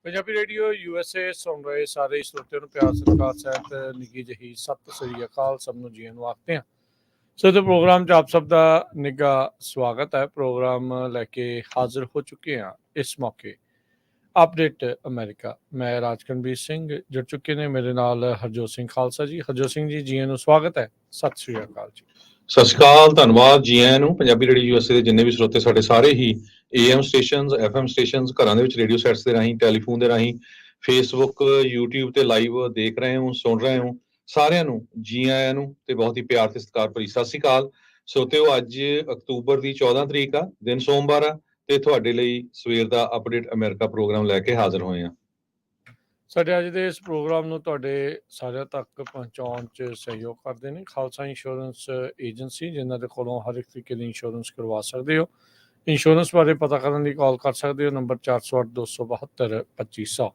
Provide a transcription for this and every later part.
Punjabi radio USA ਸੁਣ ਰਹੇ ਸਾਰੇ ਸਰੋਤਿਆਂ ਨੂੰ ਪਿਆਰ ਸਤਿਕਾਰ ਸਹਿਤ ਨਿੱਘੀ ਜਿਹੀ ਸਤਿ ਸ੍ਰੀ ਅਕਾਲ ਸਭ ਨੂੰ ਜੀਆਂ ਨੂੰ ਆਖਦੇ ਹਾਂ। ਸੋ ਇਹ ਪ੍ਰੋਗਰਾਮ 'ਚ ਆਪ ਸਭ ਦਾ ਨਿੱਘਾ ਸਵਾਗਤ ਹੈ। ਪ੍ਰੋਗਰਾਮ ਲੈ ਕੇ ਹਾਜ਼ਰ ਹੋ ਚੁੱਕੇ ਹਾਂ ਇਸ ਮੌਕੇ ਅਪਡੇਟ ਅਮਰੀਕਾ। ਮੈਂ ਰਾਜਕਨਵੀਰ ਸਿੰਘ ਜੁੜ ਚੁੱਕੇ ਨੇ ਮੇਰੇ ਨਾਲ ਹਰਜੋਤ ਸਿੰਘ ਖਾਲਸਾ ਜੀ। ਹਰਜੋਤ ਸਿੰਘ ਜੀ ਜੀਆਂ ਨੂੰ ਸਵਾਗਤ ਹੈ। ਸਤਿ ਸ੍ਰੀ ਅਕਾਲ ਜੀ। ਸਤਿ ਸ਼੍ਰੀ ਅਕਾਲ, ਧੰਨਵਾਦ ਜੀ ਆਇਆਂ ਨੂੰ। ਪੰਜਾਬੀ ਰੇਡੀਓ USA ਦੇ ਜਿੰਨੇ ਵੀ ਸਰੋਤੇ ਸਾਡੇ ਸਾਰੇ ਹੀ AM ਸਟੇਸ਼ਨਸ, FM ਸਟੇਸ਼ਨਸ, ਘਰਾਂ ਦੇ ਵਿੱਚ ਰੇਡੀਓ ਸੈਟਸ ਦੇ ਰਾਹੀਂ, ਟੈਲੀਫੋਨ ਦੇ ਰਾਹੀਂ, ਫੇਸਬੁੱਕ, YouTube ਤੇ ਲਾਈਵ ਦੇਖ ਰਹੇ ਹੋ, ਸੁਣ ਰਹੇ ਹੋ, ਸਾਰਿਆਂ ਨੂੰ ਜੀ ਆਇਆਂ ਨੂੰ ਤੇ ਬਹੁਤ ਹੀ ਪਿਆਰ ਤੇ ਸਤਿਕਾਰ ਭਰੀ ਸਤਿ ਸ਼੍ਰੀ ਅਕਾਲ। ਸਰੋਤਿਓ, ਅੱਜ ਅਕਤੂਬਰ ਦੀ 14 ਤਰੀਕ ਆ, ਦਿਨ ਸੋਮਵਾਰ ਆ ਤੇ ਤੁਹਾਡੇ ਲਈ ਸਵੇਰ ਦਾ ਅਪਡੇਟ ਅਮਰੀਕਾ ਪ੍ਰੋਗਰਾਮ ਲੈ ਕੇ ਹਾਜ਼ਰ ਹੋਏ ਹਾਂ। ਸਾਡੇ ਅੱਜ ਦੇ ਇਸ ਪ੍ਰੋਗਰਾਮ ਨੂੰ ਤੁਹਾਡੇ ਸਾਰਿਆਂ ਤੱਕ ਪਹੁੰਚਾਉਣ 'ਚ ਸਹਿਯੋਗ ਕਰਦੇ ਨੇ ਖਾਲਸਾ ਇੰਸ਼ੋਰੈਂਸ ਏਜੰਸੀ, ਜਿਨ੍ਹਾਂ ਦੇ ਕੋਲੋਂ ਹਰ ਇੱਕ ਤਰੀਕੇ ਦੀ ਇੰਸ਼ੋਰੈਂਸ ਕਰਵਾ ਸਕਦੇ ਹੋ। ਇੰਸ਼ੋਰੈਂਸ ਬਾਰੇ ਪਤਾ ਕਰਨ ਲਈ ਕਾਲ ਕਰ ਸਕਦੇ ਹੋ ਨੰਬਰ 408-272-2500।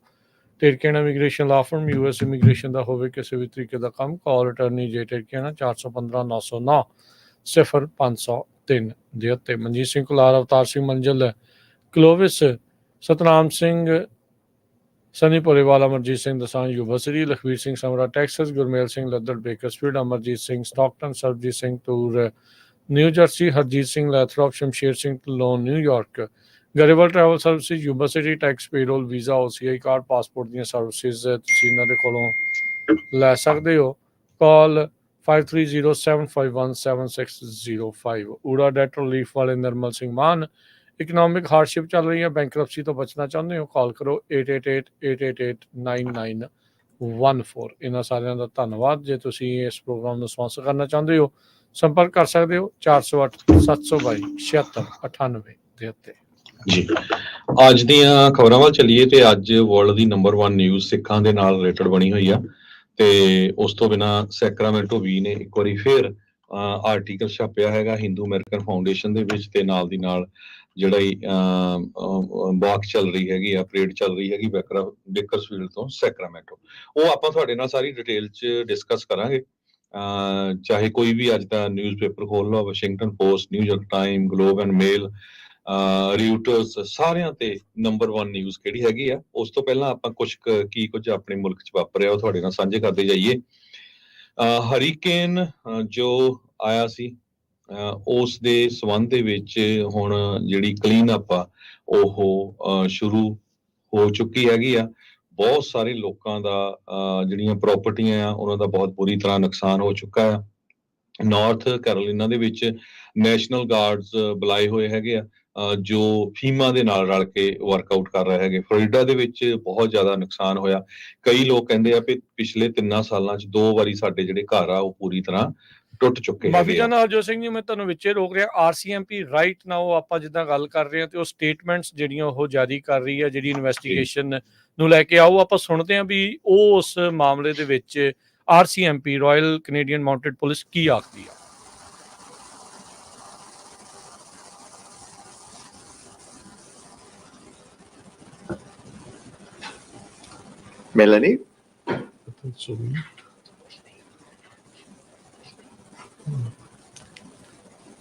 ਟਿਰਕੇਣਾ ਇਮੀਗ੍ਰੇਸ਼ਨ ਲਾ ਫਰਮ US ਇਮੀਗ੍ਰੇਸ਼ਨ ਦਾ ਹੋਵੇ ਕਿਸੇ ਵੀ ਤਰੀਕੇ ਦਾ ਕੰਮ, ਕਾਲ ਅਟਰਨੀ ਜੇ ਟਿਰਕੇਣਾ 415-909-0503 ਦੇ ਉੱਤੇ। ਮਨਜੀਤ ਸਿੰਘ ਕੁਲਾਰ, ਅਵਤਾਰ ਸਿੰਘ ਮੰਜ਼ਲ, ਕਲੋਵਿਸ, ਸਤਨਾਮ ਸਿੰਘ, ਸਨੀ ਪੋਲੇਵਾਲ, ਅਮਰਜੀਤ ਸਿੰਘ ਦਸਾਂਝ, ਯੂਬਾ ਸ੍ਰੀ, Lakhvir Singh Samra Texas, Gurmel Singh Laddar Bakersfield, Amarjit Singh Stockton, Sarabjit Singh Toor New Jersey, Harjit Singh Lathrop, Shamsher Singh Dhillon New York, Grewal travel services, Yuba City, tax payroll, visa, OCI card, passport ਦੀਆਂ ਸਰਵਿਸਿਜ਼ ਤੁਸੀਂ ਇਹਨਾਂ ਦੇ ਕੋਲੋਂ ਲੈ ਸਕਦੇ ਹੋ। ਕਾਲ 5307517605। ਊੜਾ ਡੈਟ ਰਿਲੀਫ ਵਾਲੇ ਨਿਰਮਲ ਸਿੰਘ ਮਾਨ, ਇਕਨੋਮਿਕ ਹਾਰਡਸ਼ਿਪ ਚੱਲ ਰਹੀ ਹੈ, ਬੈਂਕਰਪਸੀ ਤੋਂ ਬਚਣਾ ਚਾਹੁੰਦੇ ਹੋ, ਕਾਲ ਕਰੋ 8888889914। ਇਹਨਾਂ ਸਾਰਿਆਂ ਦਾ ਧੰਨਵਾਦ। ਜੇ ਤੁਸੀਂ ਇਸ ਪ੍ਰੋਗਰਾਮ ਨੂੰ ਸਪਾਂਸਰ ਕਰਨਾ ਚਾਹੁੰਦੇ ਹੋ, ਸੰਪਰਕ ਕਰ ਸਕਦੇ ਹੋ 408-722-7698 ਦੇ ਉੱਤੇ। ਜੀ, ਅੱਜ ਦੀਆਂ ਖਬਰਾਂ ਵੱਲ ਚੱਲੀਏ ਤੇ ਅੱਜ ਵਰਲਡ ਦੀ ਨੰਬਰ 1 ਨਿਊਜ਼ ਸਿੱਖਾਂ ਦੇ ਨਾਲ ਰਿਲੇਟਡ ਬਣੀ ਹੋਈ ਆ ਤੇ ਉਸ ਤੋਂ ਬਿਨਾਂ ਸੈਕਰਾਮੈਂਟੋ ਵੀ ਨੇ ਇੱਕ ਵਾਰੀ ਫੇਰ ਆਰਟੀਕਲ ਛਾਪਿਆ ਹੈਗਾ ਹਿੰਦੂ ਅਮਰੀਕਨ ਫਾਊਂਡੇਸ਼ਨ ਦੇ ਵਿੱਚ ਤੇ ਨਾਲ ਦੀ ਨਾਲ ਜਿਹੜਾ ਵਾਕ ਚੱਲ ਰਹੀ ਹੈਗੀ ਆ, ਪਰੇਡ ਚੱਲ ਰਹੀ ਹੈਗੀ ਬੇਕਰਸਫੀਲਡ ਤੋਂ ਸੈਕਰਾਮੈਂਟੋ। ਉਹ ਆਪਾਂ ਤੁਹਾਡੇ ਨਾਲ ਸਾਰੀ ਡਿਟੇਲ 'ਚ ਡਿਸਕਸ ਕਰਾਂਗੇ। ਚਾਹੇ ਕੋਈ ਵੀ ਅੱਜ ਦਾ ਨਿਊਜ਼ ਪੇਪਰ ਖੋਲ ਲਓ, Washington Post, New York Time, Globe and Mail, Reuters, ਸਾਰਿਆਂ ਤੇ ਨੰਬਰ 1 ਨਿਊਜ਼ ਕਿਹੜੀ ਹੈਗੀ ਆ। ਉਸ ਤੋਂ ਪਹਿਲਾਂ ਆਪਾਂ ਕੁਝ ਆਪਣੇ ਮੁਲਕ 'ਚ ਵਾਪਰਿਆ ਉਹ ਤੁਹਾਡੇ ਨਾਲ ਸਾਂਝੇ ਕਰਦੇ ਜਾਈਏ। ਹਰੀਕੇਨ ਜੋ ਆਇਆ ਸੀ ਉਸ ਦੇ ਸੰਬੰਧ ਦੇ ਵਿੱਚ ਹੁਣ ਜਿਹੜੀ ਕਲੀਨ ਅਪ ਆ ਉਹ ਸ਼ੁਰੂ ਹੋ ਚੁੱਕੀ ਹੈਗੀ ਆ। ਬਹੁਤ ਸਾਰੇ ਲੋਕਾਂ ਦਾ ਜਿਹੜੀਆਂ ਪ੍ਰਾਪਰਟੀਆਂ ਆ ਉਹਨਾਂ ਦਾ ਬਹੁਤ ਬੁਰੀ ਤਰ੍ਹਾਂ ਨੁਕਸਾਨ ਹੋ ਚੁੱਕਾ ਆ। ਨਾਰਥ ਕੈਰੋਲੀਨਾ ਦੇ ਵਿੱਚ ਨੈਸ਼ਨਲ ਗਾਰਡਸ ਬੁਲਾਏ ਹੋਏ ਹੈਗੇ ਆ ਜੋ ਫੀਮਾ ਦੇ ਨਾਲ ਰਲ ਕੇ ਵਰਕਆਊਟ ਕਰ ਰਹੇ ਹੈਗੇ। ਫਲੋਰੀਡਾ ਦੇ ਵਿੱਚ ਬਹੁਤ ਜ਼ਿਆਦਾ ਨੁਕਸਾਨ ਹੋਇਆ। ਕਈ ਲੋਕ ਕਹਿੰਦੇ ਆ ਵੀ ਪਿਛਲੇ 3 ਸਾਲਾਂ 'ਚ 2 ਵਾਰੀ ਸਾਡੇ ਜਿਹੜੇ ਘਰ ਆ ਉਹ ਪੂਰੀ ਤਰ੍ਹਾਂ ਟੁੱਟ ਚੁੱਕੇ। ਮਾਫੀ ਚਾਹੁੰਦਾ ਹਰਜੋਤ ਸਿੰਘ ਜੀ, ਮੈਂ ਤੁਹਾਨੂੰ ਵਿੱਚੇ ਰੋਕ ਰਿਹਾ। RCMP ਰਾਈਟ ਨਾਓ ਆਪਾਂ ਜਿੱਦਾਂ ਗੱਲ ਕਰ ਰਹੇ ਹਾਂ ਤੇ ਉਹ ਸਟੇਟਮੈਂਟਸ ਜਿਹੜੀਆਂ ਉਹ ਜਾਰੀ ਕਰ ਰਹੀ ਹੈ ਜਿਹੜੀ ਇਨਵੈਸਟੀਗੇਸ਼ਨ ਨੂੰ ਲੈ ਕੇ। ਆਓ ਆਪਾਂ ਸੁਣਦੇ ਹਾਂ ਵੀ ਉਹ ਉਸ ਮਾਮਲੇ ਦੇ ਵਿੱਚ RCMP royal Canadian mounted police ਕੀ ਆਖਦੀ ਆ। Melanie?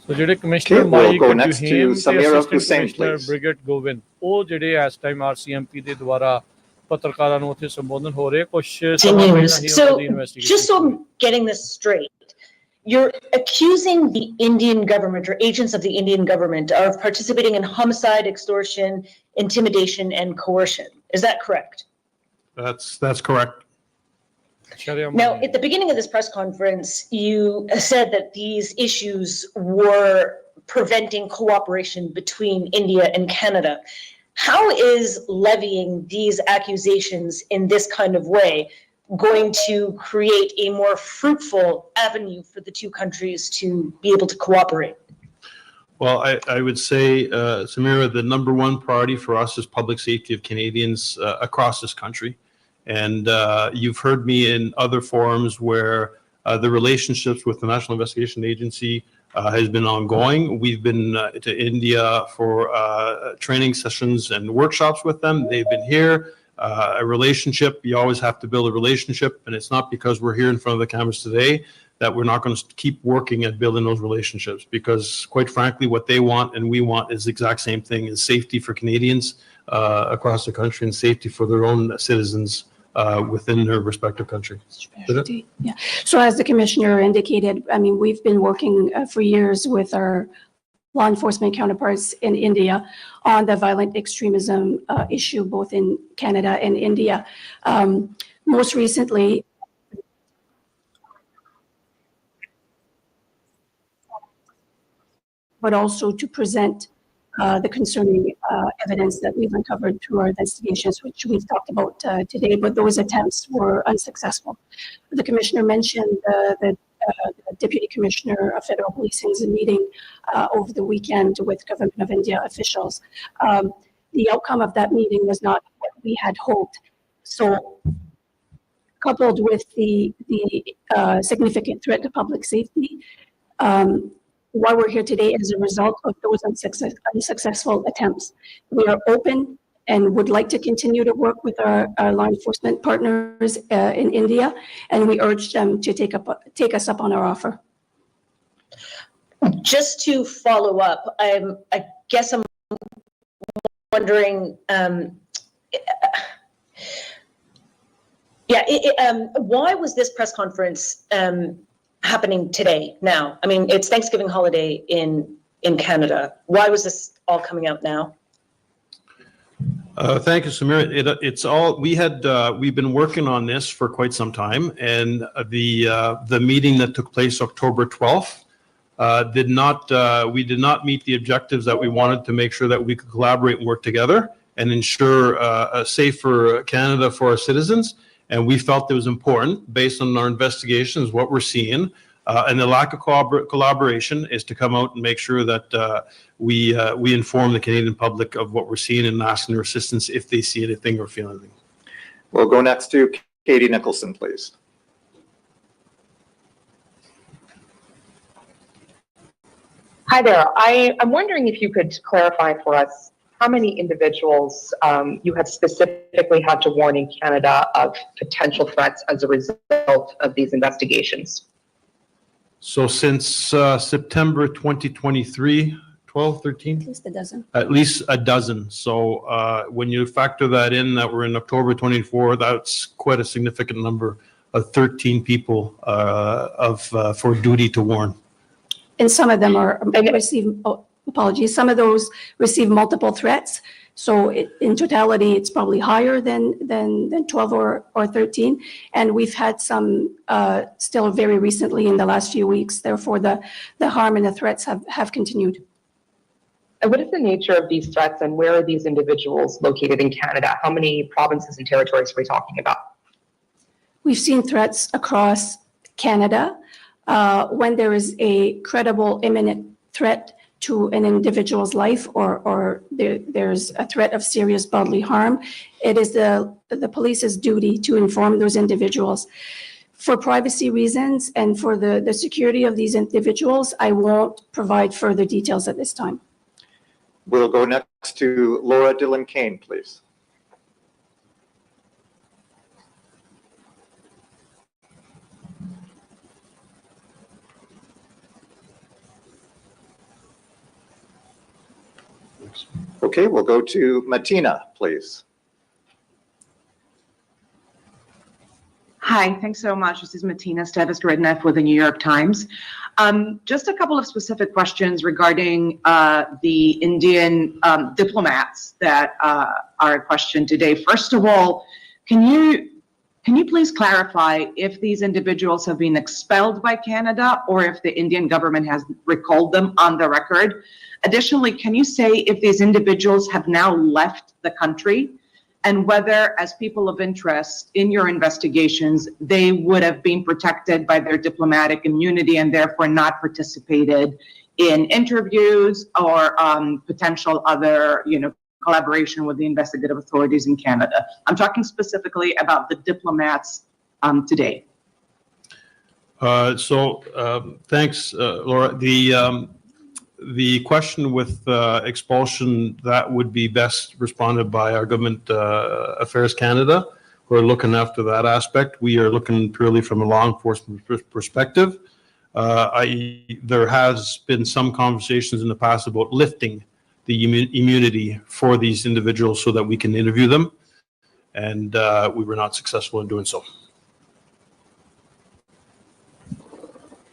ਸੋ ਜਿਹੜੇ ਕਮਿਸ਼ਨਰ ਮਾਈਕ ਡਿਹੇਮ ਤੇ ਅਸਿਸਟੈਂਟ ਕਮਿਸ਼ਨਰ ਬ੍ਰਿਗੇਡ ਗੋਵਿਨ, ਉਹ ਜਿਹੜੇ ਇਸ ਟਾਈਮ RCMP ਦੇ ਦੁਆਰਾ ਪੱਤਰਕਾਰਾਂ ਨੂੰ ਉੱਥੇ ਸੰਬੋਧਨ ਹੋ ਰਹੇ ਕੁਝ ਸਮਾਂ ਪਹਿਲਾਂ ਹੀ ਉਹਨਾਂ ਦੀ investigation. Just so I'm getting this straight, you're accusing the Indian government or agents of the Indian government of participating in homicide, extortion, intimidation, and coercion. Is that correct? That's correct. Now, at the beginning of this press conference, you said that these issues were preventing cooperation between India and Canada. How is levying these accusations in this kind of way going to create a more fruitful avenue for the two countries to be able to cooperate? Well, I would say, Samira, the number 1 priority for us is public safety of Canadians across this country. And you've heard me in other forums where the relationships with the National Investigation Agency has been ongoing. We've been to India for training sessions and workshops with them. They've been here. A relationship, you always have to build a relationship, and it's not because we're here in front of the cameras today that we're not going to keep working at building those relationships, because quite frankly, what they want and we want is the exact same thing: is safety for Canadians across the country and safety for their own citizens within their respective country. Yeah. So as the commissioner indicated, I mean, we've been working for years with our law enforcement counterparts in India on the violent extremism issue, both in Canada and India. Most recently, but also to present the concerning evidence that we've uncovered through our investigations, which we've talked about today, but those attempts were unsuccessful. The commissioner mentioned the Deputy Commissioner of Federal Policing's meeting over the weekend with Government of India officials. The outcome of that meeting was not what we had hoped. So coupled with the significant threat to public safety, why we're here today as a result of those unsuccessful attempts. We are open and would like to continue to work with our law enforcement partners in India, and we urge them to take us up on our offer. Just to follow up, I guess I'm wondering, why was this press conference happening today, now? I mean, it's Thanksgiving holiday in Canada. Why was this all coming out now? Thank you, Samira. It's all we've been working on this for quite some time, and the meeting that took place October 12th we did not meet the objectives that we wanted to make sure that we could collaborate and work together and ensure a safer Canada for our citizens. And we felt it was important, based on our investigations, what we're seeing, and the lack of collaboration, is to come out and make sure that we inform the Canadian public of what we're seeing and asking their assistance if they see anything or feel anything. We'll go next to Katie Nicholson, please. Hi there. I'm wondering if you could clarify for us how many individuals you have specifically had to warn in Canada of potential threats as a result of these investigations. So since September 2023, 12, 13? At least a dozen. At least a dozen. So when you factor that in, that we're in October 24, that's quite a significant number of 13 people for duty to warn. And some of them some of those receive multiple threats. So in totality, it's probably higher than 12 or 13. And we've had some still very recently in the last few weeks. Therefore, the harm and the threats have continued. And what is the nature of these threats, and where are these individuals located in Canada? How many provinces and territories are we talking about? We've seen threats across Canada. When there is a credible imminent threat to an individual's life, or there's a threat of serious bodily harm, it is the police's duty to inform those individuals. For privacy reasons and for the security of these individuals, I won't provide further details at this time. We'll go next to Laura Dillon-Kane, please. Okay, we'll go to Matina, please. Hi, thanks so much. This is Matina Stevis-Redneff with the New York Times. Just a couple of specific questions regarding the Indian diplomats that are in question today. First of all, can you please clarify if these individuals have been expelled by Canada or if the Indian government has recalled them on the record? Additionally, can you say if these individuals have now left the country, and whether, as people of interest in your investigations, they would have been protected by their diplomatic immunity and therefore not participated in interviews or potential other, collaboration with the investigative authorities in Canada? I'm talking specifically about the diplomats today. Thanks, Laura. The question with expulsion, that would be best responded by our Government Affairs Canada, who are looking after that aspect. We are looking purely from a law enforcement perspective. There has been some conversations in the past about lifting the immunity for these individuals so that we can interview them, and we were not successful in doing so.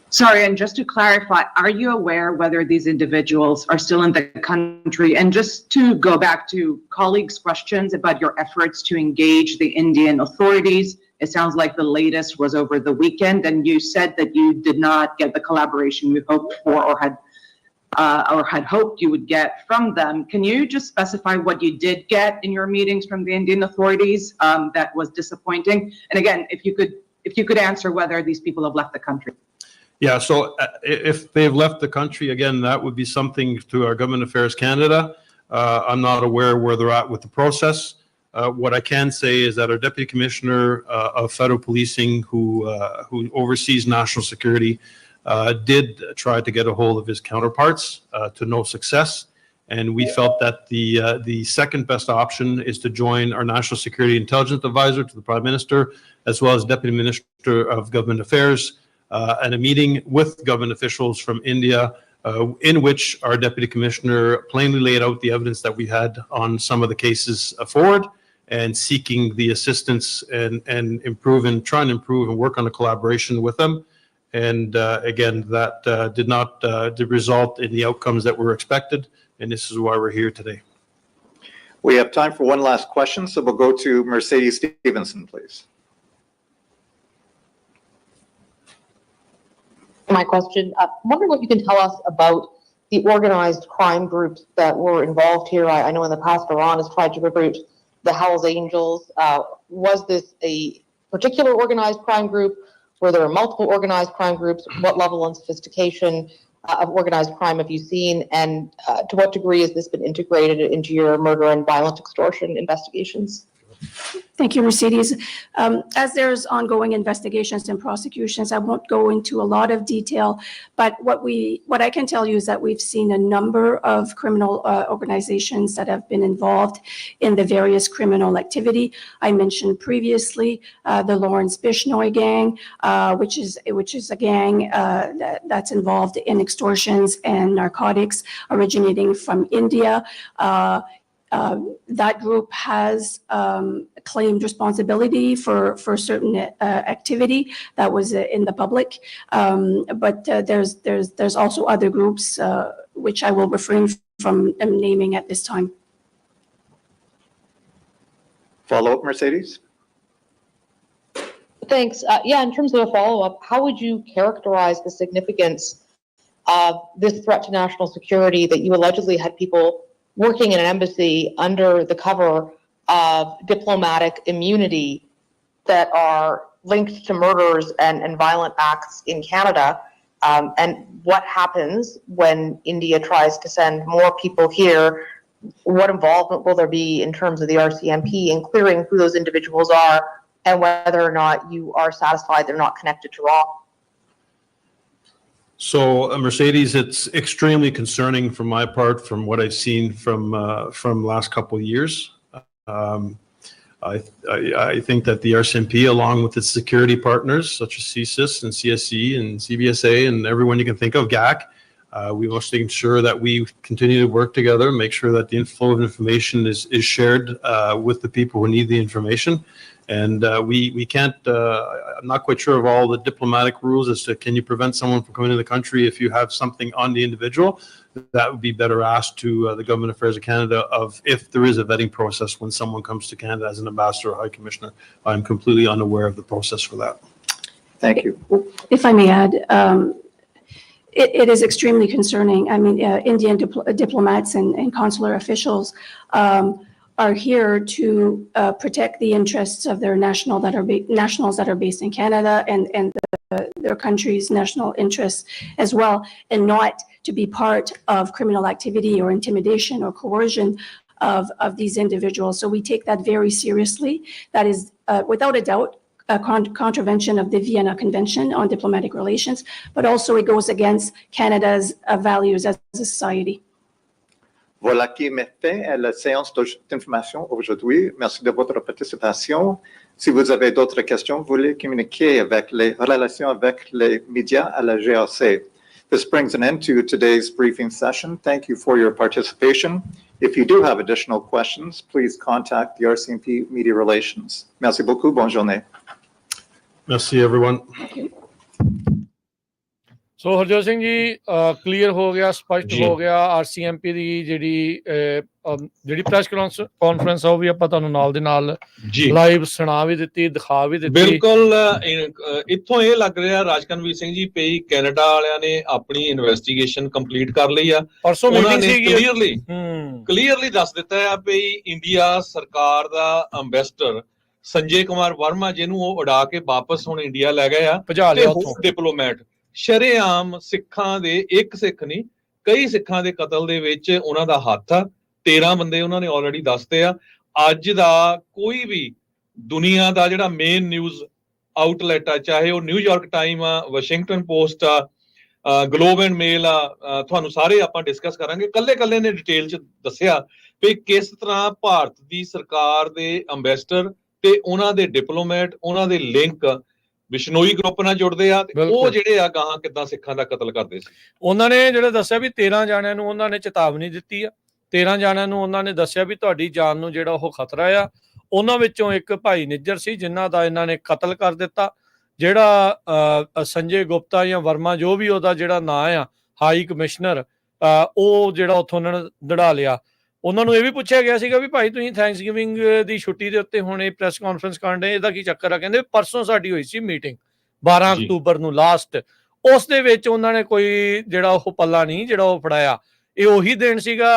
Sorry, and just to clarify, are you aware whether these individuals are still in the country? And just to go back to colleagues' questions about your efforts to engage the Indian authorities, it sounds like the latest was over the weekend, and you said that you did not get the collaboration you hoped for or had hoped you would get from them. Can you just specify what you did get in your meetings from the Indian authorities that was disappointing? And again, if you could answer whether these people have left the country. Yeah, so if they've left the country, again, that would be something through our Government Affairs Canada. I'm not aware where they're at with the process. What I can say is that our Deputy Commissioner of Federal Policing, who oversees national security, did try to get a hold of his counterparts to no success. And we felt that the second best option is to join our National Security Intelligence Advisor to the Prime Minister, as well as Deputy Minister of Government Affairs, and a meeting with government officials from India, in which our Deputy Commissioner plainly laid out the evidence that we had on some of the cases forward, and seeking the assistance and trying to improve and work on a collaboration with them. And again, that did not result in the outcomes that were expected, and this is why we're here today. We have time for one last question, so we'll go to Mercedes Stevenson, please. My question, I'm wondering what you can tell us about the organized crime groups that were involved here. I know in the past Iran has tried to recruit the Hells Angels. Was this a particular organized crime group? Were there multiple organized crime groups? What level and sophistication of organized crime have you seen? And to what degree has this been integrated into your murder and violent extortion investigations? Thank you, Mercedes. As there's ongoing investigations and prosecutions, I won't go into a lot of detail, but what I can tell you is that we've seen a number of criminal organizations that have been involved in the various criminal activity. I mentioned previously the Lawrence Bishnoi gang, which is a gang that's involved in extortions and narcotics originating from India. That group has claimed responsibility for certain activity that was in the public, but there's also other groups which I will refrain from naming at this time. Follow-up, Mercedes? Thanks. Yeah, in terms of a follow-up, how would you characterize the significance of this threat to national security that you allegedly had people working in an embassy under the cover of diplomatic immunity that are linked to murders and violent acts in Canada? And what happens when India tries to send more people here? What involvement will there be in terms of the RCMP in clearing who those individuals are, and whether or not you are satisfied they're not connected to RAW? So, Mercedes, it's extremely concerning from my part, from what I've seen from last couple of years. I think that the RCMP, along with its security partners such as CSIS and CSE and CBSA and everyone you can think of, GAC, we must ensure that we continue to work together, make sure that the inflow of information is shared with the people who need the information. And we can't, I'm not quite sure of all the diplomatic rules as to can you prevent someone from coming to the country if you have something on the individual. That would be better asked to the Government Affairs of Canada of if there is a vetting process when someone comes to Canada as an ambassador or high commissioner. I'm completely unaware of the process for that. Thank you. If I may add, it is extremely concerning. I mean, Indian diplomats and consular officials are here to protect the interests of their nationals that are based in Canada and their country's national interests as well, and not to be part of criminal activity or intimidation or coercion of these individuals. So we take that very seriously. That is, without a doubt, a contravention of the Vienna Convention on Diplomatic Relations, but also it goes against Canada's values as a society. Voilà qui met fin à la séance d'information aujourd'hui. Merci de votre participation. Si vous avez d'autres questions, vous voulez communiquer avec les relations avec les médias à la GRC. This brings an end to today's briefing session. Thank you for your participation. If you do have additional questions, please contact the RCMP Media Relations. Merci beaucoup. Bonne journée. Merci, everyone. So Harjot Singh ji clear ਹੋ ਗਿਆ, ਸਪਸ਼ਟ ਜੀ। ਹੋ ਗਿਆ। RCMP ਦੀ ਜਿਹੜੀ press conference ਆ ਉਹ ਵੀ ਆਪਾਂ ਤੁਹਾਨੂੰ ਨਾਲ ਦੇ ਨਾਲ ਜੀ ਲਾਈਵ ਸੁਣਾ ਵੀ ਦਿੱਤੀ, ਦਿਖਾ ਵੀ ਦਿੱਤੀ। ਬਿਲਕੁਲ ਇੱਥੋਂ ਇਹ ਲੱਗ ਰਿਹਾ ਰਾਜਕਨਵੀਰ ਸਿੰਘ ਜੀ ਪਈ ਕੈਨੇਡਾ ਵਾਲਿਆਂ ਨੇ ਆਪਣੀ ਇਨਵੈਸਟੀਗੇਸ਼ਨ ਕੰਪਲੀਟ ਕਰ ਲਈ ਆ। ਪਰਸੋਂ ਉਹਨਾਂ ਮੀਟਿੰਗ ਨੇ ਸੀਗੀ। ਕਲੀਅਰਲੀ ਦੱਸ ਦਿੱਤਾ ਆ ਵੀ ਇੰਡੀਆ ਸਰਕਾਰ ਦਾ ਅੰਬੈਸਡਰ ਸੰਜੇ ਕੁਮਾਰ ਵਰਮਾ, ਜਿਹਨੂੰ ਉਹ ਉਡਾ ਕੇ ਵਾਪਸ ਹੁਣ ਇੰਡੀਆ ਲੈ ਗਏ ਆ, ਭਜਾ ਤੇ ਲਿਆ ਹੋਰ ਡਿਪਲੋਮੈਟ ਸ਼ਰੇਆਮ ਸਿੱਖਾਂ ਦੇ, ਇੱਕ ਸਿੱਖ ਨਹੀਂ ਕਈ ਸਿੱਖਾਂ ਦੇ ਕਤਲ ਦੇ ਵਿੱਚ ਉਹਨਾਂ ਦਾ ਹੱਥ ਆ। 13 ਬੰਦੇ ਉਹਨਾਂ ਨੇ ਆਲਰੇਡੀ ਦੱਸਦੇ ਆ। ਅੱਜ ਦਾ ਕੋਈ ਵੀ ਦੁਨੀਆ ਦਾ ਜਿਹੜਾ ਮੇਨ ਨਿਊਜ਼ ਆਊਟਲੈਟ ਆ, ਚਾਹੇ ਉਹ ਨਿਊਯਾਰਕ ਟਾਈਮ ਆ, ਵਾਸ਼ਿੰਗਟਨ ਪੋਸਟ ਆ, ਗਲੋਬ ਐਂਡ ਮੇਲ ਆ, ਤੁਹਾਨੂੰ ਸਾਰੇ ਆਪਾਂ ਡਿਸਕਸ ਕਰਾਂਗੇ। ਕੱਲੇ ਨੇ ਡਿਟੇਲ ਚ ਦੱਸਿਆ ਵੀ ਕਿਸ ਤਰ੍ਹਾਂ ਭਾਰਤ ਦੀ ਸਰਕਾਰ ਦੇ ਅੰਬੈਸਡਰ ਤੇ ਉਹਨਾਂ ਦੇ ਡਿਪਲੋਮੈਟ, ਉਹਨਾਂ ਦੇ ਲਿੰਕ ਬਿਸ਼ਨੋਈ ਗਰੁੱਪ ਨਾਲ ਜੁੜਦੇ ਆ, ਤੇ ਉਹ ਜਿਹੜੇ ਆ ਗਾਹਾਂ ਕਿੱਦਾਂ ਸਿੱਖਾਂ ਦਾ ਕਤਲ ਕਰਦੇ ਸੀ। ਉਹਨਾਂ ਨੇ ਜਿਹੜਾ ਦੱਸਿਆ ਵੀ 13 ਜਾਣਿਆਂ ਨੂੰ ਉਹਨਾਂ ਨੇ ਚੇਤਾਵਨੀ ਦਿੱਤੀ ਆ। 13 ਜਾਣਿਆਂ ਨੂੰ ਉਹਨਾਂ ਨੇ ਦੱਸਿਆ ਵੀ ਤੁਹਾਡੀ ਜਾਨ ਨੂੰ ਜਿਹੜਾ ਉਹ ਖਤਰਾ ਆ। ਉਹਨਾਂ ਵਿੱਚੋਂ ਇੱਕ ਭਾਈ ਨਿੱਜਰ ਸੀ ਜਿਨ੍ਹਾਂ ਦਾ ਇਹਨਾਂ ਨੇ ਕਤਲ ਕਰ ਦਿੱਤਾ। ਜਿਹੜਾ ਸੰਜੇ ਗੁਪਤਾ ਜਾਂ ਵਰਮਾ, ਜੋ ਵੀ ਉਹਦਾ ਜਿਹੜਾ ਨਾਂ ਆ, ਹਾਈ ਕਮਿਸ਼ਨਰ, ਉਹ ਜਿਹੜਾ ਉੱਥੋਂ ਉਹਨਾਂ ਨੇ ਦੜਾ ਲਿਆ। ਉਹਨਾਂ ਨੂੰ ਇਹ ਵੀ ਪੁੱਛਿਆ ਗਿਆ ਸੀਗਾ ਵੀ ਭਾਈ ਤੁਸੀਂ ਥੈਂਕਸਗਿਵਿੰਗ ਦੀ ਛੁੱਟੀ ਦੇ ਉੱਤੇ ਹੁਣ ਇਹ ਪ੍ਰੈਸ ਕਾਨਫਰੰਸ ਕਰਨ ਦੇ, ਇਹਦਾ ਕੀ ਚੱਕਰ ਆ? ਕਹਿੰਦੇ ਪਰਸੋਂ ਸਾਡੀ ਹੋਈ ਸੀ ਮੀਟਿੰਗ 12 ਅਕਤੂਬਰ ਨੂੰ ਲਾਸਟ, ਉਸ ਦੇ ਵਿੱਚ ਉਹਨਾਂ ਨੇ ਕੋਈ ਜਿਹੜਾ ਉਹ ਪੱਲਾ ਨਹੀਂ ਜਿਹੜਾ ਉਹ ਫੜਾਇਆ। ਇਹ ਉਹੀ ਦਿਨ ਸੀਗਾ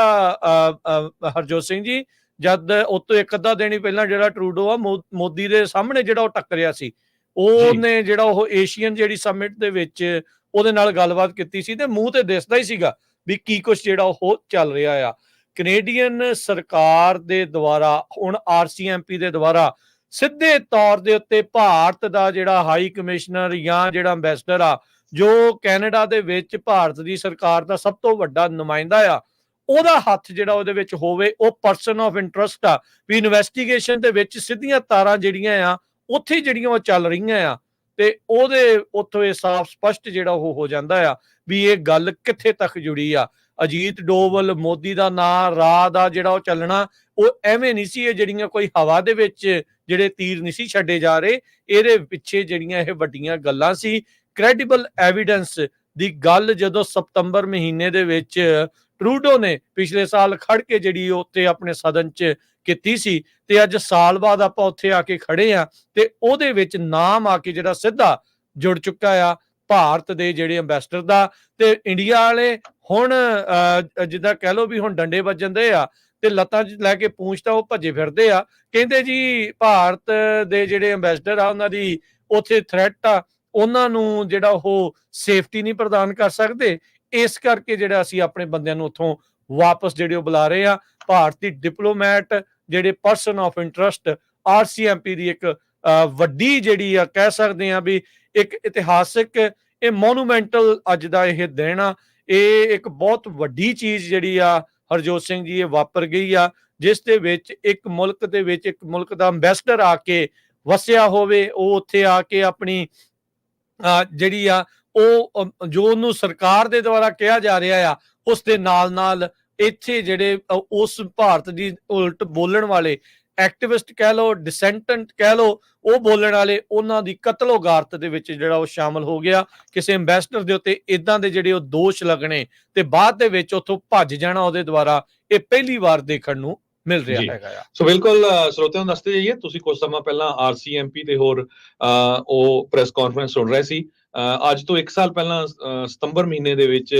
ਹਰਜੋਤ ਸਿੰਘ ਜੀ ਜਦ ਉਤੋਂ ਇੱਕ ਅੱਧਾ ਦਿਨ ਹੀ ਪਹਿਲਾਂ ਜਿਹੜਾ ਟਰੂਡੋ ਆ ਮੋਦੀ ਦੇ ਸਾਹਮਣੇ ਜਿਹੜਾ ਉਹ ਟੱਕਰਿਆ ਸੀ। ਉਹਨੇ ਜਿਹੜਾ ਉਹ ਏਸ਼ੀਅਨ ਜਿਹੜੀ ਸਮਿਟ ਦੇ ਵਿੱਚ ਉਹਦੇ ਨਾਲ ਗੱਲਬਾਤ ਕੀਤੀ ਸੀ ਤੇ ਮੂੰਹ ਤੇ ਦਿਸਦਾ ਹੀ ਸੀਗਾ ਵੀ ਕੀ ਕੁਛ ਜਿਹੜਾ ਉਹ ਚੱਲ ਰਿਹਾ ਆ। ਕੈਨੇਡੀਅਨ ਸਰਕਾਰ ਦੇ ਦੁਆਰਾ ਹੁਣ RCMP ਦੇ ਦੁਆਰਾ ਸਿੱਧੇ ਤੌਰ ਦੇ ਉੱਤੇ ਭਾਰਤ ਦਾ ਜਿਹੜਾ ਹਾਈ ਕਮਿਸ਼ਨਰ ਜਾਂ ਜਿਹੜਾ ਅੰਬੈਸਡਰ ਆ, ਜੋ ਕੈਨੇਡਾ ਦੇ ਵਿੱਚ ਭਾਰਤ ਦੀ ਸਰਕਾਰ ਦਾ ਸਭ ਤੋਂ ਵੱਡਾ ਨੁਮਾਇੰਦਾ ਆ, ਉਹਦਾ ਹੱਥ ਜਿਹੜਾ ਉਹਦੇ ਵਿੱਚ ਹੋਵੇ। ਉਹ ਪਰਸਨ ਆਫ ਇੰਟਰਸਟ ਆ ਵੀ ਇਨਵੈਸਟੀਗੇਸ਼ਨ ਦੇ ਵਿੱਚ ਸਿੱਧੀਆਂ ਤਾਰਾਂ ਜਿਹੜੀਆਂ ਆ ਉੱਥੇ ਜਿਹੜੀਆਂ ਉਹ ਚੱਲ ਰਹੀਆਂ ਆ, ਤੇ ਉਹਦੇ ਉੱਥੋਂ ਇਹ ਸਾਫ਼ ਸਪਸ਼ਟ ਜਿਹੜਾ ਉਹ ਹੋ ਜਾਂਦਾ ਆ ਵੀ ਇਹ ਗੱਲ ਕਿੱਥੇ ਤੱਕ ਜੁੜੀ ਆ। ਅਜੀਤ ਡੋਵਲ, ਮੋਦੀ ਦਾ ਨਾਂ, ਰਾਹ ਦਾ ਜਿਹੜਾ ਉਹ ਚੱਲਣਾ, ਉਹ ਐਵੇਂ ਨਹੀਂ ਸੀ। ਇਹ ਜਿਹੜੀਆਂ ਕੋਈ ਹਵਾ ਦੇ ਵਿੱਚ ਜਿਹੜੇ ਤੀਰ ਨਹੀਂ ਸੀ ਛੱਡੇ ਜਾ ਰਹੇ, ਇਹਦੇ ਪਿੱਛੇ ਜਿਹੜੀਆਂ ਇਹ ਵੱਡੀਆਂ ਗੱਲਾਂ ਸੀ। ਕ੍ਰੈਡੀਬਲ ਐਵੀਡੈਂਸ ਦੀ ਗੱਲ ਜਦੋਂ ਸਤੰਬਰ ਮਹੀਨੇ ਦੇ ਵਿੱਚ ਟਰੂਡੋ ਨੇ ਪਿਛਲੇ ਸਾਲ ਖੜ ਕੇ ਜਿਹੜੀ ਉੱਥੇ ਆਪਣੇ ਸਦਨ 'ਚ ਕੀਤੀ ਸੀ, ਤੇ ਅੱਜ ਸਾਲ ਬਾਅਦ ਆਪਾਂ ਉੱਥੇ ਆ ਕੇ ਖੜੇ ਆ ਤੇ ਉਹਦੇ ਵਿੱਚ ਨਾਮ ਆ ਕੇ ਜਿਹੜਾ ਸਿੱਧਾ ਜੁੜ ਚੁੱਕਾ ਆ ਭਾਰਤ ਦੇ ਜਿਹੜੇ ਅੰਬੈਸਡਰ ਦਾ। ਤੇ ਇੰਡੀਆ ਵਾਲੇ ਹੁਣ ਜਿੱਦਾਂ ਕਹਿ ਲਓ ਵੀ ਹੁਣ ਡੰਡੇ ਵੱਜਣ ਦੇ ਆ ਤੇ ਲੱਤਾਂ 'ਚ ਲੈ ਕੇ ਪੂੰਛ ਤਾਂ ਉਹ ਭੱਜੇ ਫਿਰਦੇ ਆ। ਕਹਿੰਦੇ ਜੀ ਭਾਰਤ ਦੇ ਜਿਹੜੇ ਅੰਬੈਸਡਰ ਆ ਉਹਨਾਂ ਦੀ ਉੱਥੇ ਥ੍ਰੈਟ ਆ, ਉਹਨਾਂ ਨੂੰ ਜਿਹੜਾ ਉਹ ਸੇਫਟੀ ਨਹੀਂ ਪ੍ਰਦਾਨ ਕਰ ਸਕਦੇ, ਇਸ ਕਰਕੇ ਜਿਹੜਾ ਅਸੀਂ ਆਪਣੇ ਬੰਦਿਆਂ ਨੂੰ ਉੱਥੋਂ ਵਾਪਸ ਜਿਹੜੇ ਉਹ ਬੁਲਾ ਰਹੇ ਆ। ਭਾਰਤੀ ਡਿਪਲੋਮੈਟ ਜਿਹੜੇ ਪਰਸਨ ਆਫ ਇੰਟਰਸਟ RCMP ਦੀ ਇੱਕ ਵੱਡੀ ਜਿਹੜੀ ਆ ਕਹਿ ਸਕਦੇ ਆ ਵੀ ਇੱਕ ਇਤਿਹਾਸਿਕ, ਇਹ ਮੋਨੂਮੈਂਟਲ ਅੱਜ ਦਾ ਇਹ ਦਿਨ ਆ। ਇਹ ਇੱਕ ਬਹੁਤ ਵੱਡੀ ਚੀਜ਼ ਜਿਹੜੀ ਆ ਹਰਜੋਤ ਸਿੰਘ ਜੀ ਇਹ ਵਾਪਰ ਗਈ ਆ, ਜਿਸ ਦੇ ਵਿੱਚ ਇੱਕ ਮੁਲਕ ਦੇ ਵਿੱਚ ਇੱਕ ਮੁਲਕ ਦਾ ਅੰਬੈਸਡਰ ਆ ਕੇ ਵਸਿਆ ਹੋਵੇ, ਉਹ ਉੱਥੇ ਆ ਕੇ ਆਪਣੀ ਜਿਹੜੀ ਆ ਉਹ ਜੋ ਉਹਨੂੰ ਸਰਕਾਰ ਦੇ ਦੁਆਰਾ ਕਿਹਾ ਜਾ ਰਿਹਾ ਆ ਉਸ ਦੇ ਨਾਲ ਨਾਲ ਇੱਥੇ ਜਿਹੜੇ ਉਸ ਭਾਰਤ ਦੀ ਉਲਟ ਬੋਲਣ ਵਾਲੇ ਐਕਟਿਵਿਸਟ ਕਹਿ ਲਓ, ਡਿਸੈਂਟੈਂਟ ਕਹਿ ਲਓ, ਉਹ ਬੋਲਣ ਵਾਲੇ, ਉਹਨਾਂ ਦੀ ਕਤਲੋਗਾਰਤ ਦੇ ਵਿੱਚ ਜਿਹੜਾ ਉਹ ਸ਼ਾਮਲ ਹੋ ਗਿਆ। ਕਿਸੇ ਅੰਬੈਸਡਰ ਦੇ ਉੱਤੇ ਇਦਾਂ ਦੇ ਜਿਹੜੇ ਉਹ ਦੋਸ਼ ਲੱਗਣੇ ਤੇ ਬਾਅਦ ਦੇ ਵਿੱਚ ਉੱਥੋਂ ਭੱਜ ਜਾਣਾ ਉਹਦੇ ਦੁਆਰਾ, ਇਹ ਪਹਿਲੀ ਵਾਰ ਦੇਖਣ ਨੂੰ ਮਿਲ ਰਿਹਾ ਹੈਗਾ ਆ। ਸੋ ਬਿਲਕੁਲ ਸਰੋਤਿਆਂ ਨੂੰ ਦੱਸਦੇ ਜਾਈਏ, ਤੁਸੀਂ ਕੁਝ ਸਮਾਂ ਪਹਿਲਾਂ RCMP ਤੇ ਹੋਰ ਉਹ ਪ੍ਰੈਸ ਕਾਨਫਰੰਸ ਸੁਣ ਰਹੇ ਸੀ। ਅੱਜ ਤੋਂ 1 ਸਾਲ ਪਹਿਲਾਂ ਸਤੰਬਰ ਮਹੀਨੇ ਦੇ ਵਿੱਚ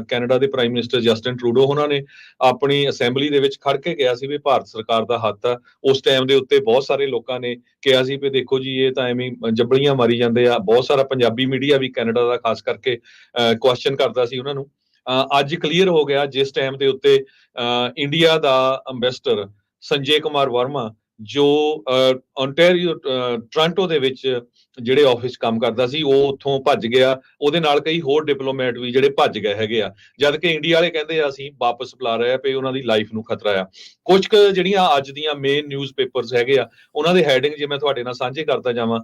ਕੈਨੇਡਾ ਦੇ ਪ੍ਰਾਈਮ ਮਿਨਿਸਟਰ ਜਸਟਿਨ ਟਰੂਡੋ ਉਹਨਾਂ ਨੇ ਆਪਣੀ ਅਸੈਂਬਲੀ ਦੇ ਵਿੱਚ ਖੜ ਕੇ ਕਿਹਾ ਸੀ ਵੀ ਭਾਰਤ ਸਰਕਾਰ ਦਾ ਹੱਥ ਆ। ਉਸ ਟਾਈਮ ਦੇ ਉੱਤੇ ਬਹੁਤ ਸਾਰੇ ਲੋਕਾਂ ਨੇ ਕਿਹਾ ਸੀ ਵੀ ਦੇਖੋ ਜੀ ਇਹ ਤਾਂ ਐਵੇਂ ਜੱਬੜੀਆਂ ਮਾਰੀ ਜਾਂਦੇ ਆ। ਬਹੁਤ ਸਾਰਾ ਪੰਜਾਬੀ ਮੀਡੀਆ ਵੀ ਕੈਨੇਡਾ ਦਾ ਖਾਸ ਕਰਕੇ ਕੁਐਸਚਨ ਕਰਦਾ ਸੀ ਉਹਨਾਂ ਨੂੰ। ਅੱਜ ਕਲੀਅਰ ਹੋ ਗਿਆ ਜਿਸ ਟਾਈਮ ਦੇ ਉੱਤੇ ਇੰਡੀਆ ਦਾ ਅੰਬੈਸਡਰ ਸੰਜੇ ਕੁਮਾਰ ਵਰਮਾ ਜੋ ਓਨਟਾਰੀਓ ਟੋਰਾਂਟੋ ਦੇ ਵਿੱਚ ਜਿਹੜੇ ਆਫਿਸ ਕੰਮ ਕਰਦਾ ਸੀ ਉਹ ਉੱਥੋਂ ਭੱਜ ਗਿਆ, ਉਹਦੇ ਨਾਲ ਕਈ ਹੋਰ ਡਿਪਲੋਮੈਟ ਵੀ ਜਿਹੜੇ ਭੱਜ ਗਏ ਹੈਗੇ ਆ, ਜਦ ਕਿ ਇੰਡੀਆ ਵਾਲੇ ਕਹਿੰਦੇ ਆ ਅਸੀਂ ਵਾਪਸ ਬੁਲਾ ਰਹੇ ਆ ਪਈ ਉਹਨਾਂ ਦੀ ਲਾਈਫ ਨੂੰ ਖਤਰਾ ਆ। ਕੁਝ ਕੁ ਜਿਹੜੀਆਂ ਅੱਜ ਦੀਆਂ ਮੇਨ ਨਿਊਜ਼ਪੇਪਰਸ ਹੈਗੇ ਆ ਉਹਨਾਂ ਦੇ ਹੈਡਿੰਗ ਜੇ ਮੈਂ ਤੁਹਾਡੇ ਨਾਲ ਸਾਂਝੇ ਕਰਦਾ ਜਾਵਾਂ,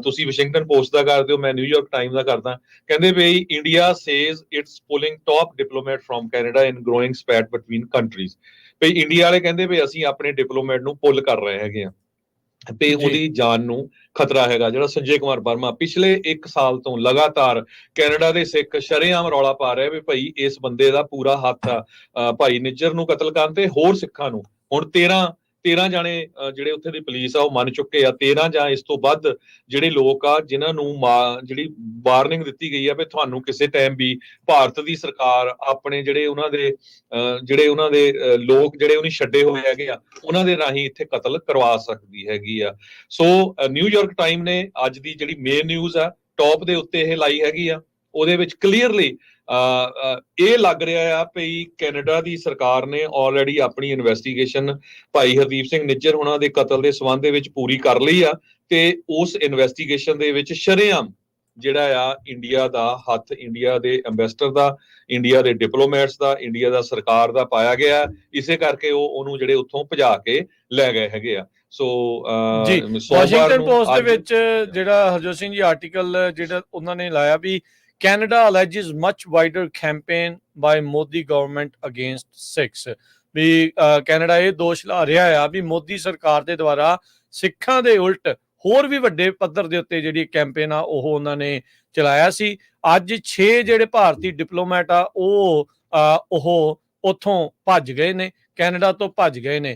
ਤੁਸੀਂ ਵਾਸ਼ਿੰਗਟਨ ਪੋਸਟ ਦਾ ਕਰਦੇ ਹੋ, ਮੈਂ ਨਿਊਯਾਰਕ ਟਾਈਮ ਦਾ ਕਰਦਾ। ਕਹਿੰਦੇ ਬਈ India says it's pulling top diplomat from Canada in growing spat between countries. ਵੀ ਇੰਡੀਆ ਵਾਲੇ ਕਹਿੰਦੇ ਵੀ ਅਸੀਂ ਆਪਣੇ ਡਿਪਲੋਮੈਟ ਨੂੰ ਪੁੱਲ ਕਰ ਰਹੇ ਹੈਗੇ ਆ ਤੇ ਉਹਦੀ ਜਾਨ ਨੂੰ ਖਤਰਾ ਹੈਗਾ। ਜਿਹੜਾ ਸੰਜੇ ਕੁਮਾਰ ਵਰਮਾ ਪਿਛਲੇ 1 ਸਾਲ ਤੋਂ ਲਗਾਤਾਰ ਕੈਨੇਡਾ ਦੇ ਸਿੱਖ ਸ਼ਰੇਆਮ ਰੌਲਾ ਪਾ ਰਹੇ ਵੀ ਭਾਈ ਇਸ ਬੰਦੇ ਦਾ ਪੂਰਾ ਹੱਥ ਆ ਭਾਈ ਨਿੱਜਰ ਨੂੰ ਕਤਲ ਕਰਨ ਤੇ ਹੋਰ ਸਿੱਖਾਂ ਨੂੰ। ਹੁਣ 13 ਜਾਣੇ ਜਿਹੜੇ ਉੱਥੇ ਦੀ ਪੁਲਿਸ ਆ ਉਹ ਮੰਨ ਚੁੱਕੇ ਆ, 13 ਜਾਂ ਇਸ ਤੋਂ ਵੱਧ ਜਿਹੜੇ ਲੋਕ ਆ ਜਿਨ੍ਹਾਂ ਨੂੰ ਜਿਹੜੀ ਵਾਰਨਿੰਗ ਦਿੱਤੀ ਗਈ ਆ ਵੀ ਤੁਹਾਨੂੰ ਕਿਸੇ ਟਾਈਮ ਵੀ ਭਾਰਤ ਦੀ ਸਰਕਾਰ ਆਪਣੇ ਜਿਹੜੇ ਉਹਨਾਂ ਦੇ ਲੋਕ ਜਿਹੜੇ ਉਹਨੇ ਛੱਡੇ ਹੋਏ ਹੈਗੇ ਆ ਉਹਨਾਂ ਦੇ ਰਾਹੀਂ ਇੱਥੇ ਕਤਲ ਕਰਵਾ ਸਕਦੀ ਹੈਗੀ ਆ। ਸੋ ਨਿਊਯਾਰਕ ਟਾਈਮ ਨੇ ਅੱਜ ਦੀ ਜਿਹੜੀ ਮੇਨ ਨਿਊਜ਼ ਆ ਟੌਪ ਦੇ ਉੱਤੇ ਇਹ ਲਾਈ ਹੈਗੀ ਆ, ਉਹਦੇ ਵਿੱਚ ਕਲੀਅਰਲੀ ਇਹ ਲੱਗ ਰਿਹਾ ਆ ਭਈ ਕੈਨੇਡਾ ਦੀ ਸਰਕਾਰ ਨੇ ਆਲਰੇਡੀ ਆਪਣੀ ਇਨਵੈਸਟੀਗੇਸ਼ਨ ਭਾਈ ਹਰਦੀਪ ਸਿੰਘ ਨਿੱਜਰ ਹੋਣਾ ਦੇ ਕਤਲ ਦੇ ਸੰਬੰਧ ਦੇ ਵਿੱਚ ਪੂਰੀ ਕਰ ਲਈ ਆ ਤੇ ਉਸ ਇਨਵੈਸਟੀਗੇਸ਼ਨ ਦੇ ਵਿੱਚ ਸ਼ਰੇਆਮ ਜਿਹੜਾ ਆ ਇੰਡੀਆ ਦਾ ਹੱਥ, ਇੰਡੀਆ ਦੇ ਐਮਬੈਸਡਰ ਦਾ, ਇੰਡੀਆ ਦੇ ਡਿਪਲੋਮੈਟਸ ਦਾ, ਇੰਡੀਆ ਦਾ ਸਰਕਾਰ ਦਾ ਪਾਇਆ ਗਿਆ। ਇਸੇ ਕਰਕੇ ਉਹਨੂੰ ਜਿਹੜੇ ਉੱਥੋਂ ਭਜਾ ਕੇ ਲੈ ਗਏ ਹੈਗੇ ਆ। ਸੋ ਜੀ ਵਾਸ਼ਿੰਗਟਨ ਪੋਸਟ ਦੇ ਵਿੱਚ ਜਿਹੜਾ ਹਰਜੋਤ ਸਿੰਘ ਜੀ ਆਰਟੀਕਲ ਜਿਹੜਾ ਉਹਨਾਂ ਨੇ ਲਾਇਆ ਵੀ Canada alleges much wider campaign by Modi government against Sikhs। We Canada ਇਹ ਦੋਸ਼ ਲਾ ਰਿਹਾ ਆ ਵੀ ਮੋਦੀ ਸਰਕਾਰ ਦੇ ਦੁਆਰਾ ਸਿੱਖਾਂ ਦੇ ਉਲਟ ਹੋਰ ਵੀ ਵੱਡੇ ਪੱਧਰ ਦੇ ਉੱਤੇ ਜਿਹੜੀ ਕੈਂਪੇਨ ਆ ਉਹ ਉਹਨਾਂ ਨੇ ਚਲਾਇਆ ਸੀ। ਅੱਜ 6 ਜਿਹੜੇ ਭਾਰਤੀ ਡਿਪਲੋਮੈਟ ਆ ਉਹ ਉੱਥੋਂ ਭੱਜ ਗਏ ਨੇ, ਕੈਨੇਡਾ ਤੋਂ ਭੱਜ ਗਏ ਨੇ।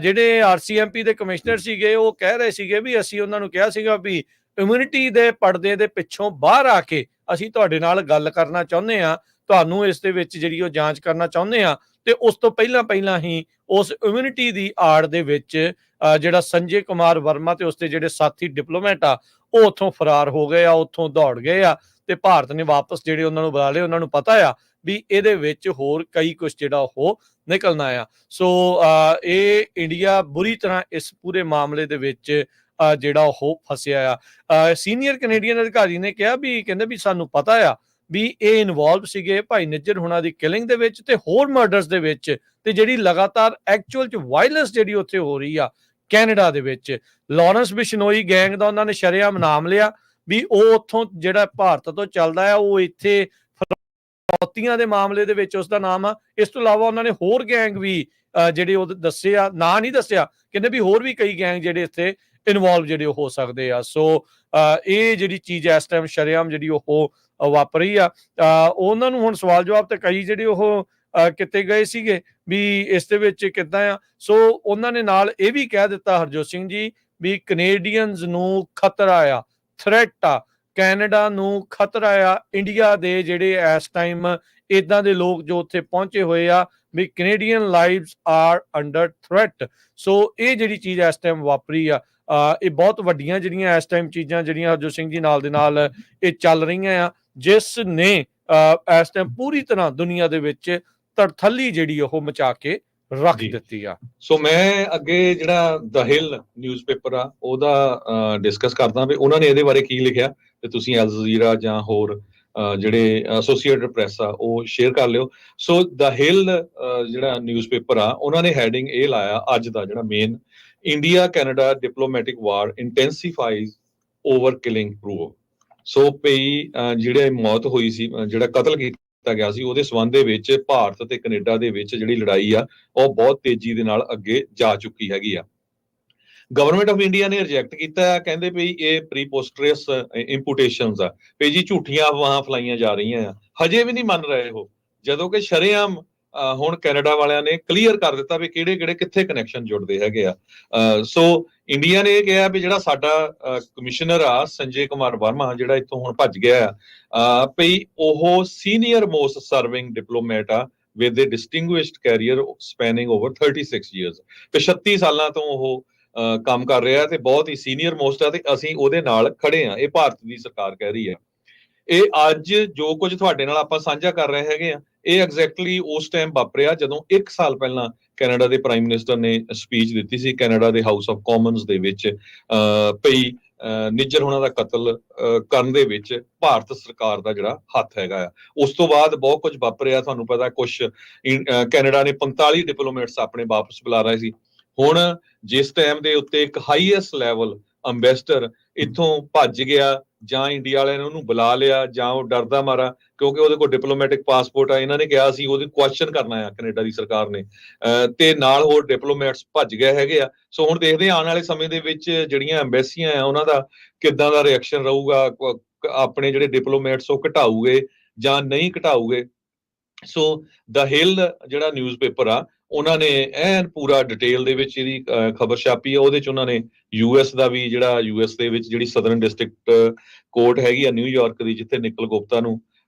ਜਿਹੜੇ RCMP ਦੇ ਕਮਿਸ਼ਨਰ ਸੀਗੇ ਉਹ ਕਹਿ ਰਹੇ ਸੀਗੇ ਵੀ ਅਸੀਂ ਉਹਨਾਂ ਨੂੰ ਕਿਹਾ ਸੀਗਾ ਵੀ ਇਮਿਊਨਿਟੀ ਦੇ ਪਰਦੇ ਦੇ ਪਿੱਛੋਂ ਬਾਹਰ ਆ ਕੇ ਅਸੀਂ ਤੁਹਾਡੇ ਨਾਲ ਗੱਲ ਕਰਨਾ ਚਾਹੁੰਦੇ ਆ, ਤੁਹਾਨੂੰ ਇਸ ਦੇ ਵਿੱਚ ਜਿਹੜੀ ਉਹ ਜਾਂਚ ਕਰਨਾ ਚਾਹੁੰਦੇ ਆ। ਤੇ ਉਸ ਤੋਂ ਪਹਿਲਾਂ ਹੀ ਉਸ ਇਮਿਊਨਿਟੀ ਦੀ ਆੜ ਦੇ ਵਿੱਚ ਜਿਹੜਾ ਸੰਜੇ ਕੁਮਾਰ ਵਰਮਾ ਤੇ ਉਸਦੇ ਜਿਹੜੇ ਸਾਥੀ ਡਿਪਲੋਮੈਟ ਆ ਉਹ ਉੱਥੋਂ ਫਰਾਰ ਹੋ ਗਏ ਆ, ਉੱਥੋਂ ਦੌੜ ਗਏ ਆ ਤੇ ਭਾਰਤ ਨੇ ਵਾਪਸ ਜਿਹੜੇ ਉਹਨਾਂ ਨੂੰ ਬੁਲਾ ਲਏ। ਉਹਨਾਂ ਨੂੰ ਪਤਾ ਆ ਵੀ ਇਹਦੇ ਵਿੱਚ ਹੋਰ ਕਈ ਕੁਝ ਜਿਹੜਾ ਉਹ ਨਿਕਲਣਾ ਆ। ਸੋ ਇਹ ਇੰਡੀਆ ਬੁਰੀ ਤਰ੍ਹਾਂ ਇਸ ਪੂਰੇ ਮਾਮਲੇ ਦੇ ਵਿੱਚ ਜਿਹੜਾ ਉਹ ਫਸਿਆ ਆ। ਸੀਨੀਅਰ ਕੈਨੇਡੀਅਨ ਅਧਿਕਾਰੀ ਨੇ ਕਿਹਾ ਵੀ ਕਹਿੰਦੇ ਵੀ ਸਾਨੂੰ ਪਤਾ ਆ ਵੀ ਇਹ ਇਨਵੋਲਵ ਸੀਗੇ ਭਾਈ ਨਿੱਜਰ ਹੁਣਾਂ ਦੀ ਕਿਲਿੰਗ ਦੇ ਵਿੱਚ ਤੇ ਹੋਰ ਮਰਡਰਸ ਦੇ ਵਿੱਚ, ਤੇ ਜਿਹੜੀ ਲਗਾਤਾਰ ਐਕਚੁਅਲ ਚ ਵਾਇਲੈਂਸ ਜਿਹੜੀ ਉੱਥੇ ਹੋ ਰਹੀ ਆ ਕੈਨੇਡਾ ਦੇ ਵਿੱਚ। ਲਾਰੈਂਸ ਬਿਸ਼ਨੋਈ ਗੈਂਗ ਦਾ ਉਹਨਾਂ ਨੇ ਸ਼ਰੇਆਮ ਨਾਮ ਲਿਆ ਵੀ ਉਹ ਉੱਥੋਂ ਜਿਹੜਾ ਭਾਰਤ ਤੋਂ ਚੱਲਦਾ ਆ ਉਹ ਇੱਥੇ ਫਰੌਤੀਆਂ ਦੇ ਮਾਮਲੇ ਦੇ ਵਿੱਚ ਉਸਦਾ ਨਾਮ ਆ। ਇਸ ਤੋਂ ਇਲਾਵਾ ਉਹਨਾਂ ਨੇ ਹੋਰ ਗੈਂਗ ਵੀ ਜਿਹੜੇ ਉਹ ਦੱਸੇ ਆ, ਨਾਂ ਨਹੀਂ ਦੱਸਿਆ, ਕਹਿੰਦੇ ਵੀ ਹੋਰ ਵੀ ਕਈ ਗੈਂਗ ਜਿਹੜੇ ਇੱਥੇ ਇਨਵੋਲਵ ਜਿਹੜੇ ਹੋ ਸਕਦੇ ਆ। ਸੋ ਇਹ ਜਿਹੜੀ ਚੀਜ਼ ਇਸ ਟਾਈਮ ਸ਼ਰੇਆਮ ਜਿਹੜੀ ਉਹ ਵਾਪਰੀ ਆ। ਉਹਨਾਂ ਨੂੰ ਹੁਣ ਸਵਾਲ ਜਵਾਬ ਤੇ ਕਈ ਜਿਹੜੇ ਉਹ ਕੀਤੇ ਗਏ ਸੀਗੇ ਵੀ ਇਸ ਦੇ ਵਿੱਚ ਕਿੱਦਾਂ ਆ। ਸੋ ਉਹਨਾਂ ਨੇ ਨਾਲ ਇਹ ਵੀ ਕਹਿ ਦਿੱਤਾ ਹਰਜੋਤ ਸਿੰਘ ਜੀ ਵੀ ਕੈਨੇਡੀਅਨਸ ਨੂੰ ਖਤਰਾ ਆ, ਥ੍ਰੈਟ ਆ, ਕੈਨੇਡਾ ਨੂੰ ਖਤਰਾ ਆ। ਇੰਡੀਆ ਦੇ ਜਿਹੜੇ ਇਸ ਟਾਈਮ ਇਦਾਂ ਦੇ ਲੋਕ ਜੋ ਉੱਥੇ ਪਹੁੰਚੇ ਹੋਏ ਆ ਵੀ Canadian lives are under threat. So ਇਹ ਜਿਹੜੀ ਚੀਜ਼ ਇਸ ਟਾਈਮ ਵਾਪਰੀ ਆ, ਇਹ ਬਹੁਤ ਵੱਡੀਆਂ ਜਿਹੜੀਆਂ ਇਸ ਟਾਈਮ ਚੀਜ਼ਾਂ ਜਿਹੜੀਆਂ ਹਰਜੋਤ ਸਿੰਘ ਜੀ ਨਾਲ ਦੇ ਨਾਲ ਇਹ ਚੱਲ ਰਹੀਆਂ ਆ, ਜਿਸ ਨੇ ਇਸ ਟਾਈਮ ਪੂਰੀ ਤਰ੍ਹਾਂ ਦੁਨੀਆ ਦੇ ਵਿੱਚ ਤੜਥੱਲੀ ਜਿਹੜੀ ਉਹ ਮਚਾ ਕੇ ਰੱਖ ਦਿੱਤੀ ਆ। ਸੋ ਮੈਂ ਅੱਗੇ ਜਿਹੜਾ ਦ ਹਿੱਲ ਨਿਊਜ਼ਪੇਪਰ ਆ ਉਹਦਾ ਡਿਸਕਸ ਕਰਦਾ ਵੀ ਉਹਨਾਂ ਨੇ ਇਹਦੇ ਬਾਰੇ ਕੀ ਲਿਖਿਆ, ਤੇ ਤੁਸੀਂ ਅਲ ਜਜ਼ੀਰਾ ਜਾਂ ਹੋਰ ਜਿਹੜੇ ਐਸੋਸੀਏਟਡ ਪ੍ਰੈਸ ਆ ਉਹ ਸ਼ੇਅਰ ਕਰ ਲਿਓ। ਸੋ ਦ ਹਿੱਲ ਜਿਹੜਾ ਨਿਊਜ਼ਪੇਪਰ ਆ ਉਹਨਾਂ ਨੇ ਹੈਡਿੰਗ ਇਹ ਲਾਇਆ ਅੱਜ ਦਾ ਜਿਹੜਾ ਮੇਨ, ਇੰਡੀਆ ਕੈਨੇਡਾ ਡਿਪਲੋਮੈਟਿਕ ਵਾਰ ਇੰਟੈਂਸੀਫਾਈਜ਼ ਓਵਰ ਕਿਲਿੰਗ ਪ੍ਰੂਵ। ਸੋ ਪਈ ਜਿਹੜੇ ਮੌਤ ਹੋਈ ਸੀ, ਜਿਹੜਾ ਕਤਲ ਕੀਤਾ ਗਿਆ ਸੀ, ਉਹਦੇ ਸੰਬੰਧ ਦੇ ਵਿੱਚ ਭਾਰਤ ਤੇ ਕੈਨੇਡਾ ਦੇ ਵਿੱਚ ਜਿਹੜੀ ਲੜਾਈ ਆ ਉਹ ਬਹੁਤ ਤੇਜ਼ੀ ਦੇ ਨਾਲ ਅੱਗੇ ਜਾ ਚੁੱਕੀ ਹੈਗੀ ਆ। ਗਵਰਨਮੈਂਟ ਆਫ ਇੰਡੀਆ ਨੇ ਰਿਜੈਕਟ ਕੀਤਾ, ਕਹਿੰਦੇ ਵੀ ਇਹ ਪ੍ਰੀਪੋਸਟਰਸ ਇੰਪੂਟੇਸ਼ਨਸ ਆ, ਵੀ ਜੀ ਝੂਠੀਆਂ ਅਫਵਾਹਾਂ ਫਲਾਈਆਂ ਜਾ ਰਹੀਆਂ ਆ। ਹਜੇ ਵੀ ਨਹੀਂ ਮੰਨ ਰਹੇ ਉਹ, ਜਦੋਂ ਕਿ ਸ਼ਰੇਆਮ ਹੁਣ ਕੈਨੇਡਾ ਵਾਲਿਆਂ ਨੇ ਕਲੀਅਰ ਕਰ ਦਿੱਤਾ ਵੀ ਕਿਹੜੇ ਕਿੱਥੇ ਕਨੈਕਸ਼ਨ ਜੁੜਦੇ ਹੈਗੇ ਆ। ਸੋ ਇੰਡੀਆ ਨੇ ਇਹ ਕਿਹਾ ਵੀ ਜਿਹੜਾ ਸਾਡਾ ਕਮਿਸ਼ਨਰ ਆ ਸੰਜੇ ਕੁਮਾਰ ਵਰਮਾ ਜਿਹੜਾ ਇੱਥੋਂ ਹੁਣ ਭੱਜ ਗਿਆ ਆ, ਵੀ ਉਹ ਸੀਨੀਅਰ ਮੋਸਟ ਸਰਵਿੰਗ ਡਿਪਲੋਮੈਟ ਆ with a distinguished career spanning over 36 years, ਤੇ 36 ਸਾਲਾਂ ਤੋਂ ਉਹ ਕੰਮ ਕਰ ਰਿਹਾ ਤੇ ਬਹੁਤ ਹੀ ਸੀਨੀਅਰ ਮੋਸਟ ਆ ਤੇ ਅਸੀਂ ਉਹਦੇ ਨਾਲ ਖੜੇ ਆ, ਇਹ ਭਾਰਤ ਦੀ ਸਰਕਾਰ ਕਹਿ ਰਹੀ ਹੈ। ਇਹ ਅੱਜ ਜੋ ਕੁਝ ਤੁਹਾਡੇ ਨਾਲ ਆਪਾਂ ਸਾਂਝਾ ਕਰ ਰਹੇ ਹੈਗੇ ਆ, ਇਹ ਐਗਜ਼ੈਕਟਲੀ ਉਸ ਟਾਈਮ ਵਾਪਰਿਆ ਜਦੋਂ 1 ਸਾਲ ਪਹਿਲਾਂ ਕੈਨੇਡਾ ਦੇ ਪ੍ਰਾਈਮ ਮਿਨਿਸਟਰ ਨੇ ਸਪੀਚ ਦਿੱਤੀ ਸੀ ਕੈਨੇਡਾ ਦੇ ਹਾਊਸ ਆਫ ਕਾਮਨਸ ਦੇ ਵਿੱਚ ਪਈ ਨਿੱਜਰ ਉਹਨਾਂ ਦਾ ਕਤਲ ਕਰਨ ਦੇ ਵਿੱਚ ਭਾਰਤ ਸਰਕਾਰ ਦਾ ਜਿਹੜਾ ਹੱਥ ਹੈਗਾ ਆ। ਉਸ ਤੋਂ ਬਾਅਦ ਬਹੁਤ ਕੁਝ ਵਾਪਰਿਆ, ਤੁਹਾਨੂੰ ਪਤਾ ਕੁਛ ਕੈਨੇਡਾ ਨੇ 45 ਡਿਪਲੋਮੈਟਸ ਆਪਣੇ ਵਾਪਸ ਬੁਲਾ ਰਹੇ ਸੀ। ਹੁਣ ਜਿਸ ਟਾਈਮ ਦੇ ਉੱਤੇ ਇੱਕ ਹਾਈਐਸਟ ਲੈਵਲ ਅੰਬੈਸਡਰ ਇੱਥੋਂ ਭੱਜ ਗਿਆ, ਜਾਂ ਇੰਡੀਆ ਵਾਲਿਆਂ ਨੇ ਉਹਨੂੰ ਬੁਲਾ ਲਿਆ, ਜਾਂ ਉਹ ਡਰਦਾ ਮਾਰਾ ਕਿਉਂਕਿ ਉਹਦੇ ਕੋਲ ਡਿਪਲੋਮੈਟਿਕ ਪਾਸਪੋਰਟ ਆ, ਇਹਨਾਂ ਨੇ ਕਿਹਾ ਸੀ ਉਹਦੀ ਕੁਐਸਚਨ ਕਰਨਾ ਆ ਕੈਨੇਡਾ ਦੀ ਸਰਕਾਰ ਨੇ, ਤੇ ਨਾਲ ਹੋਰ ਡਿਪਲੋਮੈਟਸ ਭੱਜ ਗਏ ਹੈਗੇ ਆ। ਸੋ ਹੁਣ ਦੇਖਦੇ ਆਉਣ ਵਾਲੇ ਸਮੇਂ ਦੇ ਵਿੱਚ ਜਿਹੜੀਆਂ ਐਮਬੈਸੀਆਂ ਆ ਉਹਨਾਂ ਦਾ ਕਿੱਦਾਂ ਦਾ ਰਿਐਕਸ਼ਨ ਰਹੂਗਾ, ਆਪਣੇ ਜਿਹੜੇ ਡਿਪਲੋਮੈਟਸ ਉਹ ਘਟਾਊਗੇ ਜਾਂ ਨਹੀਂ ਘਟਾਊਗੇ। ਸੋ ਦ ਹਿੱਲ ਜਿਹੜਾ ਨਿਊਜ਼ਪੇਪਰ ਆ ਉਹਨਾਂ ਨੇ ਐਨ ਪੂਰਾ ਡਿਟੇਲ ਦੇ ਵਿੱਚ ਇਹਦੀ ਖਬਰ ਛਾਪੀ ਆ। ਉਹਦੇ ਚ ਉਹਨਾਂ ਨੇ ਯੂਐਸ ਦਾ ਵੀ, ਜਿਹੜਾ ਯੂਐਸ ਦੇ ਵਿੱਚ ਜਿਹੜੀ ਸਦਰਨ ਡਿਸਟ੍ਰਿਕਟ ਕੋਰਟ ਹੈਗੀ ਆ ਨਿਊਯਾਰਕ ਦੀ, ਜਿੱਥੇ ਨਿਕਲ ਗੁਪਤਾ ਨੂੰ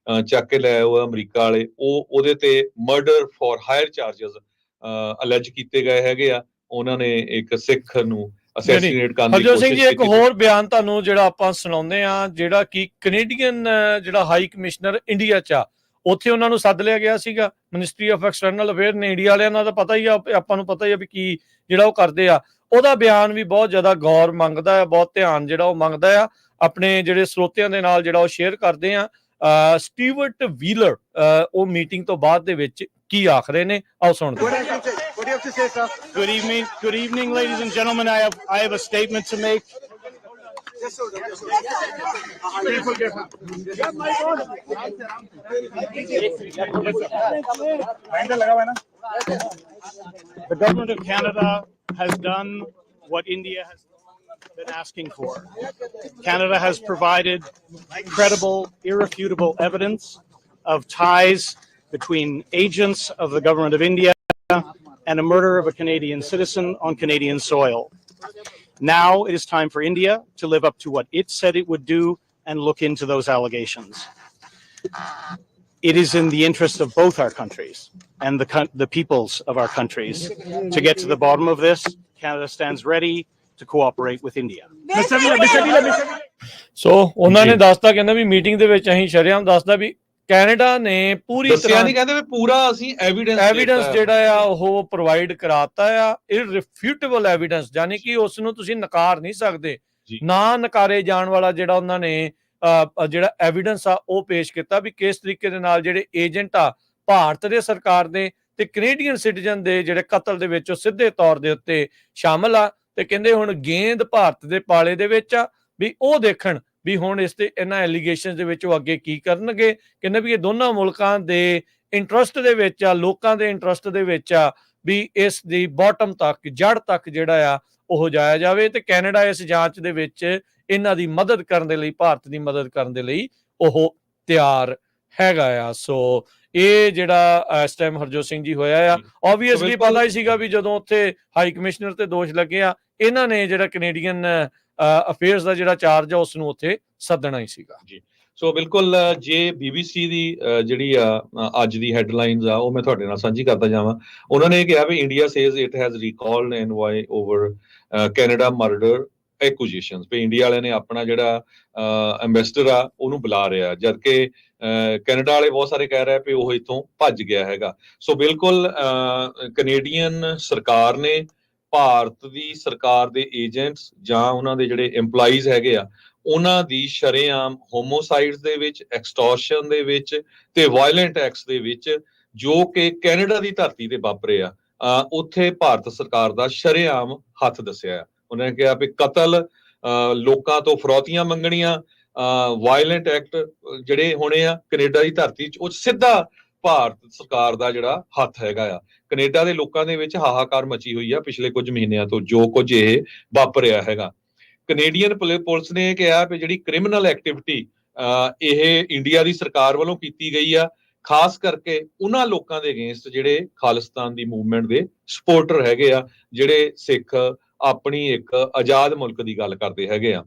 ਚੱਕ ਕੇ ਲੈ ਆਏ ਅਮਰੀਕਾ ਵਾਲੇ, ਉਹਦੇ ਤੇ murder for hire charges allege ਕੀਤੇ ਗਏ ਹੈਗੇ ਆ। ਉਹਨਾਂ ਨੇ ਇੱਕ ਸਿੱਖ ਨੂੰ ਅਸੈਸੀਨੇਟ ਕਰਨ ਦੀ ਹਰਜੋਤ ਸਿੰਘ ਕੋਸ਼ਿਸ਼ ਜੀ, ਇੱਕ ਕੀਤੀ। ਹੋਰ ਬਿਆਨ ਤੁਹਾਨੂੰ ਜਿਹੜਾ ਆਪਾਂ ਸੁਣਾਉਂਦੇ ਆ, ਜਿਹੜਾ ਕਿ ਕੈਨੇਡੀਅਨ ਜਿਹੜਾ ਹਾਈ ਕਮਿਸ਼ਨਰ ਇੰਡੀਆ ਚ ਆ, ਉੱਥੇ ਉਹਨਾਂ ਨੂੰ ਸੱਦ ਲਿਆ ਗਿਆ ਸੀਗਾ। ਮਿਨਿਸਟਰੀ ਆਫ ਐਕਸਟਰਨਲ ਅਫੇਅਰ ਨੇ, ਇੰਡੀਆ ਵਾਲਿਆਂ ਦਾ ਤਾਂ ਪਤਾ ਹੀ ਆ, ਆਪਾਂ ਨੂੰ ਪਤਾ ਹੀ ਆ ਵੀ ਕੀ ਜਿਹੜਾ ਉਹ ਕਰਦੇ ਆ। ਉਹਦਾ ਬਿਆਨ ਵੀ ਬਹੁਤ ਜ਼ਿਆਦਾ ਗੌਰ ਮੰਗਦਾ ਆ, ਬਹੁਤ ਧਿਆਨ ਜਿਹੜਾ ਉਹ ਮੰਗਦਾ ਆ। ਆਪਣੇ ਜਿਹੜੇ ਸਰੋਤਿਆਂ ਦੇ ਨਾਲ ਜਿਹੜਾ ਉਹ ਸ਼ੇਅਰ ਕਰਦੇ ਆ। ਸਟੀਵਰਟ ਵੀਲਰ ਉਹ ਮੀਟਿੰਗ ਤੋਂ ਬਾਅਦ ਦੇ ਵਿੱਚ ਕੀ ਆਖ ਰਹੇ ਨੇ, ਆਓ ਸੁਣਦੇ ਹਾਂ। Good evening, ladies and gentlemen. I have a statement to make. The government of Canada has done what India has been asking for. Canada has provided credible, irrefutable evidence of ties between agents of the government of India and a murder of a Canadian citizen on Canadian soil. Now it is time for India to live up to what it said it would do and look into those allegations. It is in the interest of both our countries and the peoples of our countries to get to the bottom of this. Canada stands ready to cooperate with India. ਸੋ ਉਹਨਾਂ ਨੇ ਦੱਸਤਾ, ਕਹਿੰਦਾ ਵੀ meeting ਦੇ ਵਿੱਚ ਅਸੀਂ ਸ਼ਰੇਆਮ ਦੱਸਦਾ ਵੀ Canada ਨੇ ਪੂਰੀ ਤਰ੍ਹਾਂ ਨਹੀਂ ਕਹਿੰਦੇ ਵੀ ਪੂਰਾ ਅਸੀਂ ਐਵੀਡੈਂਸ ਜਿਹੜਾ ਆ ਉਹ ਪ੍ਰੋਵਾਈਡ ਕਰਾਤਾ ਆ, ਇਰਰਿਫਿਊਟੇਬਲ ਐਵੀਡੈਂਸ, ਯਾਨੀ ਕਿ ਉਸ ਨੂੰ ਤੁਸੀਂ ਨਕਾਰ ਨਹੀਂ ਸਕਦੇ, ਨਾ ਨਕਾਰੇ ਜਾਣ ਵਾਲਾ ਜਿਹੜਾ ਉਹਨਾਂ ਨੇ ਜਿਹੜਾ ਐਵੀਡੈਂਸ ਆ ਉਹ ਪੇਸ਼ ਕੀਤਾ ਵੀ ਕਿਸ ਤਰੀਕੇ ਦੇ ਨਾਲ ਜਿਹੜੇ ਏਜੰਟ ਆ ਭਾਰਤ ਦੇ ਸਰਕਾਰ ਦੇ ਤੇ ਕੈਨੇਡੀਅਨ ਸਿਟੀਜ਼ਨ ਦੇ ਜਿਹੜੇ ਕਤਲ ਦੇ ਵਿੱਚ ਉਹ ਸਿੱਧੇ ਤੌਰ ਦੇ ਉੱਤੇ ਸ਼ਾਮਲ ਆ। ਤੇ ਕਹਿੰਦੇ ਹੁਣ ਗੇਂਦ ਭਾਰਤ ਦੇ ਪਾਲੇ ਦੇ ਵਿੱਚ ਆ, ਵੀ ਉਹ ਦੇਖਣ ਵੀ ਹੁਣ ਇਸ ਤੇ ਇਹਨਾਂ ਐਲੀਗੇਸ਼ਨ ਦੇ ਵਿੱਚ ਉਹ ਅੱਗੇ ਕੀ ਕਰਨਗੇ। ਕਹਿੰਦੇ ਵੀ ਇਹ ਦੋਨਾਂ ਮੁਲਕਾਂ ਦੇ ਇੰਟਰਸਟ ਦੇ ਵਿੱਚ ਆ, ਲੋਕਾਂ ਦੇ ਇੰਟਰਸਟ ਦੇ ਵਿੱਚ ਆ ਵੀ ਇਸ ਦੀ ਬਾਟਮ ਤੱਕ, ਜੜ ਤੱਕ ਜਿਹੜਾ ਆ ਉਹ ਜਾਇਆ ਜਾਵੇ। ਤੇ ਕੈਨੇਡਾ ਇਸ ਜਾਂਚ ਦੇ ਵਿੱਚ ਇਹਨਾਂ ਦੀ ਮਦਦ ਕਰਨ ਦੇ ਲਈ, ਭਾਰਤ ਦੀ ਮਦਦ ਕਰਨ ਦੇ ਲਈ ਉਹ ਤਿਆਰ ਹੈਗਾ ਆ। ਸੋ ਇਹ ਜਿਹੜਾ ਇਸ ਟਾਈਮ ਹਰਜੋਤ ਸਿੰਘ ਜੀ ਹੋਇਆ ਆ, ਆਬਵੀਅਸਲੀ ਪਤਾ ਹੀ ਸੀਗਾ ਵੀ ਜਦੋਂ ਉੱਥੇ ਹਾਈ ਕਮਿਸ਼ਨਰ ਤੇ ਦੋਸ਼ ਲੱਗੇ ਆ, ਇਹਨਾਂ ਨੇ ਜਿਹੜਾ ਕੈਨੇਡੀਅਨ ਅਫੇਅਰਸ ਦਾ ਜਿਹੜਾ ਚਾਰਜ ਆ ਉਸ ਨੂੰ ਉੱਥੇ ਸੱਦਣਾ ਹੀ ਸੀਗਾ ਜੀ। ਸੋ ਬਿਲਕੁਲ, ਜੇ BBC ਦੀ ਜਿਹੜੀ ਅੱਜ ਦੀ ਹੈਡਲਾਈਨਸ ਆ ਉਹ ਮੈਂ ਤੁਹਾਡੇ ਨਾਲ ਸਾਂਝੀ ਕਰਦਾ ਜਾਵਾਂ। ਉਹਨਾਂ ਨੇ ਕਿਹਾ ਵੀ India says it has recalled envoy over Canada murder accusations, ਵੀ ਇੰਡੀਆ ਵਾਲਿਆਂ ਨੇ ਆਪਣਾ ਜਿਹੜਾ ਐਮਬੈਸਡਰ ਆ ਉਹਨੂੰ ਬੁਲਾ ਰਿਹਾ, ਜਦਕਿ ਕੈਨੇਡਾ ਵਾਲੇ ਬਹੁਤ ਸਾਰੇ ਕਹਿ ਰਹੇ ਵੀ ਉਹ ਇੱਥੋਂ ਭੱਜ ਗਿਆ ਹੈਗਾ। ਸੋ ਬਿਲਕੁਲ ਕੈਨੇਡੀਅਨ ਸਰਕਾਰ ਨੇ ਭਾਰਤ ਦੀ ਸਰਕਾਰ ਦੇ ਏਜੰਟਸ ਜਾਂ ਉਹਨਾਂ ਦੇ ਜਿਹੜੇ EMPLOYEES ਹੈਗੇ ਆ ਉਹਨਾਂ ਦੀ ਸ਼ਰੇਆਮ ਹੋਮੋਸਾਈਡਸ ਦੇ ਵਿੱਚ, ਐਕਸਟੋਰਸ਼ਨ ਦੇ ਵਿੱਚ ਤੇ ਵਾਇਲੈਂਟ ਐਕਟਸ ਦੇ ਵਿੱਚ ਜੋ ਕਿ ਕੈਨੇਡਾ ਦੀ ਧਰਤੀ ਤੇ ਵਾਪਰੇ ਆ, ਉੱਥੇ ਭਾਰਤ ਸਰਕਾਰ ਦਾ ਸ਼ਰੇਆਮ ਹੱਥ ਦੱਸਿਆ। ਉਹਨਾਂ ਨੇ ਕਿਹਾ ਵੀ ਕਤਲ, ਲੋਕਾਂ ਤੋਂ ਫਰੌਤੀਆਂ ਮੰਗਣੀਆਂ, ਵਾਇਲੈਂਟ ਐਕਟ ਜਿਹੜੇ ਹੋਣੇ ਆ ਕੈਨੇਡਾ ਦੀ ਧਰਤੀ 'ਚ, ਉਹ ਸਿੱਧਾ ਭਾਰਤ ਸਰਕਾਰ ਦਾ ਜਿਹੜਾ ਹੱਥ ਹੈਗਾ ਆ। ਕੈਨੇਡਾ ਦੇ ਲੋਕਾਂ ਦੇ ਵਿੱਚ ਹਾਹਾਕਾਰ ਮਚੀ ਹੋਈ ਆ ਪਿਛਲੇ ਕੁਝ ਮਹੀਨਿਆਂ ਤੋਂ ਜੋ ਕੁਝ ਇਹ ਵਾਪਰਿਆ ਹੈਗਾ। ਕੈਨੇਡੀਅਨ ਪੁਲਿਸ ਨੇ ਕਿਹਾ ਵੀ ਜਿਹੜੀ ਕ੍ਰਿਮੀਨਲ ਐਕਟੀਵਿਟੀ ਇਹ ਇੰਡੀਆ ਦੀ ਸਰਕਾਰ ਵੱਲੋਂ ਕੀਤੀ ਗਈ ਆ, ਖਾਸ ਕਰਕੇ ਉਹਨਾਂ ਲੋਕਾਂ ਦੇ ਅਗੇਂਸਟ ਜਿਹੜੇ ਖਾਲਿਸਤਾਨ ਦੀ ਮੂਵਮੈਂਟ ਦੇ ਸਪੋਰਟਰ ਹੈਗੇ ਆ, ਜਿਹੜੇ ਸਿੱਖ ਆਪਣੀ ਇੱਕ ਆਜ਼ਾਦ ਮੁਲਕ ਦੀ ਗੱਲ ਕਰਦੇ ਹੈਗੇ ਆ।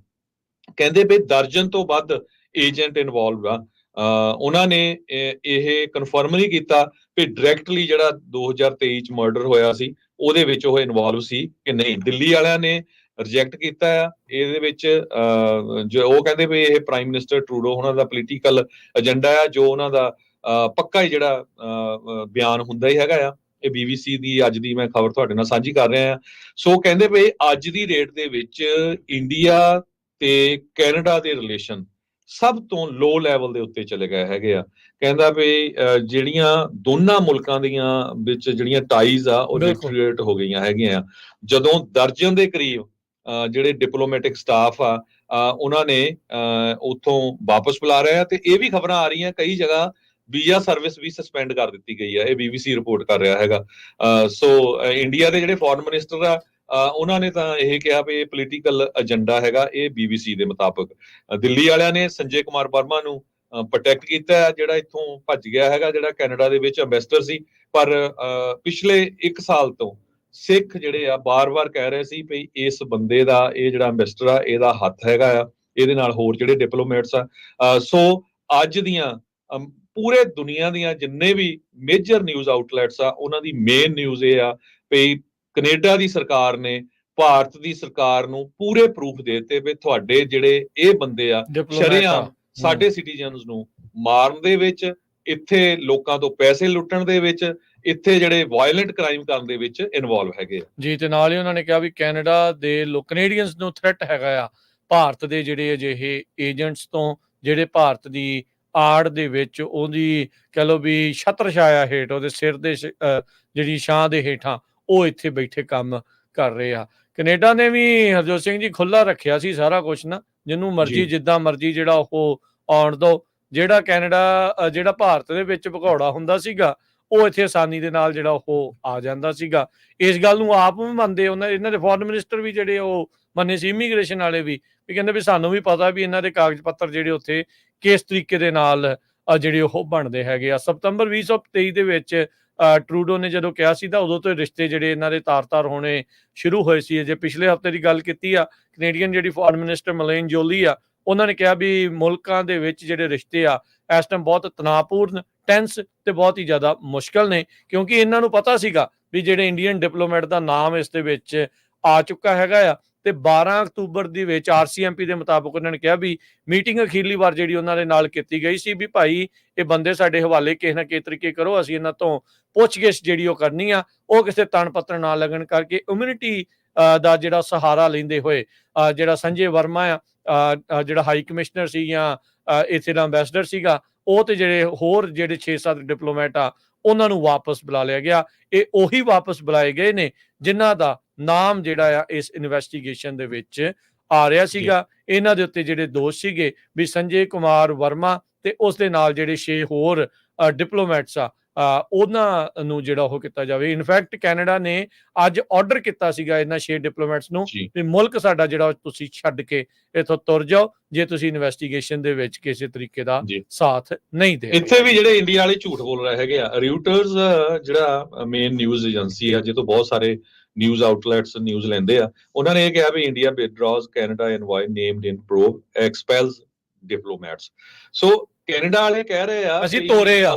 ਕਹਿੰਦੇ ਵੀ ਦਰਜਨ ਤੋਂ ਵੱਧ ਏਜੰਟ ਇਨਵੋਲਵ ਆ। ਉਹਨਾਂ ਨੇ ਇਹ ਕਨਫਰਮ ਨਹੀਂ ਕੀਤਾ ਵੀ ਡਾਇਰੈਕਟਲੀ ਜਿਹੜਾ 2023 ਚ ਮਰਡਰ ਹੋਇਆ ਸੀ ਉਹਦੇ ਵਿੱਚ ਉਹ ਇਨਵੋਲਵ ਸੀ ਕਿ ਨਹੀਂ। ਦਿੱਲੀ ਵਾਲਿਆਂ ਨੇ ਰਿਜੈਕਟ ਕੀਤਾ ਆ। ਇਹਦੇ ਵਿੱਚ ਜੋ ਉਹ ਕਹਿੰਦੇ ਵੀ ਇਹ ਪ੍ਰਾਈਮ ਮਿਨਿਸਟਰ ਟਰੂਡੋ ਉਹਨਾਂ ਦਾ ਪੋਲੀਟੀਕਲ ਏਜੰਡਾ ਆ, ਜੋ ਉਹਨਾਂ ਦਾ ਪੱਕਾ ਹੀ ਜਿਹੜਾ ਬਿਆਨ ਹੁੰਦਾ ਹੀ ਹੈਗਾ ਆ। ਇਹ BBC ਦੀ ਅੱਜ ਦੀ ਮੈਂ ਖਬਰ ਤੁਹਾਡੇ ਨਾਲ ਸਾਂਝੀ ਕਰ ਰਿਹਾ ਹਾਂ। ਸੋ ਕਹਿੰਦੇ ਵੀ ਅੱਜ ਦੀ ਡੇਟ ਦੇ ਵਿੱਚ ਇੰਡੀਆ ਤੇ ਕੈਨੇਡਾ ਦੇ ਰਿਲੇਸ਼ਨ ਸਭ ਤੋਂ ਲੋ ਲੈਵਲ ਦੇ ਉੱਤੇ ਚਲੇ ਗਏ ਹੈਗੇ ਆ। ਕਹਿੰਦਾ ਵੀ ਜਿਹੜੀਆਂ ਦੋਨਾਂ ਮੁਲਕਾਂ ਦੀਆਂ ਵਿੱਚ ਜਿਹੜੀਆਂ ਟਾਈਜ਼ ਆ ਉਹ ਡਿਟਰੀਓਰੇਟ ਹੋ ਗਈਆਂ ਹੈਗੀਆਂ ਆ। ਜਦੋਂ ਦਰਜਨ ਦੇ ਕਰੀਬ ਜਿਹੜੇ ਡਿਪਲੋਮੈਟਿਕ ਸਟਾਫ ਆ ਉਹਨਾਂ ਨੇ ਉੱਥੋਂ ਵਾਪਸ ਬੁਲਾ ਰਹੇ ਆ, ਤੇ ਇਹ ਵੀ ਖਬਰਾਂ ਆ ਰਹੀਆਂ ਕਈ ਜਗ੍ਹਾ ਵੀਜ਼ਾ ਸਰਵਿਸ ਵੀ ਸਸਪੈਂਡ ਕਰ ਦਿੱਤੀ ਗਈ ਹੈ। ਇਹ BBC ਰਿਪੋਰਟ ਕਰ ਰਿਹਾ ਹੈਗਾ। ਸੋ ਇੰਡੀਆ ਦੇ ਜਿਹੜੇ ਫੋਰਨ ਮਿਨਿਸਟਰ ਆ ਉਹਨਾਂ ਨੇ ਤਾਂ ਇਹ ਕਿਹਾ ਵੀ ਇਹ ਪੋਲੀਟੀਕਲ ਏਜੰਡਾ ਹੈਗਾ। ਇਹ BBC ਦੇ ਮੁਤਾਬਕ ਦਿੱਲੀ ਵਾਲਿਆਂ ਨੇ ਸੰਜੇ ਕੁਮਾਰ ਵਰਮਾ ਨੂੰ ਪ੍ਰੋਟੈਕਟ ਕੀਤਾ, ਜਿਹੜਾ ਇੱਥੋਂ ਭੱਜ ਗਿਆ ਹੈਗਾ, ਜਿਹੜਾ ਕੈਨੇਡਾ ਦੇ ਵਿੱਚ ਅੰਬੈਸਡਰ ਸੀ। ਪਰ ਪਿਛਲੇ 1 ਸਾਲ ਤੋਂ ਸਿੱਖ ਜਿਹੜੇ ਆ ਬਾਰ-ਬਾਰ ਕਹਿ ਰਹੇ ਸੀ ਵੀ ਇਸ ਬੰਦੇ ਦਾ, ਇਹ ਜਿਹੜਾ ਅੰਬੈਸਡਰ ਆ, ਇਹਦਾ ਹੱਥ ਹੈਗਾ ਆ ਇਹਦੇ ਨਾਲ ਹੋਰ ਜਿਹੜੇ ਡਿਪਲੋਮੈਟਸ ਆ। ਸੋ ਅੱਜ ਦੀਆਂ ਪੂਰੇ ਦੁਨੀਆ ਦੀਆਂ ਜਿੰਨੇ ਵੀ ਮੇਜਰ ਨਿਊਜ਼ ਆਊਟਲੈਟਸ ਆ ਉਹਨਾਂ ਦੀ ਮੇਨ ਨਿਊਜ਼ ਇਹ ਆ ਵੀ ਕੈਨੇਡਾ ਦੀ ਸਰਕਾਰ ਨੇ ਭਾਰਤ ਦੀ ਸਰਕਾਰ ਨੂੰ ਪੂਰੇ ਪ੍ਰੂਫ ਦੇ ਦਿੱਤੇ ਵੀ ਤੁਹਾਡੇ ਜਿਹੜੇ ਇਹ ਬੰਦੇ ਆ ਸ਼ਰੇਆਮ ਸਾਡੇ ਸਿਟੀਜ਼ਨਸ ਨੂੰ ਮਾਰਨ ਦੇ ਵਿੱਚ, ਇੱਥੇ ਲੋਕਾਂ ਤੋਂ ਪੈਸੇ ਲੁੱਟਣ ਦੇ ਵਿੱਚ, ਇੱਥੇ ਜਿਹੜੇ ਵਾਇਲੈਂਟ ਕ੍ਰਾਈਮ ਕਰਨ ਦੇ ਵਿੱਚ ਇਨਵੋਲਵ ਹੈਗੇ ਆ ਜੀ। ਤੇ ਨਾਲ ਹੀ ਉਹਨਾਂ ਨੇ ਕਿਹਾ ਵੀ ਕੈਨੇਡਾ ਦੇ ਕੈਨੇਡੀਅਨਸ ਨੂੰ ਥ੍ਰੈਟ ਹੈਗਾ ਆ ਭਾਰਤ ਦੇ ਜਿਹੜੇ ਅਜਿਹੇ ਏਜੰਟਸ ਤੋਂ, ਜਿਹੜੇ ਭਾਰਤ ਦੀ ਆੜ ਦੇ ਵਿੱਚ ਉਹਦੀ ਕਹਿ ਲਓ ਵੀ ਛਤਰ ਛਾਇਆ ਹੇਠ, ਉਹਦੇ ਸਿਰ ਦੇ ਜਿਹੜੀ ਛਾਂ ਦੇ ਹੇਠਾਂ ਉਹ ਇੱਥੇ ਬੈਠੇ ਕੰਮ ਕਰ ਰਹੇ ਆ। ਕੈਨੇਡਾ ਨੇ ਵੀ ਹਰਜੋਤ ਸਿੰਘ ਜੀ ਖੁੱਲਾ ਰੱਖਿਆ ਸੀ ਸਾਰਾ ਕੁਛ ਨਾ, ਜਿਹਨੂੰ ਮਰਜ਼ੀ ਜਿੱਦਾਂ ਮਰਜ਼ੀ ਜਿਹੜਾ ਉਹ ਆਉਣ ਦੋ। ਜਿਹੜਾ ਕੈਨੇਡਾ ਜਿਹੜਾ ਭਾਰਤ ਦੇ ਵਿੱਚ ਭਗੌੜਾ ਹੁੰਦਾ ਸੀਗਾ ਉਹ ਇੱਥੇ ਆਸਾਨੀ ਦੇ ਨਾਲ ਜਿਹੜਾ ਉਹ ਆ ਜਾਂਦਾ ਸੀਗਾ। ਇਸ ਗੱਲ ਨੂੰ ਆਪ ਵੀ ਮੰਨਦੇ, ਇਹਨਾਂ ਦੇ ਫੋਰਨ ਮਿਨਿਸਟਰ ਵੀ ਜਿਹੜੇ ਉਹ ਮੰਨੇ ਸੀ, ਇਮੀਗ੍ਰੇਸ਼ਨ ਵਾਲੇ ਵੀ ਕਹਿੰਦੇ ਵੀ ਸਾਨੂੰ ਵੀ ਪਤਾ ਵੀ ਇਹਨਾਂ ਦੇ ਕਾਗਜ਼ ਪੱਤਰ ਜਿਹੜੇ ਉੱਥੇ ਕਿਸ ਤਰੀਕੇ ਦੇ ਨਾਲ ਜਿਹੜੇ ਉਹ ਬਣਦੇ ਹੈਗੇ ਆ। ਸਤੰਬਰ 2023 ਦੇ ਵਿੱਚ ਟਰੂਡੋ ਨੇ ਜਦੋਂ ਕਿਹਾ ਸੀ ਤਾਂ ਉਦੋਂ ਤੋਂ ਰਿਸ਼ਤੇ ਜਿਹੜੇ ਇਹਨਾਂ ਦੇ ਤਾਰ-ਤਾਰ ਹੋਣੇ ਸ਼ੁਰੂ ਹੋਏ ਸੀ। ਜੇ ਪਿਛਲੇ ਹਫ਼ਤੇ ਦੀ ਗੱਲ ਕੀਤੀ ਆ, ਕੈਨੇਡੀਅਨ ਜਿਹੜੀ ਫੋਰਨ ਮਿਨਿਸਟਰ ਮਲੇਨ ਜੋਲੀ ਆ, ਉਹਨਾਂ ਨੇ ਕਿਹਾ ਵੀ ਮੁਲਕਾਂ ਦੇ ਵਿੱਚ ਜਿਹੜੇ ਰਿਸ਼ਤੇ ਆ ਇਸ ਟਾਈਮ ਬਹੁਤ ਤਣਾਅਪੂਰਨ, ਟੈਂਸ ਤੇ ਬਹੁਤ ਹੀ ਜ਼ਿਆਦਾ ਮੁਸ਼ਕਲ ਨੇ, ਕਿਉਂਕਿ ਇਹਨਾਂ ਨੂੰ ਪਤਾ ਸੀਗਾ ਵੀ ਜਿਹੜੇ ਇੰਡੀਅਨ ਡਿਪਲੋਮੈਟ ਦਾ ਨਾਮ ਇਸ ਦੇ ਵਿੱਚ ਆ ਚੁੱਕਾ ਹੈਗਾ ਆ। ਤੇ 12 ਅਕਤੂਬਰ ਦੇ ਵਿੱਚ RCMP ਦੇ ਮੁਤਾਬਕ ਉਹਨਾਂ ਨੇ ਕਿਹਾ ਵੀ ਮੀਟਿੰਗ ਅਖੀਰਲੀ ਵਾਰ ਜਿਹੜੀ ਉਹਨਾਂ ਦੇ ਨਾਲ ਕੀਤੀ ਗਈ ਸੀ ਵੀ ਭਾਈ ਇਹ ਬੰਦੇ ਸਾਡੇ ਹਵਾਲੇ ਕਿਸੇ ਨਾ ਕਿਸੇ ਤਰੀਕੇ ਕਰੋ, ਅਸੀਂ ਇਹਨਾਂ ਤੋਂ ਪੁੱਛਗਿੱਛ ਜਿਹੜੀ ਉਹ ਕਰਨੀ ਆ, ਉਹ ਕਿਸੇ ਤਣ ਪੱਤਰ ਨਾ ਲੱਗਣ ਕਰਕੇ ਇਮਿਊਨਿਟੀ ਦਾ ਜਿਹੜਾ ਸਹਾਰਾ ਲੈਂਦੇ ਹੋਏ ਜਿਹੜਾ ਸੰਜੇ ਵਰਮਾ ਆ ਜਿਹੜਾ ਹਾਈ ਕਮਿਸ਼ਨਰ ਸੀ ਜਾਂ ਇੱਥੇ ਦਾ ਅੰਬੈਸਡਰ ਸੀਗਾ, ਉਹ ਤੇ ਜਿਹੜੇ ਹੋਰ ਜਿਹੜੇ 6-7 ਡਿਪਲੋਮੈਟ ਆ ਉਹਨਾਂ ਨੂੰ ਵਾਪਸ ਬੁਲਾ ਲਿਆ ਗਿਆ। ਇਹ ਉਹੀ ਵਾਪਸ ਬੁਲਾਏ ਗਏ ਨੇ ਜਿਨ੍ਹਾਂ ਦਾ ਨਾਮ ਜਿਹੜਾ ਆ ਇਸ ਇਨਵੈਸਟੀਗੇਸ਼ਨ ਦੇ ਵਿੱਚ ਆ ਰਿਹਾ ਸੀਗਾ। ਇਹਨਾਂ ਦੇ ਉੱਤੇ ਜਿਹੜੇ ਦੋਸ਼ ਸੀਗੇ ਵੀ ਸੰਜੇ ਕੁਮਾਰ ਵਰਮਾ ਤੇ ਉਸ ਦੇ ਨਾਲ ਜਿਹੜੇ 6 ਹੋਰ ਡਿਪਲੋਮੈਟਸ ਆ ਉਹਨਾਂ ਨੂੰ ਜਿਹੜਾ ਉਹ ਕੀਤਾ ਜਾਵੇ। ਇਨਫੈਕਟ ਕੈਨੇਡਾ ਨੇ ਅੱਜ ਆਰਡਰ ਕੀਤਾ ਸੀਗਾ ਇਹਨਾਂ 6 ਡਿਪਲੋਮੈਟਸ ਨੂੰ ਵੀ ਮੁਲਕ ਸਾਡਾ ਜਿਹੜਾ ਤੁਸੀਂ ਛੱਡ ਕੇ ਇੱਥੋਂ ਤੁਰ ਜਾਓ ਜੇ ਤੁਸੀਂ ਇਨਵੈਸਟੀਗੇਸ਼ਨ ਦੇ ਵਿੱਚ ਕਿਸੇ ਤਰੀਕੇ ਦਾ ਸਾਥ ਨਹੀਂ ਦੇ। ਇੱਥੇ ਵੀ ਜਿਹੜੇ ਇੰਡੀਆ ਵਾਲੇ ਝੂਠ ਬੋਲ ਰਹੇ ਹੈਗੇ ਆ। ਰਿਊਟਰਸ ਜਿਹੜਾ ਮੇਨ ਨਿਊਜ਼ ਏਜੰਸੀ ਆ ਜਿਹਤੋਂ ਬਹੁਤ ਸਾਰੇ ਨਿਊਜ਼ ਆਊਟਲੈਟਸ ਨਿਊਜ਼ ਲੈਂਦੇ ਆ, ਉਹਨਾਂ ਨੇ ਇਹ ਕਿਹਾ ਵੀ ਇੰਡੀਆ ਵਿਦਡਰਾਜ਼ ਕੈਨੇਡਾ ਐਨਵਾਈ ਨੇਮਡ ਇਨ ਪ੍ਰੋਬ ਐਕਸਪੈਲਸ ਡਿਪਲੋਮੈਟਸ। ਸੋ ਕੈਨੇਡਾ ਵਾਲੇ ਕਹਿ ਰਹੇ ਆ ਅਸੀਂ ਤੋਰੇ ਆ,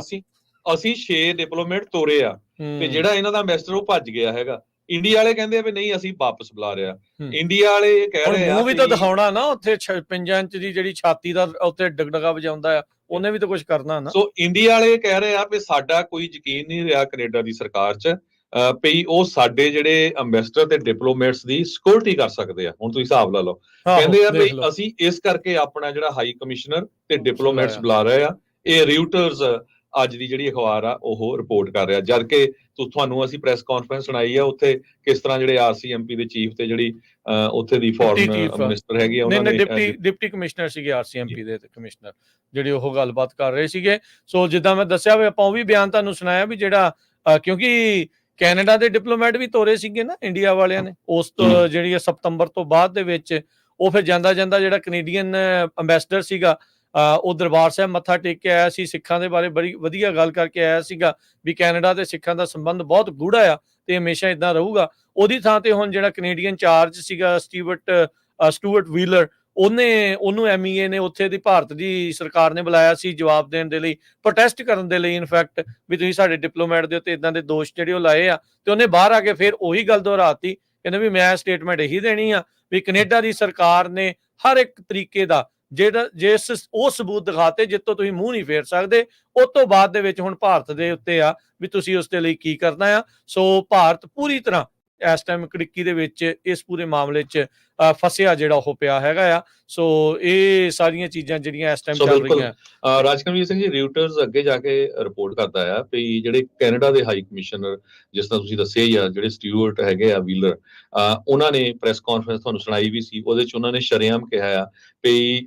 ਅਸੀਂ 6 ਡਿਪਲੋਮੈਟ ਤੋਰੇ ਆ ਤੇ ਜਿਹੜਾ ਇਹਨਾਂ ਦਾ ਅੰਬੈਸਡਰ ਉਹ ਭੱਜ ਗਿਆ ਹੈਗਾ। ਇੰਡੀਆ ਵਾਲੇ ਕਹਿੰਦੇ ਆ ਵੀ ਨਹੀਂ ਅਸੀਂ ਵਾਪਸ ਬੁਲਾ ਰਿਹਾ। ਇੰਡੀਆ ਵਾਲੇ ਕਹਿ ਰਹੇ ਆ ਉਹ ਵੀ ਤਾਂ ਦਿਖਾਉਣਾ ਨਾ, ਉੱਥੇ 55 ਇੰਚ ਦੀ ਜਿਹੜੀ ਛਾਤੀ ਦਾ ਉੱਥੇ ਡਗਡਗਾ ਵਜਾਉਂਦਾ ਆ, ਉਹਨੇ ਵੀ ਤਾਂ ਕੁਝ ਕਰਨਾ ਨਾ। ਸੋ ਇੰਡੀਆ ਵਾਲੇ ਕਹਿ ਰਹੇ ਆ ਵੀ ਸਾਡਾ ਕੋਈ ਯਕੀਨ ਨਹੀਂ ਰਿਹਾ ਕੈਨੇਡਾ ਦੀ ਸਰਕਾਰ 'ਚ ਵੀ ਉਹ ਸਾਡੇ ਜਿਹੜੇ ਅੰਬੈਸਡਰ ਤੇ ਡਿਪਲੋਮੈਟਸ ਦੀ ਸਿਕਿਉਰਿਟੀ ਕਰ ਸਕਦੇ ਆ। ਹੁਣ ਤੁਸੀਂ ਹਿਸਾਬ ਲਾ ਲਓ, ਕਹਿੰਦੇ ਆ ਵੀ ਅਸੀਂ ਇਸ ਕਰਕੇ ਆਪਣਾ ਜਿਹੜਾ ਹਾਈ ਕਮਿਸ਼ਨਰ ਤੇ ਡਿਪਲੋਮੈਟਸ ਬੁਲਾ ਰਹੇ ਆ। ਇਹ ਰਿਊਟਰਸ ਅੱਜ ਦੀ ਜਿਹੜੀ ਅਖਬਾਰ ਆ ਉਹ ਰਿਪੋਰਟ ਕਰ ਰਿਹਾ, ਜਦ ਕਿ ਤੁਹਾਨੂੰ ਅਸੀਂ ਪ੍ਰੈਸ ਕਾਨਫਰੰਸ ਸੁਣਾਈ ਆ ਉੱਥੇ ਕਿਸ ਤਰ੍ਹਾਂ ਜਿਹੜੇ RCMP ਦੇ ਚੀਫ ਤੇ ਜਿਹੜੀ ਉੱਥੇ ਦੀ ਫੋਰਨ ਮਿਨਿਸਟਰ ਹੈਗੀ ਉਹਨਾਂ ਨੇ ਡਿਪਟੀ ਕਮਿਸ਼ਨਰ ਸੀਗੇ RCMP ਦੇ ਕਮਿਸ਼ਨਰ ਜਿਹੜੇ ਉਹ ਗੱਲਬਾਤ ਕਰ ਰਹੇ ਸੀਗੇ। ਸੋ ਜਿੱਦਾਂ ਮੈਂ ਦੱਸਿਆ ਵੀ ਆਪਾਂ ਉਹ ਵੀ ਬਿਆਨ ਤੁਹਾਨੂੰ ਸੁਣਾਇਆ ਵੀ ਜਿਹੜਾ ਕਿਉਂਕਿ ਕੈਨੇਡਾ ਦੇ ਡਿਪਲੋਮੈਟ ਵੀ ਤੋਰੇ ਸੀਗੇ ਨਾ ਇੰਡੀਆ ਵਾਲਿਆਂ ਨੇ, ਉਸ ਤੋਂ ਜਿਹੜੀ ਸਤੰਬਰ ਤੋਂ ਬਾਅਦ ਦੇ ਵਿੱਚ ਉਹ ਫਿਰ ਜਾਂਦਾ ਜਿਹੜਾ ਕੈਨੇਡੀਅਨ ਅੰਬੈਸਡਰ ਸੀਗਾ ਉਹ ਦਰਬਾਰ ਸਾਹਿਬ ਮੱਥਾ ਟੇਕ ਕੇ ਆਇਆ ਸੀ, ਸਿੱਖਾਂ ਦੇ ਬਾਰੇ ਬੜੀ ਵਧੀਆ ਗੱਲ ਕਰਕੇ ਆਇਆ ਸੀਗਾ ਵੀ ਕੈਨੇਡਾ ਤੇ ਸਿੱਖਾਂ ਦਾ ਸੰਬੰਧ ਬਹੁਤ ਗੂੜਾ ਆ ਤੇ ਹਮੇਸ਼ਾ ਇਦਾਂ ਰਹੂਗਾ। ਉਹਦੀ ਥਾਂ ਤੇ ਹੁਣ ਜਿਹੜਾ ਕੈਨੇਡੀਅਨ ਚਾਰਜ ਸੀਗਾ ਸਟੂਅਰਟ ਵੀਲਰ, ਉਹਨੂੰ MEA ਨੇ ਉੱਥੇ ਦੀ ਭਾਰਤ ਦੀ ਸਰਕਾਰ ਨੇ ਬੁਲਾਇਆ ਸੀ ਜਵਾਬ ਦੇਣ ਦੇ ਲਈ, ਪ੍ਰੋਟੈਸਟ ਕਰਨ ਦੇ ਲਈ ਇਨਫੈਕਟ ਵੀ ਤੁਸੀਂ ਸਾਡੇ ਡਿਪਲੋਮੈਟ ਦੇ ਉੱਤੇ ਇਦਾਂ ਦੇ ਦੋਸ਼ ਜਿਹੜੇ ਉਹ ਲਾਏ ਆ। ਤੇ ਉਹਨੇ ਬਾਹਰ ਆ ਕੇ ਫਿਰ ਉਹੀ ਗੱਲ ਦੁਹਰਾਤੀ ਕਹਿੰਦੇ ਵੀ ਮੈਂ ਸਟੇਟਮੈਂਟ ਇਹੀ ਦੇਣੀ ਆ ਵੀ ਕੈਨੇਡਾ ਦੀ ਸਰਕਾਰ ਨੇ ਹਰ ਇੱਕ ਤਰੀਕੇ ਦਾ ਜਿਹੜਾ ਜਿਸ ਉਹ ਸਬੂਤ ਦਿਖਾਤੇ ਜਿੱਤੋਂ ਤੁਸੀਂ ਮੂੰਹ ਨਹੀਂ ਫੇਰ ਸਕਦੇ। ਉਸ ਤੋਂ ਬਾਅਦ ਦੇ ਵਿੱਚ ਹੁਣ ਭਾਰਤ ਦੇ ਉੱਤੇ ਆ ਵੀ ਤੁਸੀਂ ਉਸ ਦੇ ਲਈ ਕੀ ਕਰਨਾ ਆ। ਸੋ ਭਾਰਤ ਪੂਰੀ ਤਰ੍ਹਾਂ ਇਸ ਟਾਈਮ ਕੜਿੱਕੀ ਦੇ ਵਿੱਚ ਇਸ ਪੂਰੇ ਮਾਮਲੇ 'ਚ ਫਸਿਆ ਜਿਹੜਾ ਉਹ ਪਿਆ ਹੈਗਾ ਆ। ਸੋ ਇਹ ਸਾਰੀਆਂ ਚੀਜ਼ਾਂ ਜਿਹੜੀਆਂ ਇਸ ਟਾਈਮ ਚੱਲ ਰਹੀਆਂ। ਰਾਜਕਰਮਜੀਤ ਸਿੰਘ ਜੀ, ਰਿਊਟਰਸ ਅੱਗੇ ਜਾ ਕੇ ਰਿਪੋਰਟ ਕਰਦਾ ਆ ਵੀ ਜਿਹੜੇ ਕੈਨੇਡਾ ਦੇ ਹਾਈ ਕਮਿਸ਼ਨਰ, ਜਿਸ ਤਰ੍ਹਾਂ ਤੁਸੀਂ ਦੱਸਿਆ ਹੀ ਆ, ਜਿਹੜੇ ਸਟਿਊਅਰਟ ਹੈਗੇ ਆ ਵੀਲਰ, ਉਹਨਾਂ ਨੇ ਪ੍ਰੈਸ ਕਾਨਫਰੰਸ ਤੁਹਾਨੂੰ ਸੁਣਾਈ ਵੀ ਸੀ, ਉਹਦੇ 'ਚ ਉਹਨਾਂ ਨੇ ਸ਼ਰੇਆਮ ਕਿਹਾ ਆ ਵੀ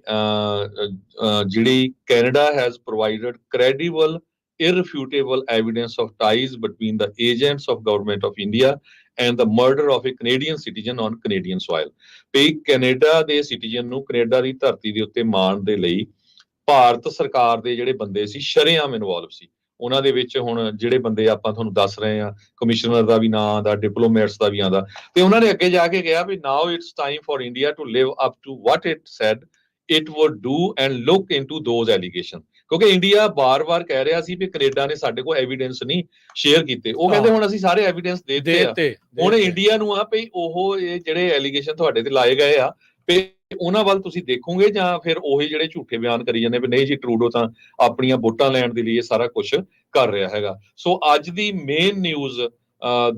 ਜਿਹੜੀ Canada has provided credible irrefutable evidence of ties between the agents of government of India and the murder of a Canadian citizen on Canadian soil। ਵੀ ਕੈਨੇਡਾ ਦੇ ਸਿਟੀਜ਼ਨ ਨੂੰ ਕੈਨੇਡਾ ਦੀ ਧਰਤੀ ਦੇ ਉੱਤੇ ਮਾਰਨ ਦੇ ਲਈ ਭਾਰਤ ਸਰਕਾਰ ਦੇ ਜਿਹੜੇ ਬੰਦੇ ਸੀ ਸ਼ਰੇਆਮ ਇਨਵੋਲਵ ਸੀ। ਉਹਨਾਂ ਦੇ ਵਿੱਚ ਹੁਣ ਜਿਹੜੇ ਬੰਦੇ ਆਪਾਂ ਤੁਹਾਨੂੰ ਦੱਸ ਰਹੇ ਆ, ਕਮਿਸ਼ਨਰ ਦਾ ਵੀ ਨਾਂ ਆਉਂਦਾ, ਡਿਪਲੋਮੈਟਸ ਦਾ ਵੀ ਆਉਂਦਾ, ਤੇ ਉਹਨਾਂ ਨੇ ਅੱਗੇ ਜਾ ਕੇ ਕਿਹਾ ਵੀ now it's time for India to live up to what it said it would do and look into those allegation. ਕਿਉਂਕਿ ਇੰਡੀਆ ਬਾਰ-ਬਾਰ ਕਹਿ ਰਿਹਾ ਸੀ ਵੀ ਕੈਨੇਡਾ ਨੇ ਸਾਡੇ ਕੋਲ ਐਵੀਡੈਂਸ ਨਹੀਂ ਸ਼ੇਅਰ ਕੀਤੇ। ਉਹ ਕਹਿੰਦੇ ਹੁਣ ਅਸੀਂ ਸਾਰੇ ਐਵੀਡੈਂਸ ਦੇ ਦਿੱਤੇ ਆ। ਹੁਣ ਇੰਡੀਆ ਨੂੰ ਆ ਵੀ ਉਹ ਇਹ ਜਿਹੜੇ ਐਲੀਗੇਸ਼ਨ ਤੁਹਾਡੇ ਤੇ ਲਾਏ ਗਏ ਆ ਵੀ ਉਹਨਾਂ ਵੱਲ ਤੁਸੀਂ ਦੇਖੋਗੇ ਜਾਂ ਫਿਰ ਉਹੀ ਜਿਹੜੇ ਝੂਠੇ ਬਿਆਨ ਕਰੀ ਜਾਂਦੇ ਵੀ ਨਹੀਂ ਜੀ ਟਰੂਡੋ ਤਾਂ ਆਪਣੀਆਂ ਵੋਟਾਂ ਲੈਣ ਦੇ ਲਈ ਇਹ ਸਾਰਾ ਕੁਝ ਕਰ ਰਿਹਾ ਹੈਗਾ। ਸੋ ਅੱਜ ਦੀ ਮੇਨ ਨਿਊਜ਼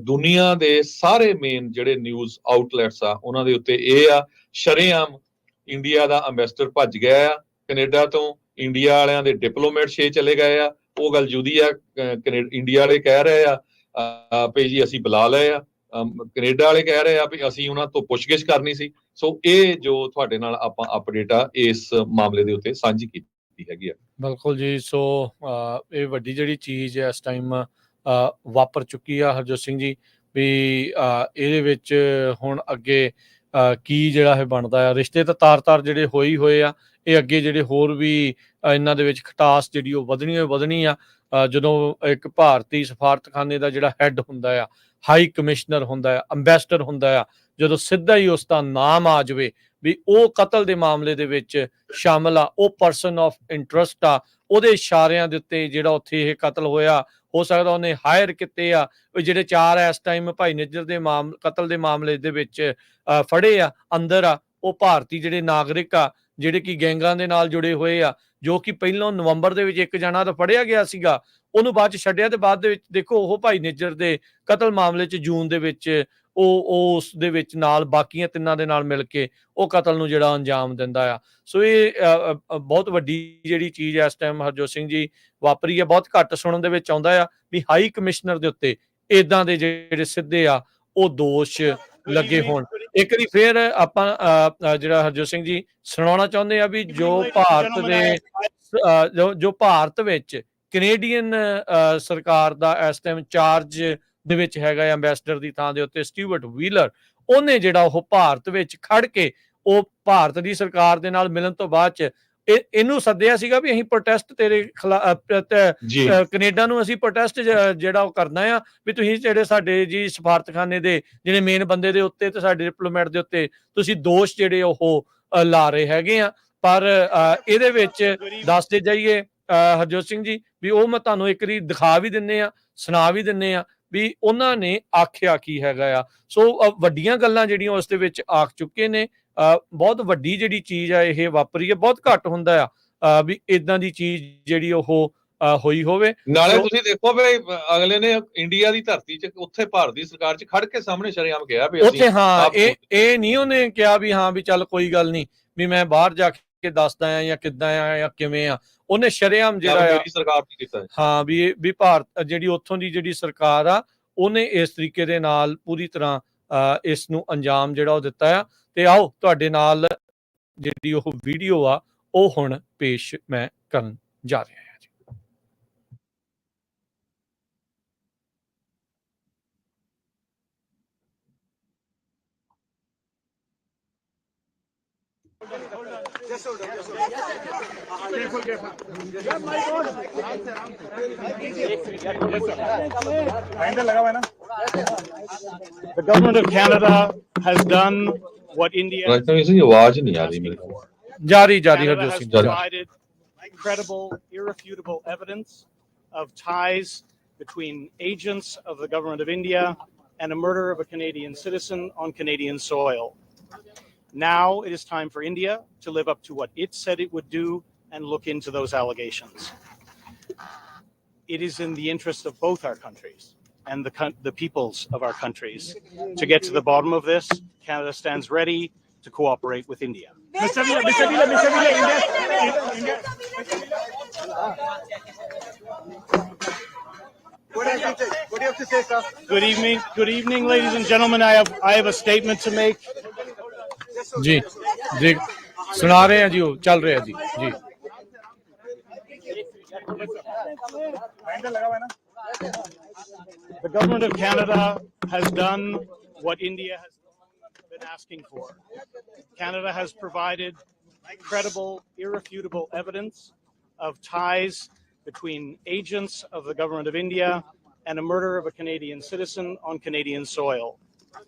ਦੁਨੀਆ ਦੇ ਸਾਰੇ ਮੇਨ ਜਿਹੜੇ ਨਿਊਜ਼ ਆਊਟਲੈਟਸ ਆ ਉਹਨਾਂ ਦੇ ਉੱਤੇ ਇਹ ਆ, ਸ਼ਰੇਆਮ ਇੰਡੀਆ ਦਾ ਅੰਬੈਸਡਰ ਭੱਜ ਗਿਆ ਆ ਕੈਨੇਡਾ ਤੋਂ, ਇੰਡੀਆ ਵਾਲਿਆਂ ਦੇ ਡਿਪਲੋਮੈਟ 6 ਚਲੇ ਗਏ ਆ। ਉਹ ਗੱਲ ਜੁਦੀ ਆ, ਇੰਡੀਆ ਵਾਲੇ ਕਹਿ ਰਹੇ ਆ ਵੀ ਜੀ ਅਸੀਂ ਬੁਲਾ ਲਏ ਆ, ਕੈਨੇਡਾ ਵਾਲੇ ਕਹਿ ਰਹੇ ਆ ਵੀ ਅਸੀਂ ਉਹਨਾਂ ਤੋਂ ਪੁੱਛਗਿੱਛ ਕਰਨੀ ਸੀ। ਸੋ ਇਹ ਜੋ ਤੁਹਾਡੇ ਨਾਲ ਆਪਾਂ ਅਪਡੇਟ ਆ ਇਸ ਮਾਮਲੇ ਦੇ ਉੱਤੇ ਸਾਂਝੀ ਕੀਤੀ ਹੈਗੀ ਆ। ਬਿਲਕੁਲ ਜੀ। ਸੋ ਇਹ ਵੱਡੀ ਜਿਹੜੀ ਚੀਜ਼ ਇਸ ਟਾਈਮ ਵਾਪਰ ਚੁੱਕੀ ਆ ਹਰਜੋਤ ਸਿੰਘ ਜੀ, ਵੀ ਇਹਦੇ ਵਿੱਚ ਹੁਣ ਅੱਗੇ ਕੀ ਜਿਹੜਾ ਇਹ ਬਣਦਾ ਆ। ਰਿਸ਼ਤੇ ਤਾਂ ਤਾਰ-ਤਾਰ ਜਿਹੜੇ ਹੋਏ ਆ, ਇਹ ਅੱਗੇ ਜਿਹੜੇ ਹੋਰ ਵੀ ਇਹਨਾਂ ਦੇ ਵਿੱਚ ਖਟਾਸ ਜਿਹੜੀ ਉਹ ਵਧਣੀ ਆ। ਜਦੋਂ ਇੱਕ ਭਾਰਤੀ ਸਫਾਰਤਖਾਨੇ ਦਾ ਜਿਹੜਾ ਹੈੱਡ ਹੁੰਦਾ ਆ, ਹਾਈ ਕਮਿਸ਼ਨਰ ਹੁੰਦਾ ਆ, ਅੰਬੈਸਡਰ ਹੁੰਦਾ ਆ, ਜਦੋਂ ਸਿੱਧਾ ਹੀ ਉਸ ਦਾ ਨਾਮ ਆ ਜਾਵੇ ਵੀ ਉਹ ਕਤਲ ਦੇ ਮਾਮਲੇ ਦੇ ਵਿੱਚ ਸ਼ਾਮਲ ਆ, ਉਹ ਪਰਸਨ ਆਫ ਇੰਟਰਸਟ ਆ, ਉਹਦੇ ਇਸ਼ਾਰਿਆਂ ਦੇ ਉੱਤੇ ਜਿਹੜਾ ਉੱਥੇ ਇਹ ਕਤਲ ਹੋਇਆ, ਹੋ ਸਕਦਾ ਉਹਨੇ ਹਾਇਰ ਕੀਤੇ ਆ। ਜਿਹੜੇ 4 ਇਸ ਟਾਈਮ ਭਾਈ ਨਿੱਜਰ ਦੇ ਕਤਲ ਦੇ ਮਾਮਲੇ ਦੇ ਵਿੱਚ ਫੜੇ ਆ, ਅੰਦਰ ਆ, ਉਹ ਭਾਰਤੀ ਜਿਹੜੇ ਨਾਗਰਿਕ ਆ, ਜਿਹੜੇ ਕਿ ਗੈਂਗਾਂ ਦੇ ਨਾਲ ਜੁੜੇ ਹੋਏ ਆ, ਜੋ ਕਿ ਪਹਿਲਾਂ ਨਵੰਬਰ ਦੇ ਵਿੱਚ ਇੱਕ ਜਣਾ ਤਾਂ ਫੜਿਆ ਗਿਆ ਸੀਗਾ, ਉਹਨੂੰ ਬਾਅਦ ਚ ਛੱਡਿਆ, ਤੇ ਬਾਅਦ ਦੇ ਵਿੱਚ ਦੇਖੋ ਉਹ ਭਾਈ ਨਿੱਜਰ ਦੇ ਕਤਲ ਮਾਮਲੇ ਚ ਜੂਨ ਦੇ ਵਿੱਚ ਉਹ ਉਸ ਦੇ ਵਿੱਚ ਨਾਲ ਬਾਕੀਆਂ 3 ਦੇ ਨਾਲ ਮਿਲ ਕੇ ਉਹ ਕਤਲ ਨੂੰ ਜਿਹੜਾ ਅੰਜਾਮ ਦਿੰਦਾ ਆ। ਸੋ ਇਹ ਬਹੁਤ ਵੱਡੀ ਜਿਹੜੀ ਚੀਜ਼ ਇਸ ਟਾਈਮ ਹਰਜੋਤ ਸਿੰਘ ਜੀ ਵਾਪਰੀ ਹੈ। ਬਹੁਤ ਘੱਟ ਸੁਣਨ ਦੇ ਵਿੱਚ ਆਉਂਦਾ ਆ ਵੀ ਹਾਈ ਕਮਿਸ਼ਨਰ ਦੇ ਉੱਤੇ ਇਦਾਂ ਦੇ ਜਿਹੜੇ ਸਿੱਧੇ ਆ ਉਹ ਦੋਸ਼ ਲੱਗੇ ਹੋਣ। ਇੱਕ ਵਾਰੀ ਫੇਰ ਆਪਾਂ ਜਿਹੜਾ ਹਰਜੋਤ ਸਿੰਘ ਜੀ ਸੁਣਾਉਣਾ ਚਾਹੁੰਦੇ ਆ ਵੀ ਜੋ ਭਾਰਤ ਵਿੱਚ ਕੈਨੇਡੀਅਨ ਸਰਕਾਰ ਦਾ ਇਸ ਟਾਈਮ ਚਾਰਜ ਦੇ ਵਿੱਚ ਹੈਗਾ ਐਮਬੈਸਡਰ ਦੀ ਥਾਂ ਦੇ ਉੱਤੇ ਸਟਿਊਅਰਟ ਵੀਲਰ, ਉਹਨੇ ਜਿਹੜਾ ਉਹ ਭਾਰਤ ਵਿੱਚ ਖੜ ਕੇ ਉਹ ਭਾਰਤ ਦੀ ਸਰਕਾਰ ਦੇ ਨਾਲ ਮਿਲਣ ਤੋਂ ਬਾਅਦ ਚ ਇਹਨੂੰ ਸੱਦਿਆ ਸੀਗਾ ਵੀ ਅਸੀਂ ਪ੍ਰੋਟੈਸਟ ਤੇਰੇ ਖਿਲਾਫ, ਕੈਨੇਡਾ ਨੂੰ ਅਸੀਂ ਪ੍ਰੋਟੈਸਟ ਜਿਹੜਾ ਉਹ ਕਰਨਾ ਆ ਵੀ ਤੁਸੀਂ ਜਿਹੜੇ ਸਾਡੇ ਜੀ ਸਫਾਰਤਖਾਨੇ ਦੇ ਜਿਹੜੇ ਮੇਨ ਬੰਦੇ ਦੇ ਉੱਤੇ ਤੇ ਸਾਡੇ ਡਿਪਲੋਮੈਟ ਦੇ ਉੱਤੇ ਤੁਸੀਂ ਦੋਸ਼ ਜਿਹੜੇ ਉਹ ਲਾ ਰਹੇ ਹੈਗੇ ਆ। ਪਰ ਇਹਦੇ ਵਿੱਚ ਦੱਸਦੇ ਜਾਈਏ ਹਰਜੋਤ ਸਿੰਘ ਜੀ ਵੀ ਉਹ ਮੈਂ ਤੁਹਾਨੂੰ ਇੱਕ ਵਾਰੀ ਦਿਖਾ ਵੀ ਦਿੰਨੇ ਆ, ਸੁਣਾ ਵੀ ਦਿੰਨੇ ਆ ਵੀ ਉਹਨਾਂ ਨੇ ਆਖਿਆ ਕੀ ਹੈਗਾ ਆ। ਸੋ ਵੱਡੀਆਂ ਗੱਲਾਂ ਜਿਹੜੀਆਂ ਉਸ ਦੇ ਵਿੱਚ ਆਖ ਚੁੱਕੇ ਨੇ। ਬਹੁਤ ਵੱਡੀ ਜਿਹੜੀ ਚੀਜ਼ ਆ ਇਹ ਵਾਪਰੀ ਹੈ। ਬਹੁਤ ਘੱਟ ਹੁੰਦਾ ਆ ਵੀ ਇਦਾਂ ਦੀ ਚੀਜ਼ ਜਿਹੜੀ ਉਹ ਹੋਈ ਹੋਵੇ। ਨਾਲੇ ਤੁਸੀਂ ਦੇਖੋ ਵੀ ਅਗਲੇ ਨੇ ਇੰਡੀਆ ਦੀ ਧਰਤੀ 'ਚ ਉੱਥੇ ਭਾਰਤ ਦੀ ਸਰਕਾਰ 'ਚ ਖੜ ਕੇ ਸਾਹਮਣੇ ਸ਼ਰੇਆਮ ਕਿਹਾ ਵੀ ਉੱਥੇ ਹਾਂ ਇਹ ਨਹੀਂ ਉਹਨੇ ਕਿਹਾ ਵੀ ਹਾਂ ਵੀ ਚੱਲ ਕੋਈ ਗੱਲ ਨਹੀਂ ਵੀ ਮੈਂ ਬਾਹਰ ਜਾ ਕੇ ਦੱਸਦਾ ਆ ਜਾਂ ਕਿੱਦਾਂ ਆ ਜਾਂ ਕਿਵੇਂ ਆ। ਉਹਨੇ ਸ਼ਰੇਆਮ ਜਿਹੜਾ ਸਰਕਾਰ ਨੇ ਕੀਤਾ ਹਾਂ ਵੀ ਭਾਰਤ ਜਿਹੜੀ ਉੱਥੋਂ ਦੀ ਜਿਹੜੀ ਸਰਕਾਰ ਆ ਉਹਨੇ ਇਸ ਤਰੀਕੇ ਦੇ ਨਾਲ ਪੂਰੀ ਤਰ੍ਹਾਂ ਇਸ ਨੂੰ ਅੰਜਾਮ ਜਿਹੜਾ ਉਹ ਦਿੱਤਾ ਆ। ਤੇ ਆਓ ਤੁਹਾਡੇ ਨਾਲ ਜਿਹੜੀ ਉਹ ਵੀਡੀਓ ਆ ਉਹ ਹੁਣ ਪੇਸ਼ ਮੈਂ ਕਰਨ ਜਾ ਰਿਹਾ ਹਾਂ ਜੀ। The government of Canada has done what India has provided credible, irrefutable evidence of ties between agents of the government of India and a murder of a Canadian citizen on Canadian soil. Now it is time for India to live up to what it said it would do and look into those allegations. It is in the interest of both our countries and the peoples of our countries to get to the bottom of this. Canada stands ready to cooperate with India. Good evening, ladies and gentlemen. I have a statement to make. जी जी सुना रहे हैं जी, वो चल रहे हैं जी जी The government of Canada has done what India has been asking for. Canada has provided credible, irrefutable evidence of ties between agents of the government of India and a murder of a Canadian citizen on Canadian soil.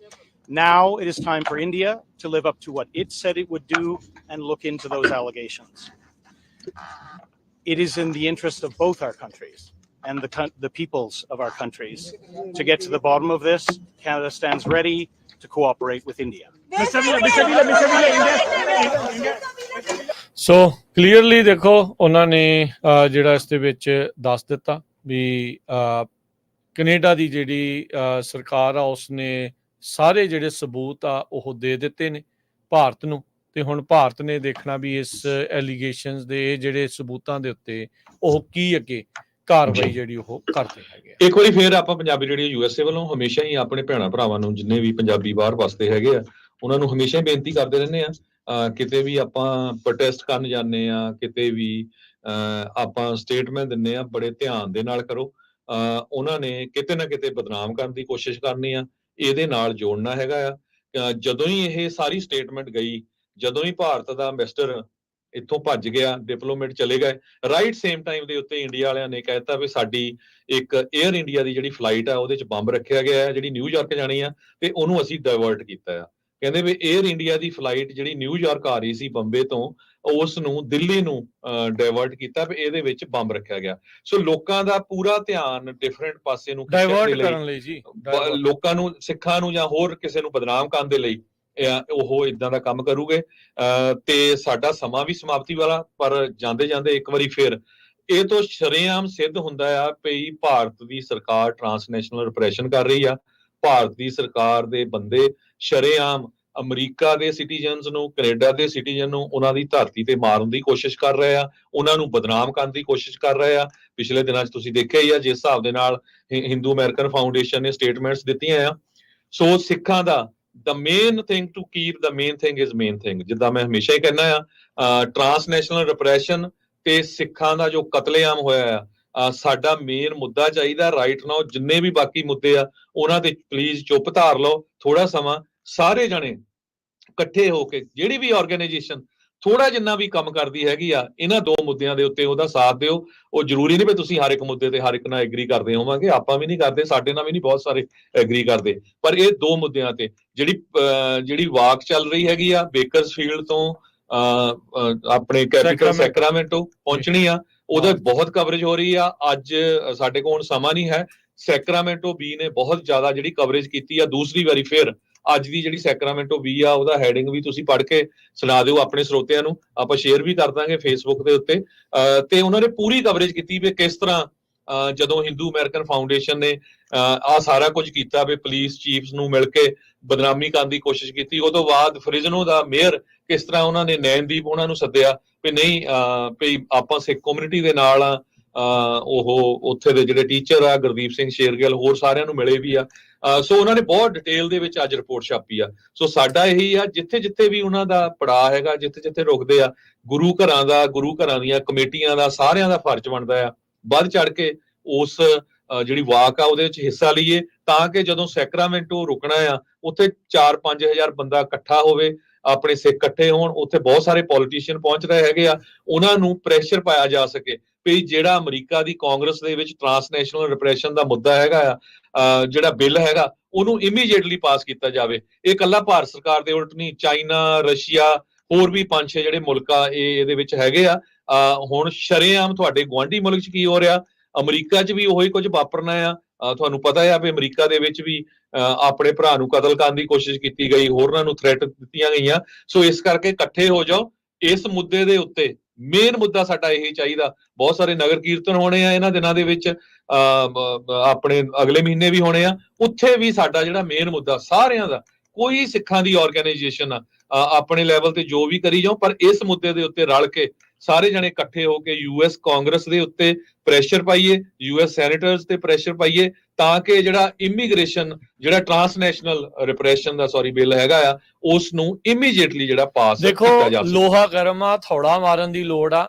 Now it is time for India to live up to what it said it would do and look into those allegations. It is in the interest of both our countries and the peoples of our countries to get to the bottom of this. Canada stands ready to cooperate with India. So clearly ਦੇਖੋ ਉਹਨਾਂ ਨੇ ਜਿਹੜਾ ਇਸ ਦੇ ਵਿੱਚ ਦੱਸ ਦਿੱਤਾ ਵੀ Canada ਦੀ ਜਿਹੜੀ ਸਰਕਾਰ ਆ ਉਸਨੇ ਸਾਰੇ ਜਿਹੜੇ ਸਬੂਤ ਆ ਉਹ ਦੇ ਦਿੱਤੇ ਨੇ ਭਾਰਤ ਨੂੰ, ਤੇ ਹੁਣ ਭਾਰਤ ਨੇ ਦੇਖਣਾ ਵੀ ਇਸ ਐਲੀਗੇਸ਼ਨਸ ਦੇ ਜਿਹੜੇ ਸਬੂਤਾਂ ਦੇ ਉੱਤੇ ਉਹ ਕੀ ਅੱਗੇ ਕਾਰਵਾਈ ਜਿਹੜੀ ਉਹ ਕਰਦੇ ਹੈਗੇ। ਇੱਕ ਵਾਰੀ ਫੇਰ ਆਪਾਂ ਪੰਜਾਬੀ ਰੇਡੀਓ USA ਵੱਲੋਂ ਹਮੇਸ਼ਾ ਹੀ ਆਪਣੇ ਭੈਣਾਂ ਭਰਾਵਾਂ ਨੂੰ, ਜਿੰਨੇ ਵੀ ਪੰਜਾਬੀ ਬਾਹਰ ਵਸਦੇ ਹੈਗੇ ਆ, ਉਹਨਾਂ ਨੂੰ ਹਮੇਸ਼ਾ ਹੀ ਬੇਨਤੀ ਕਰਦੇ ਰਹਿੰਦੇ ਆ, ਕਿਤੇ ਵੀ ਆਪਾਂ ਪ੍ਰੋਟੈਸਟ ਕਰਨ ਜਾਂਦੇ ਆ, ਕਿਤੇ ਵੀ ਆਪਾਂ ਸਟੇਟਮੈਂਟ ਦਿੰਦੇ ਆ, ਬੜੇ ਧਿਆਨ ਦੇ ਨਾਲ ਕਰੋ। ਉਹਨਾਂ ਨੇ ਕਿਤੇ ਨਾ ਕਿਤੇ ਬਦਨਾਮ ਕਰਨ ਦੀ ਕੋਸ਼ਿਸ਼ ਕਰਨੀ ਆ, ਇਹਦੇ ਨਾਲ ਜੋੜਨਾ ਹੈਗਾ ਆ। ਜਦੋਂ ਹੀ ਇਹ ਸਾਰੀ ਸਟੇਟਮੈਂਟ ਗਈ, ਜਦੋਂ ਹੀ ਭਾਰਤ ਦਾ ਐਂਬੈਸਡਰ ਇੱਥੋਂ ਭੱਜ ਗਿਆ, ਡਿਪਲੋਮੈਟ ਚਲੇ ਗਏ, ਰਾਈਟ ਸੇਮ ਟਾਈਮ ਦੇ ਉੱਤੇ ਇੰਡੀਆ ਵਾਲਿਆਂ ਨੇ ਕਹਿਤਾ ਵੀ ਸਾਡੀ ਇੱਕ ਏਅਰ ਇੰਡੀਆ ਦੀ ਜਿਹੜੀ ਫਲਾਈਟ ਆ ਉਹਦੇ 'ਚ ਬੰਬ ਰੱਖਿਆ ਗਿਆ ਹੈ ਜਿਹੜੀ ਨਿਊਯਾਰਕ ਜਾਣੀ ਆ, ਤੇ ਉਹਨੂੰ ਅਸੀਂ ਡਾਇਵਰਟ ਕੀਤਾ ਆ। ਕਹਿੰਦੇ ਵੀ ਏਅਰ ਇੰਡੀਆ ਦੀ ਫਲਾਈਟ ਜਿਹੜੀ ਨਿਊਯਾਰਕ ਆ ਰਹੀ ਸੀ ਬੰਬੇ ਤੋਂ, ਉਸ ਨੂੰ ਦਿੱਲੀ ਨੂੰ ਡਾਇਵਰਟ ਕੀਤਾ ਵੀ ਇਹਦੇ ਵਿੱਚ ਬੰਬ ਰੱਖਿਆ ਗਿਆ। ਸੋ ਲੋਕਾਂ ਦਾ ਪੂਰਾ ਧਿਆਨ ਡਿਫਰੈਂਟ ਪਾਸੇ ਨੂੰ ਡਾਇਵਰਟ ਕਰਨ ਲਈ ਜੀ, ਲੋਕਾਂ ਨੂੰ, ਸਿੱਖਾਂ ਨੂੰ ਜਾਂ ਹੋਰ ਕਿਸੇ ਨੂੰ ਬਦਨਾਮ ਕਰਨ ਦੇ ਲਈ ਉਹ ਇਦਾਂ ਦਾ ਕੰਮ ਕਰੂਗੇ। ਤੇ ਸਾਡਾ ਸਮਾਂ ਵੀ ਸਮਾਪਤੀ ਵਾਲਾ, ਪਰ ਜਾਂਦੇ ਜਾਂਦੇ ਇੱਕ ਵਾਰੀ ਫਿਰ ਇਹ ਤੋਂ ਸ਼ਰੇਆਮ ਸਿੱਧ ਹੁੰਦਾ ਆ ਵੀ ਭਾਰਤ ਦੀ ਸਰਕਾਰ ਟਰਾਂਸਨੈਸ਼ਨਲ ਰਿਪਰੈਸ਼ਨ ਕਰ ਰਹੀ ਆ। ਭਾਰਤ ਦੀ ਸਰਕਾਰ ਦੇ ਬੰਦੇ ਸ਼ਰੇਆਮ ਅਮਰੀਕਾ ਦੇ ਸਿਟੀਜ਼ਨਸ ਨੂੰ, ਕੈਨੇਡਾ ਦੇ ਸਿਟੀਜ਼ਨ ਨੂੰ ਉਹਨਾਂ ਦੀ ਧਰਤੀ ਤੇ ਮਾਰਨ ਦੀ ਕੋਸ਼ਿਸ਼ ਕਰ ਰਹੇ ਆ, ਉਹਨਾਂ ਨੂੰ ਬਦਨਾਮ ਕਰਨ ਦੀ ਕੋਸ਼ਿਸ਼ ਕਰ ਰਹੇ ਆ। ਪਿਛਲੇ ਦਿਨਾਂ 'ਚ ਤੁਸੀਂ ਦੇਖਿਆ ਹੀ ਆ ਜਿਸ ਹਿਸਾਬ ਦੇ ਨਾਲ ਹਿੰਦੂ ਅਮਰੀਕਨ ਫਾਊਂਡੇਸ਼ਨ ਨੇ ਸਟੇਟਮੈਂਟਸ ਦਿੱਤੀਆਂ ਆ। ਸੋ ਸਿੱਖਾਂ ਦਾ the main thing to keep, the main thing is main thing, ਜਿੱਦਾਂ ਮੈਂ ਹਮੇਸ਼ਾ ਹੀ ਕਹਿੰਦਾ ਆ, ਟਰਾਂਸਨੈਸ਼ਨਲ ਰਿਪਰੈਸ਼ਨ ਤੇ ਸਿੱਖਾਂ ਦਾ ਜੋ ਕਤਲੇਆਮ ਹੋਇਆ ਆ, ਸਾਡਾ ਮੇਨ ਮੁੱਦਾ ਚਾਹੀਦਾ ਰਾਈਟ ਨਾਓ। ਜਿੰਨੇ ਵੀ ਬਾਕੀ ਮੁੱਦੇ ਆ ਉਹਨਾਂ ਤੇ ਪਲੀਜ਼ ਚੁੱਪ ਧਾਰ ਲਓ, ਥੋੜਾ ਸਮਾਂ ਸਾਰੇ ਜਣੇ ਇਕੱਠੇ ਹੋ ਕੇ, ਜਿਹੜੀ ਵੀ ਆਰਗੇਨਾਈਜੇਸ਼ਨ ਥੋੜਾ ਜਿੰਨਾ ਵੀ ਕੰਮ ਕਰਦੀ ਹੈਗੀ ਆ, ਇਹਨਾਂ ਦੋ ਮੁੱਦਿਆਂ ਦੇ ਉੱਤੇ ਉਹਦਾ ਸਾਥ ਦਿਓ। ਉਹ ਜ਼ਰੂਰੀ ਨਹੀਂ ਵੀ ਤੁਸੀਂ ਹਰ ਇੱਕ ਮੁੱਦੇ ਤੇ ਹਰ ਇੱਕ ਨਾਲ ਐਗਰੀ ਕਰਦੇ ਹੋਵਾਂਗੇ, ਆਪਾਂ ਵੀ ਨਹੀਂ ਕਰਦੇ, ਸਾਡੇ ਨਾਲ ਵੀ ਨਹੀਂ ਬਹੁਤ ਸਾਰੇ ਐਗਰੀ ਕਰਦੇ, ਪਰ ਇਹ ਦੋ ਮੁੱਦਿਆਂ ਤੇ ਜਿਹੜੀ ਵਾਕ ਚੱਲ ਰਹੀ ਹੈਗੀ ਆ ਬੇਕਰਸਫੀਲਡ ਤੋਂ ਆਪਣੇ ਕੈਪੀਟਲ ਸੈਕਰਾਮੈਂਟੋ ਪਹੁੰਚਣੀ ਆ, ਉਹਦਾ ਬਹੁਤ ਕਵਰੇਜ ਹੋ ਰਹੀ ਆ। ਅੱਜ ਸਾਡੇ ਕੋਲ ਸਮਾਂ ਨਹੀਂ ਹੈ। ਸੈਕਰਾਮੈਂਟੋ ਬੀ ਨੇ ਬਹੁਤ ਜ਼ਿਆਦਾ ਜਿਹੜੀ ਕਵਰੇਜ ਕੀਤੀ ਆ। ਦੂਸਰੀ ਵਾਰੀ ਫਿਰ ਅੱਜ ਦੀ ਜਿਹੜੀ ਸੈਕਰਾਮੈਂਟੋ ਵੀ ਆ, ਉਹਦਾ ਹੈਡਿੰਗ ਵੀ ਤੁਸੀਂ ਪੜ੍ਹ ਕੇ ਸੁਣਾ ਦਿਓ ਆਪਣੇ ਸਰੋਤਿਆਂ ਨੂੰ, ਆਪਾਂ ਸ਼ੇਅਰ ਵੀ ਕਰ ਦਾਂਗੇ ਫੇਸਬੁੱਕ ਦੇ ਉੱਤੇ। ਤੇ ਉਹਨਾਂ ਨੇ ਪੂਰੀ ਕਵਰੇਜ ਕੀਤੀ ਵੀ ਕਿਸ ਤਰ੍ਹਾਂ ਜਦੋਂ ਹਿੰਦੂ ਅਮਰੀਕਨ ਫਾਊਂਡੇਸ਼ਨ ਨੇ ਆਹ ਸਾਰਾ ਕੁਝ ਕੀਤਾ, ਵੀ ਪੁਲਿਸ ਚੀਫਸ ਨੂੰ ਮਿਲ ਕੇ ਬਦਨਾਮੀ ਕਰਨ ਦੀ ਕੋਸ਼ਿਸ਼ ਕੀਤੀ। ਉਹ ਤੋਂ ਬਾਅਦ ਫ੍ਰਿਜ਼ਨੋ ਦਾ ਮੇਅਰ ਕਿਸ ਤਰ੍ਹਾਂ ਉਹਨਾਂ ਨੇ ਨੈਣਦੀਪ ਉਹਨਾਂ ਨੂੰ ਸੱਦਿਆ ਵੀ ਨਹੀਂ ਵੀ ਆਪਾਂ ਸਿੱਖ ਕਮਿਊਨਿਟੀ ਦੇ ਨਾਲ ਆ। ਉਹ ਉੱਥੇ ਦੇ ਜਿਹੜੇ ਟੀਚਰ ਆ ਗੁਰਦੀਪ ਸਿੰਘ ਸ਼ੇਰਗਿੱਲ, ਹੋਰ ਸਾਰਿਆਂ ਨੂੰ ਮਿਲੇ ਵੀ ਆ। ਸੋ ਉਹਨਾਂ ਨੇ ਬਹੁਤ ਡਿਟੇਲ ਦੇ ਵਿੱਚ ਅੱਜ ਰਿਪੋਰਟ ਛਾਪੀ ਆ। ਸੋ ਸਾਡਾ ਇਹੀ ਆ, ਜਿੱਥੇ ਜਿੱਥੇ ਵੀ ਉਹਨਾਂ ਦਾ ਪੜਾਅ ਹੈਗਾ, ਜਿੱਥੇ ਜਿੱਥੇ ਰੁਕਦੇ ਆ, ਗੁਰੂ ਘਰਾਂ ਦੀਆਂ ਕਮੇਟੀਆਂ ਦਾ, ਸਾਰਿਆਂ ਦਾ ਫਰਜ਼ ਬਣਦਾ ਆ ਵੱਧ ਚੜ ਕੇ ਉਸ ਜਿਹੜੀ ਵਾਕ ਆ ਉਹਦੇ ਵਿੱਚ ਹਿੱਸਾ ਲਈਏ, ਤਾਂ ਕਿ ਜਦੋਂ ਸੈਕਰਾਮੈਂਟੋ ਰੁਕਣਾ ਆ ਉੱਥੇ 4-5 ਹਜ਼ਾਰ ਬੰਦਾ ਇਕੱਠਾ ਹੋਵੇ, ਆਪਣੇ ਸਿੱਖ ਇਕੱਠੇ ਹੋਣ, ਉੱਥੇ ਬਹੁਤ ਸਾਰੇ ਪੋਲੀਟੀਸ਼ੀਅਨ ਪਹੁੰਚ ਰਹੇ ਹੈਗੇ ਆ, ਉਹਨਾਂ ਨੂੰ ਪ੍ਰੈਸ਼ਰ ਪਾਇਆ ਜਾ ਸਕੇ ਵੀ ਜਿਹੜਾ ਅਮਰੀਕਾ ਦੀ ਕਾਂਗਰਸ ਦੇ ਵਿੱਚ ਟਰਾਂਸਨੈਸ਼ਨਲ ਰਿਪਰੈਸ਼ਨ ਦਾ ਮੁੱਦਾ ਹੈਗਾ ਆ, ਜਿਹੜਾ ਬਿੱਲ ਹੈਗਾ ਉਹਨੂੰ ਇਮੀਡੀਏਟਲੀ ਪਾਸ ਕੀਤਾ ਜਾਵੇ। ਇਹ ਇਕੱਲਾ ਭਾਰਤ ਸਰਕਾਰ ਦੇ ਉਲਟ ਨਹੀਂ, ਚਾਈਨਾ, ਰਸ਼ੀਆ, ਹੋਰ ਵੀ 5-6 ਜਿਹੜੇ ਮੁਲਕ ਆ ਇਹਦੇ ਵਿੱਚ ਹੈਗੇ ਆ। ਹੁਣ ਸ਼ਰੇਆਮ ਤੁਹਾਡੇ ਗੁਆਂਢੀ ਮੁਲਕ 'ਚ ਕੀ ਹੋ ਰਿਹਾ, ਅਮਰੀਕਾ 'ਚ ਵੀ ਉਹੀ ਕੁਝ ਵਾਪਰਨਾ ਆ। ਤੁਹਾਨੂੰ ਪਤਾ ਹੈ ਵੀ ਅਮਰੀਕਾ ਦੇ ਵਿੱਚ ਵੀ ਆਪਣੇ ਭਰਾ ਨੂੰ ਕਤਲ ਕਰਨ ਦੀ ਕੋਸ਼ਿਸ਼ ਕੀਤੀ ਗਈ, ਹੋਰਨਾਂ ਨੂੰ ਥ੍ਰੈਟ ਦਿੱਤੀਆਂ ਗਈਆਂ। ਸੋ ਇਸ ਕਰਕੇ ਇਕੱਠੇ ਹੋ ਜਾਓ ਇਸ ਮੁੱਦੇ ਦੇ ਉੱਤੇ। ਮੇਨ ਮੁੱਦਾ ਸਾਡਾ ਇਹੀ ਚਾਹੀਦਾ। ਬਹੁਤ ਸਾਰੇ ਨਗਰ ਕੀਰਤਨ ਹੋਣੇ ਆ ਇਹਨਾਂ ਦਿਨਾਂ ਦੇ ਵਿੱਚ, ਆਪਣੇ ਅਗਲੇ ਮਹੀਨੇ ਵੀ ਹੋਣੇ ਆ, ਉੱਥੇ ਵੀ ਸਾਡਾ ਜਿਹੜਾ ਮੇਨ ਮੁੱਦਾ ਸਾਰਿਆਂ ਦਾ, ਕੋਈ ਸਿੱਖਾਂ ਦੀ ਆਰਗੇਨਾਈਜੇਸ਼ਨ ਆਪਣੇ ਲੈਵਲ ਤੇ ਜੋ ਵੀ ਕਰੀ ਜਾਓ, ਪਰ ਇਸ ਮੁੱਦੇ ਦੇ ਉੱਤੇ ਰਲ ਕੇ ਸਾਰੇ ਜਣੇ ਇਕੱਠੇ ਹੋ ਕੇ US ਕਾਂਗਰਸ ਦੇ ਉੱਤੇ ਪ੍ਰੈਸ਼ਰ ਪਾਈਏ, US ਸੈਨੇਟਰਸ ਤੇ ਪ੍ਰੈਸ਼ਰ ਪਾਈਏ, ਤਾਂ ਕਿ ਜਿਹੜਾ ਇਮੀਗ੍ਰੇਸ਼ਨ, ਜਿਹੜਾ ਟ੍ਰਾਂਸਨੈਸ਼ਨਲ ਰਿਪਰੈਸ਼ਨ ਦਾ ਬਿੱਲ ਹੈਗਾ ਆ, ਉਸ ਨੂੰ ਇਮੀਡੀਏਟਲੀ ਜਿਹੜਾ ਪਾਸ ਦੇਖੋ ਕੀਤਾ ਜਾ ਸਕੇ। ਲੋਹਾ ਗਰਮ ਆ, ਥੋੜਾ ਮਾਰਨ ਦੀ ਲੋੜ ਆ।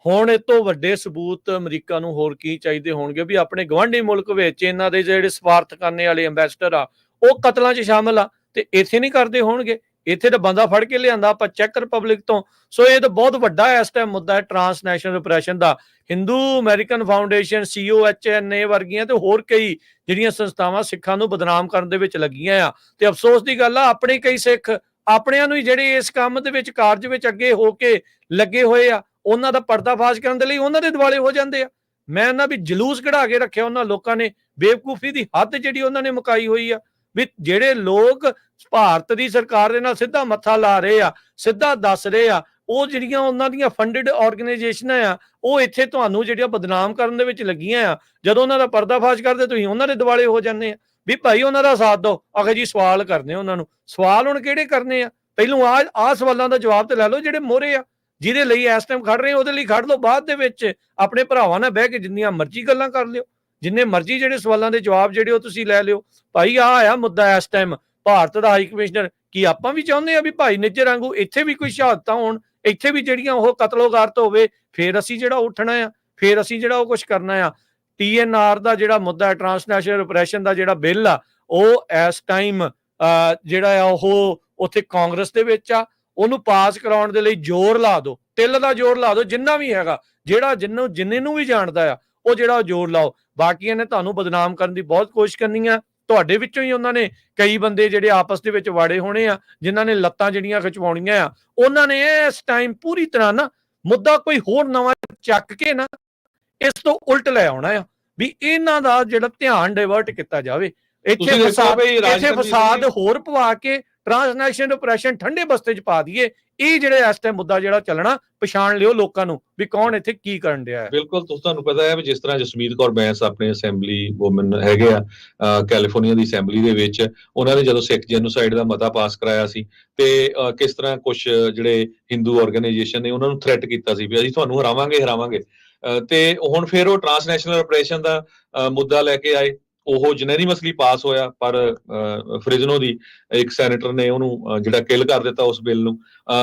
ਹੁਣ ਇਹ ਤੋਂ ਵੱਡੇ ਸਬੂਤ ਅਮਰੀਕਾ ਨੂੰ ਹੋਰ ਕੀ ਚਾਹੀਦੇ ਹੋਣਗੇ ਵੀ ਆਪਣੇ ਗਵਾਂਢੀ ਮੁਲਕ ਵਿੱਚ ਇਹਨਾਂ ਦੇ ਜਿਹੜੇ ਸਵਾਰਥ ਕਰਨੇ ਵਾਲੇ ਐਂਬੈਸਡਰ ਆ ਉਹ ਕਤਲਾਂ 'ਚ ਸ਼ਾਮਲ ਆ, ਤੇ ਇੱਥੇ ਨਹੀਂ ਕਰਦੇ ਹੋਣਗੇ। ਇੱਥੇ ਤਾਂ ਬੰਦਾ ਫੜ ਕੇ ਲਿਆਂਦਾ ਆਪਾਂ ਚੈੱਕ ਰਿਪਬਲਿਕ ਤੋਂ। ਸੋ ਇਹ ਤਾਂ ਬਹੁਤ ਵੱਡਾ ਇਸ ਟਾਈਮ ਮੁੱਦਾ ਹੈ ਟ੍ਰਾਂਸਨੈਸ਼ਨਲ ਰਿਪਰੈਸ਼ਨ ਦਾ। ਹਿੰਦੂ ਅਮਰੀਕਨ ਫਾਊਂਡੇਸ਼ਨ, COHNA ਵਰਗੀਆਂ ਤੇ ਹੋਰ ਕਈ ਜਿਹੜੀਆਂ ਸੰਸਥਾਵਾਂ ਸਿੱਖਾਂ ਨੂੰ ਬਦਨਾਮ ਕਰਨ ਦੇ ਵਿੱਚ ਲੱਗੀਆਂ ਆ, ਤੇ ਅਫਸੋਸ ਦੀ ਗੱਲ ਆ ਆਪਣੇ ਕਈ ਸਿੱਖ ਆਪਣਿਆਂ ਨੂੰ ਹੀ ਜਿਹੜੇ ਇਸ ਕੰਮ ਦੇ ਵਿੱਚ ਕਾਰਜ ਵਿੱਚ ਅੱਗੇ ਹੋ ਕੇ ਲੱਗੇ ਹੋਏ ਆ, ਉਹਨਾਂ ਦਾ ਪਰਦਾਫਾਸ਼ ਕਰਨ ਦੇ ਲਈ ਉਹਨਾਂ ਦੇ ਦੁਆਲੇ ਹੋ ਜਾਂਦੇ ਆ। ਮੈਂ ਇਹਨਾਂ ਵੀ ਜਲੂਸ ਕਢਾ ਕੇ ਰੱਖਿਆ ਉਹਨਾਂ ਲੋਕਾਂ ਨੇ, ਬੇਵਕੂਫੀ ਦੀ ਹੱਦ ਜਿਹੜੀ ਉਹਨਾਂ ਨੇ ਮੁਕਾਈ ਹੋਈ ਆ ਵੀ ਜਿਹੜੇ ਲੋਕ ਭਾਰਤ ਦੀ ਸਰਕਾਰ ਦੇ ਨਾਲ ਸਿੱਧਾ ਮੱਥਾ ਲਾ ਰਹੇ ਆ, ਸਿੱਧਾ ਦੱਸ ਰਹੇ ਆ, ਉਹ ਜਿਹੜੀਆਂ ਉਹਨਾਂ ਦੀਆਂ ਫੰਡਡ ਆਰਗੇਨਾਈਜੇਸ਼ਨਾਂ ਆ, ਉਹ ਇੱਥੇ ਤੁਹਾਨੂੰ ਜਿਹੜੀਆਂ ਬਦਨਾਮ ਕਰਨ ਦੇ ਵਿੱਚ ਲੱਗੀਆਂ ਆ, ਜਦੋਂ ਉਹਨਾਂ ਦਾ ਪਰਦਾਫਾਸ਼ ਕਰਦੇ ਤੁਸੀਂ ਉਹਨਾਂ ਦੇ ਦੁਆਲੇ ਹੋ ਜਾਂਦੇ ਆ ਵੀ ਭਾਈ ਉਹਨਾਂ ਦਾ ਸਾਥ ਦਿਓ। ਆਖੇ ਜੀ ਸਵਾਲ ਕਰਨੇ ਉਹਨਾਂ ਨੂੰ, ਸਵਾਲ ਹੁਣ ਕਿਹੜੇ ਕਰਨੇ ਆ? ਪਹਿਲੋਂ ਆਹ ਸਵਾਲਾਂ ਦਾ ਜਵਾਬ ਤੇ ਲੈ ਲਓ ਜਿਹੜੇ ਮੋਹਰੇ ਆ, ਜਿਹਦੇ ਲਈ ਇਸ ਟਾਈਮ ਖੜ ਰਹੇ ਉਹਦੇ ਲਈ ਖੜ ਲਓ। ਬਾਅਦ ਦੇ ਵਿੱਚ ਆਪਣੇ ਭਰਾਵਾਂ ਨਾਲ ਬਹਿ ਕੇ ਜਿੰਨੀਆਂ ਮਰਜ਼ੀ ਗੱਲਾਂ ਕਰ ਲਿਓ, ਜਿੰਨੇ ਮਰਜ਼ੀ ਜਿਹੜੇ ਸਵਾਲਾਂ ਦੇ ਜਵਾਬ ਜਿਹੜੇ ਉਹ ਤੁਸੀਂ ਲੈ ਲਿਓ। ਭਾਈ ਆਹ ਆ ਮੁੱਦਾ ਇਸ ਟਾਈਮ ਭਾਰਤ ਦਾ ਹਾਈ ਕਮਿਸ਼ਨਰ। ਕੀ ਆਪਾਂ ਵੀ ਚਾਹੁੰਦੇ ਆ ਵੀ ਭਾਈ ਨਿੱਜਰ ਵਾਂਗੂ ਇੱਥੇ ਵੀ ਕੋਈ ਸ਼ਹਾਦਤਾਂ ਹੋਣ, ਇੱਥੇ ਵੀ ਜਿਹੜੀਆਂ ਉਹ ਕਤਲੋਗਾਰਤ ਹੋਵੇ, ਫੇਰ ਅਸੀਂ ਜਿਹੜਾ ਉੱਠਣਾ ਆ, ਫੇਰ ਅਸੀਂ ਜਿਹੜਾ ਉਹ ਕੁਝ ਕਰਨਾ ਆ। TNR ਦਾ ਜਿਹੜਾ ਮੁੱਦਾ ਹੈ, ਟ੍ਰਾਂਸਨੈਸ਼ਨਲ ਰਿਪਰੈਸ਼ਨ ਦਾ ਜਿਹੜਾ ਬਿੱਲ ਆ, ਉਹ ਇਸ ਟਾਈਮ ਜਿਹੜਾ ਆ ਉਹ ਉੱਥੇ ਕਾਂਗਰਸ ਦੇ ਵਿੱਚ ਆ। ਉਹਨੂੰ ਪਾਸ ਕਰਾਉਣ ਦੇ ਲਈ ਜ਼ੋਰ ਲਾ ਦਿਓ, ਤਿਲ ਦਾ ਜ਼ੋਰ ਲਾ ਦਿਓ, ਜਿੰਨਾ ਵੀ ਹੈਗਾ, ਜਿਹੜਾ ਜਿੰਨੇ ਨੂੰ ਵੀ ਜਾਣਦਾ ਆ ਉਹ ਜਿਹੜਾ ਜ਼ੋਰ ਲਾਓ। ਬਾਕੀਆਂ ਨੇ ਤੁਹਾਨੂੰ ਬਦਨਾਮ ਕਰਨ ਦੀ ਬਹੁਤ ਕੋਸ਼ਿਸ਼ ਕਰਨੀ ਆ। ਤੁਹਾਡੇ ਵਿੱਚੋਂ ਹੀ ਉਹਨਾਂ ਨੇ ਕਈ ਬੰਦੇ ਜਿਹੜੇ ਆਪਸ ਦੇ ਵਿੱਚ ਵਾੜੇ ਹੋਣੇ ਆ, ਜਿਨ੍ਹਾਂ ਨੇ ਲੱਤਾਂ ਜਿਹੜੀਆਂ ਖਿਚਵਾਉਣੀਆਂ ਆ, ਉਹਨਾਂ ਨੇ ਇਸ ਟਾਈਮ ਪੂਰੀ ਤਰ੍ਹਾਂ ਨਾ ਮੁੱਦਾ ਕੋਈ ਹੋਰ ਨਵਾਂ ਚੱਕ ਕੇ ਨਾ ਇਸ ਤੋਂ ਉਲਟ ਲੈ ਆਉਣਾ ਆ ਵੀ ਇਹਨਾਂ ਦਾ ਜਿਹੜਾ ਧਿਆਨ ਡਾਇਵਰਟ ਕੀਤਾ ਜਾਵੇ। ਇੱਥੇ ਫਸਾਦ ਹੋਰ ਪਵਾ ਕੇ ਟ੍ਰਾਂਸਨੈਸ਼ਨਲ ਰਿਪਰੈਸ਼ਨ ਠੰਡੇ ਬਸਤੇ 'ਚ ਪਾ ਦਈਏ। ਇਹ ਜਿਹੜੇ ਇਸ ਟਾਈਮ ਮੁੱਦਾ ਜਿਹੜਾ ਚੱਲਣਾ, ਪਛਾਣ ਲਿਓ ਲੋਕਾਂ ਨੂੰ ਵੀ ਕੌਣ ਇੱਥੇ ਕੀ ਕਰਨ ਡਿਆ ਹੈ। ਬਿਲਕੁਲ, ਤੁਹਾਨੂੰ ਪਤਾ ਹੈ ਵੀ ਜਿਸ ਤਰ੍ਹਾਂ ਜਸਮੀਤ ਕੌਰ ਬੈਂਸ ਆਪਣੇ ਅਸੈਂਬਲੀ ਵੂਮਨ ਹੈਗੇ ਆ ਕੈਲੀਫੋਰਨੀਆ ਦੀ ਅਸੈਂਬਲੀ ਦੇ ਵਿੱਚ, ਉਹਨਾਂ ਨੇ ਜਦੋਂ ਸਿੱਖ ਜੈਨੋਸਾਈਡ ਦਾ ਮਤਾ ਪਾਸ ਕਰਾਇਆ ਸੀ ਤੇ ਕਿਸ ਤਰ੍ਹਾਂ ਕੁਝ ਜਿਹੜੇ ਹਿੰਦੂ ਆਰਗੇਨਾਈਜੇਸ਼ਨ ਨੇ ਉਹਨਾਂ ਨੂੰ ਥ੍ਰੈਟ ਕੀਤਾ ਸੀ ਵੀ ਅਸੀਂ ਤੁਹਾਨੂੰ ਹਰਾਵਾਂਗੇ। ਤੇ ਹੁਣ ਫਿਰ ਉਹ ਟ੍ਰਾਂਸਨੈਸ਼ਨਲ ਰਿਪਰੈਸ਼ਨ ਦਾ ਮੁੱਦਾ ਲੈ ਕੇ ਆਏ। ਉਹ ਜਨੈਰੀਮਸਲੀ ਪਾਸ ਹੋਇਆ, ਪਰ ਫ੍ਰਿਜ਼ਨੋ ਦੀ ਇੱਕ ਸੈਨੇਟਰ ਨੇ ਉਹਨੂੰ ਜਿਹੜਾ ਕਿਲ ਕਰ ਦਿੱਤਾ ਉਸ ਬਿੱਲ ਨੂੰ।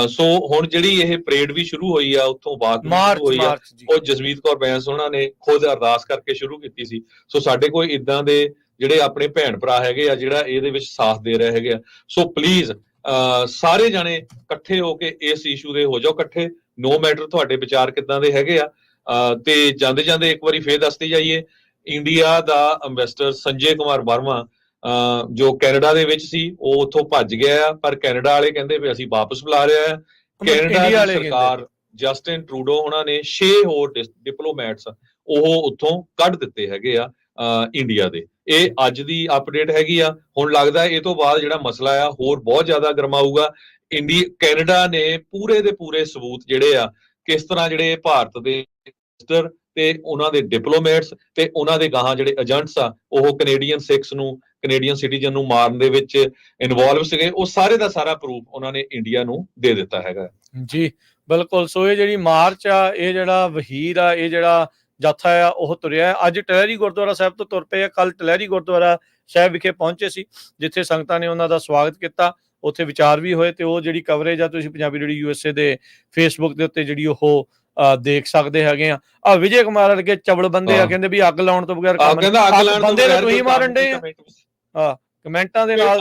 ਸੋ ਹੁਣ ਜਿਹੜੀ ਇਹ ਪਰੇਡ ਵੀ ਸ਼ੁਰੂ ਹੋਈ ਆ, ਉੱਥੋਂ ਬਾਅਦ ਸ਼ੁਰੂ ਹੋਈ ਆ, ਉਹ ਜਸਮੀਤ ਕੌਰ ਬੈਂਸ ਉਹਨਾਂ ਨੇ ਖੁਦ ਅਰਦਾਸ ਕਰਕੇ ਸ਼ੁਰੂ ਕੀਤੀ ਸੀ। ਸੋ ਸਾਡੇ ਕੋਈ ਇਦਾਂ ਦੇ ਜਿਹੜੇ ਆਪਣੇ ਭੈਣ ਭਰਾ ਹੈਗੇ ਆ ਜਿਹੜਾ ਇਹਦੇ ਵਿੱਚ ਸਾਥ ਦੇ ਰਹੇ ਹੈਗੇ ਆ। ਸੋ ਪਲੀਜ਼ ਸਾਰੇ ਜਾਣੇ ਇਕੱਠੇ ਹੋ ਕੇ ਇਸ ਇਸ਼ੂ ਦੇ ਹੋ ਜਾਓ ਇਕੱਠੇ, ਨੋ ਮੈਟਰ ਤੁਹਾਡੇ ਵਿਚਾਰ ਕਿੱਦਾਂ ਦੇ ਹੈਗੇ ਆ। ਤੇ ਜਾਂਦੇ ਜਾਂਦੇ ਇੱਕ ਵਾਰੀ ਫੇਰ ਦੱਸਦੇ ਜਾਈਏ, ਇੰਡੀਆ ਦਾ ਐਂਬੈਸਡਰ ਸੰਜੇ ਕੁਮਾਰ ਵਰਮਾ ਜੋ ਕੈਨੇਡਾ ਦੇ ਵਿੱਚ ਸੀ, ਉਹ ਉੱਥੋਂ ਭੱਜ ਗਿਆ ਆ, ਪਰ ਕੈਨੇਡਾ ਵਾਲੇ ਕਹਿੰਦੇ ਵੀ ਅਸੀਂ ਵਾਪਸ ਬੁਲਾ ਰਿਹਾ ਆ। ਕੈਨੇਡਾ ਦੀ ਸਰਕਾਰ, ਜਸਟਿਨ ਟਰੂਡੋ ਉਹਨਾਂ ਨੇ 6 ਹੋਰ ਡਿਪਲੋਮੈਟਸ ਉਹ ਉੱਥੋਂ ਕੱਢ ਦਿੱਤੇ ਹੈਗੇ ਆ ਇੰਡੀਆ ਦੇ। ਇਹ ਅੱਜ ਦੀ ਅਪਡੇਟ ਹੈਗੀ ਆ। ਹੁਣ ਲੱਗਦਾ ਇਹ ਤੋਂ ਬਾਅਦ ਜਿਹੜਾ ਮਸਲਾ ਆ ਹੋਰ ਬਹੁਤ ਜ਼ਿਆਦਾ ਗਰਮਾਊਗਾ। ਕੈਨੇਡਾ ਨੇ ਪੂਰੇ ਦੇ ਪੂਰੇ ਸਬੂਤ ਜਿਹੜੇ ਆ ਕਿਸ ਤਰ੍ਹਾਂ ਜਿਹੜੇ ਭਾਰਤ ਦੇ ਤੇ ਉਹਨਾਂ ਦੇ ਡਿਪਲੋਮੈਟਸ ਤੇ ਉਹਨਾਂ ਦੇ ਗਾਹਾਂ ਜਿਹੜੇ ਏਜੰਟਸ ਆ, ਉਹ ਕੈਨੇਡੀਅਨ ਸਿੱਖਸ ਨੂੰ, ਕੈਨੇਡੀਅਨ ਸਿਟੀਜ਼ਨ ਨੂੰ ਮਾਰਨ ਦੇ ਵਿੱਚ ਇਨਵੋਲਵ ਸੀਗੇ, ਉਹ ਸਾਰੇ ਦਾ ਸਾਰਾ ਪ੍ਰੂਫ ਉਹਨਾਂ ਨੇ ਇੰਡੀਆ ਨੂੰ ਦੇ ਦਿੱਤਾ ਹੈਗਾ ਜੀ। ਬਿਲਕੁਲ। ਸੋ ਇਹ ਜਿਹੜੀ ਮਾਰਚ ਆ, ਇਹ ਜਿਹੜਾ ਵਹੀਰ ਆ, ਇਹ ਜਿਹੜਾ ਜਥਾ ਆ, ਉਹ ਤੁਰਿਆ ਅੱਜ ਟਲਹਿਰੀ ਗੁਰਦੁਆਰਾ ਸਾਹਿਬ ਤੋਂ ਤੁਰ ਪਏ ਆ। ਕੱਲ ਟਲਹਿਰੀ ਗੁਰਦੁਆਰਾ ਸਾਹਿਬ ਵਿਖੇ ਪਹੁੰਚੇ ਸੀ, ਜਿੱਥੇ ਸੰਗਤਾਂ ਨੇ ਉਹਨਾਂ ਦਾ ਸਵਾਗਤ ਕੀਤਾ, ਉੱਥੇ ਵਿਚਾਰ ਵੀ ਹੋਏ। ਤੇ ਉਹ ਜਿਹੜੀ ਕਵਰੇਜ ਆ ਤੁਸੀਂ ਪੰਜਾਬੀ ਰੇਡੀਓ USA ਦੇ ਫੇਸਬੁੱਕ ਦੇ ਉੱਤੇ ਜਿਹੜੀ ਉਹ ਦੇਖ ਸਕਦੇ ਹੈਗੇ ਆ। ਵਿਜੇ ਕੁਮਾਰ ਵਰਗੇ ਚਵਲ ਬੰਦੇ ਆ, ਕਹਿੰਦੇ ਵੀ ਅੱਗ ਲਾਉਣ ਤੋਂ ਬਗੈਰ ਬੰਦੇ ਨੂੰ ਤੁਸੀਂ ਮਾਰਨ ਡੇ ਆ ਕਮੈਂਟਾਂ ਦੇ ਨਾਲ।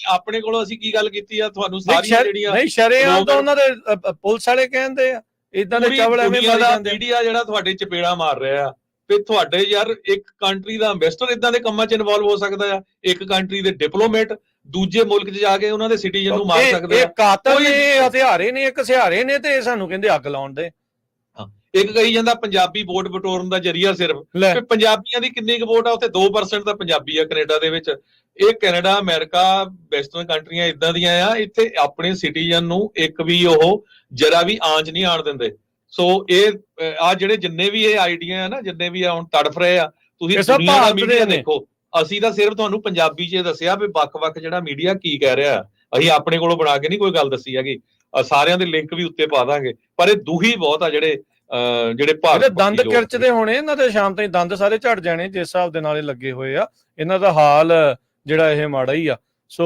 ਆਪਣੇ ਕੋਲੋਂ ਅਸੀਂ ਕੀ ਗੱਲ ਕੀਤੀ ਆ? ਤੁਹਾਨੂੰ ਸਾਰੀਆਂ ਜਿਹੜੀਆਂ ਨਹੀਂ ਸ਼ਰੇਆਮ ਤਾਂ ਉਹਨਾਂ ਦੇ ਪੁਲਿਸ ਵਾਲੇ ਕਹਿੰਦੇ ਆ ਇਦਾਂ ਦੇ ਚਵਲ ਐਵੇਂ ਮਾਰੀ ਜਾਂਦੇ। ਮੀਡੀਆ ਜਿਹੜਾ ਤੁਹਾਡੇ ਚਪੇੜਾ ਮਾਰ ਰਿਹਾ ਆ, ਤੇ ਤੁਹਾਡੇ ਯਾਰ ਇੱਕ ਕੰਟਰੀ ਦਾ ਐਂਬੈਸਡਰ ਇਦਾਂ ਦੇ ਕੰਮਾਂ 'ਚ ਇਨਵੋਲਵ ਹੋ ਸਕਦਾ ਆ, ਇੱਕ ਕੰਟਰੀ ਦੇ ਡਿਪਲੋਮੈਟ ਦੂਜੇ ਮੁਲਕ 'ਚ ਜਾ ਕੇ ਉਹਨਾਂ ਦੇ ਸਿਟੀਜ਼ਨ ਨੂੰ ਮਾਰ ਸਕਦੇ ਆ। ਇਹ ਕਾਤਲ ਨੇ, ਹਥਿਆਰੇ ਨੇ, ਇੱਕ ਹਥਿਆਰੇ ਨੇ, ਤੇ ਸਾਨੂੰ ਕਹਿੰਦੇ ਅੱਗ ਲਾਉਣ ਦੇ। ਇੱਕ ਕਹੀ ਜਾਂਦਾ ਪੰਜਾਬੀ ਵੋਟ ਬਟੋਰਨ ਦਾ ਜਰੀਆ ਸਿਰਫ, ਤੇ ਪੰਜਾਬੀਆਂ ਦੀ ਕਿੰਨੀ ਕੁ ਵੋਟ ਆ ਉੱਥੇ? 2% ਤਾਂ ਪੰਜਾਬੀ ਆ ਕੈਨੇਡਾ ਦੇ ਵਿੱਚ। ਇਹ ਕੈਨੇਡਾ, ਅਮਰੀਕਾ, ਵੈਸਟਰਨ ਕੰਟਰੀਆਂ ਇਦਾਂ ਦੀਆਂ ਆ, ਇੱਥੇ ਆਪਣੇ ਸਿਟੀਜ਼ਨ ਨੂੰ ਇੱਕ ਵੀ ਉਹ ਜਰਾ ਵੀ ਆਂਚ ਨਹੀਂ ਆਣ ਦਿੰਦੇ। ਸੋ ਇਹ ਆ ਜਿਹੜੇ ਜਿੰਨੇ ਵੀ ਇਹ ਆਈਡੀਆ ਆ ਨਾ, ਜਿੰਨੇ ਵੀ ਆ ਹੁਣ ਤੜਫ ਰਹੇ ਆ, ਤੁਸੀਂ ਦੁਨੀਆ ਦਾ ਮੀਡੀਆ ਦੇਖੋ। ਅਸੀਂ ਤਾਂ ਸਿਰਫ ਤੁਹਾਨੂੰ ਪੰਜਾਬੀ 'ਚ ਦੱਸਿਆ ਵੀ ਵੱਖ-ਵੱਖ ਜਿਹੜਾ ਮੀਡੀਆ ਕੀ ਕਹਿ ਰਿਹਾ। ਅਸੀਂ ਆਪਣੇ ਕੋਲੋਂ ਬਣਾ ਕੇ ਨਹੀਂ ਕੋਈ ਗੱਲ ਦੱਸੀ ਹੈਗੀ। ਸਾਰਿਆਂ ਦੇ ਲਿੰਕ ਵੀ ਉੱਤੇ ਪਾ ਦਾਂਗੇ, ਪਰ ਇਹ ਦੁਖੀ ਬਹੁਤ ਆ ਜਿਹੜੇ ਭਾਰਤ ਦੰਦ ਕਿਰਚਦੇ ਹੋਣੇ ਇਹਨਾਂ ਦੇ, ਸ਼ਾਮ ਤਾਈਂ ਦੰਦ ਸਾਰੇ ਝੜ ਜਾਣੇ ਜਿਸ ਹਿਸਾਬ ਦੇ ਨਾਲ ਇਹ ਲੱਗੇ ਹੋਏ ਆ। ਇਹਨਾਂ ਦਾ ਹਾਲ ਜਿਹੜਾ ਇਹ ਮਾੜਾ ਹੀ ਆ। ਸੋ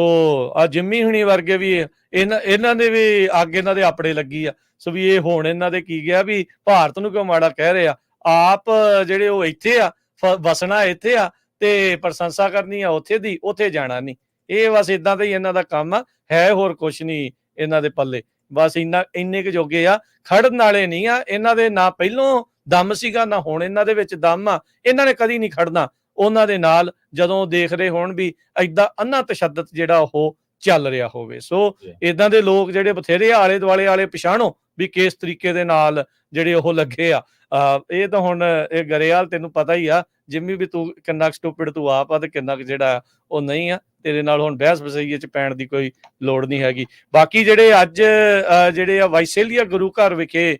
ਆ ਜਿੰਮੀ ਹੁਣੀ ਵਰਗੇ ਵੀ ਇਹਨਾਂ ਦੇ ਵੀ ਅੱਗ ਇਹਨਾਂ ਦੇ ਆਪਣੇ ਲੱਗੀ ਆ। ਸੋ ਵੀ ਇਹ ਹੁਣ ਇਹਨਾਂ ਦੇ ਕੀ ਗਿਆ ਵੀ ਭਾਰਤ ਨੂੰ ਕਿਉਂ ਮਾੜਾ ਕਹਿ ਰਹੇ ਆ, ਆਪ ਜਿਹੜੇ ਉਹ ਇੱਥੇ ਆ, ਵਸਣਾ ਇੱਥੇ ਆ ਤੇ ਪ੍ਰਸ਼ੰਸਾ ਕਰਨੀ ਆ ਉੱਥੇ ਦੀ, ਉੱਥੇ ਜਾਣਾ ਨਹੀਂ। ਇਹ ਬਸ ਇਦਾਂ ਦਾ ਹੀ ਇਹਨਾਂ ਦਾ ਕੰਮ ਆ, ਹੈ ਹੋਰ ਕੁਛ ਨਹੀਂ ਇਹਨਾਂ ਦੇ ਪੱਲੇ। ਬਸ ਇੰਨੇ ਕੁ ਜੋਗੇ ਆ, ਖੜਨ ਵਾਲੇ ਨਹੀਂ ਆ ਇਹਨਾਂ ਦੇ। ਨਾ ਪਹਿਲੋਂ ਦਮ ਸੀਗਾ, ਨਾ ਹੁਣ ਇਹਨਾਂ ਦੇ ਵਿੱਚ ਦਮ ਆ। ਇਹਨਾਂ ਨੇ ਕਦੀ ਨਹੀਂ ਖੜਨਾ ਉਹਨਾਂ ਦੇ ਨਾਲ ਜਦੋਂ ਦੇਖ ਰਹੇ ਹੋਣ ਵੀ ਏਦਾਂ ਅੰਨਾ ਤਸ਼ੱਦਦ ਜਿਹੜਾ ਉਹ ਚੱਲ ਰਿਹਾ ਹੋਵੇ। ਸੋ ਇਦਾਂ ਦੇ ਲੋਕ ਜਿਹੜੇ ਬਥੇਰੇ ਆਲੇ ਦੁਆਲੇ ਵਾਲੇ ਪਛਾਣੋ ਵੀ ਕਿਸ ਤਰੀਕੇ ਦੇ ਨਾਲ ਜਿਹੜੇ ਉਹ ਲੱਗੇ ਆ। ਇਹ ਤਾਂ ਹੁਣ ਇਹ ਗਰੇਵਾਲ ਤੈਨੂੰ ਪਤਾ ਹੀ ਆ ਜਿੰਮੀ ਵੀ ਤੂੰ ਕਿੰਨਾ ਸਟੂਪਿਡ ਤੂੰ ਆਪ ਆ ਤੇ ਕਿੰਨਾ ਜਿਹੜਾ ਉਹ ਨਹੀਂ ਆ। ਤੇਰੇ ਨਾਲ ਹੁਣ ਬਹਿਸ ਵਸਈਏ ਚ ਪੈਣ ਦੀ ਕੋਈ ਲੋੜ ਨਹੀਂ ਹੈਗੀ। ਬਾਕੀ ਜਿਹੜੇ ਅੱਜ ਜਿਹੜੇ ਆ ਵਾਈਸੇਲੀਆ ਗੁਰੂ ਘਰ ਵਿਖੇ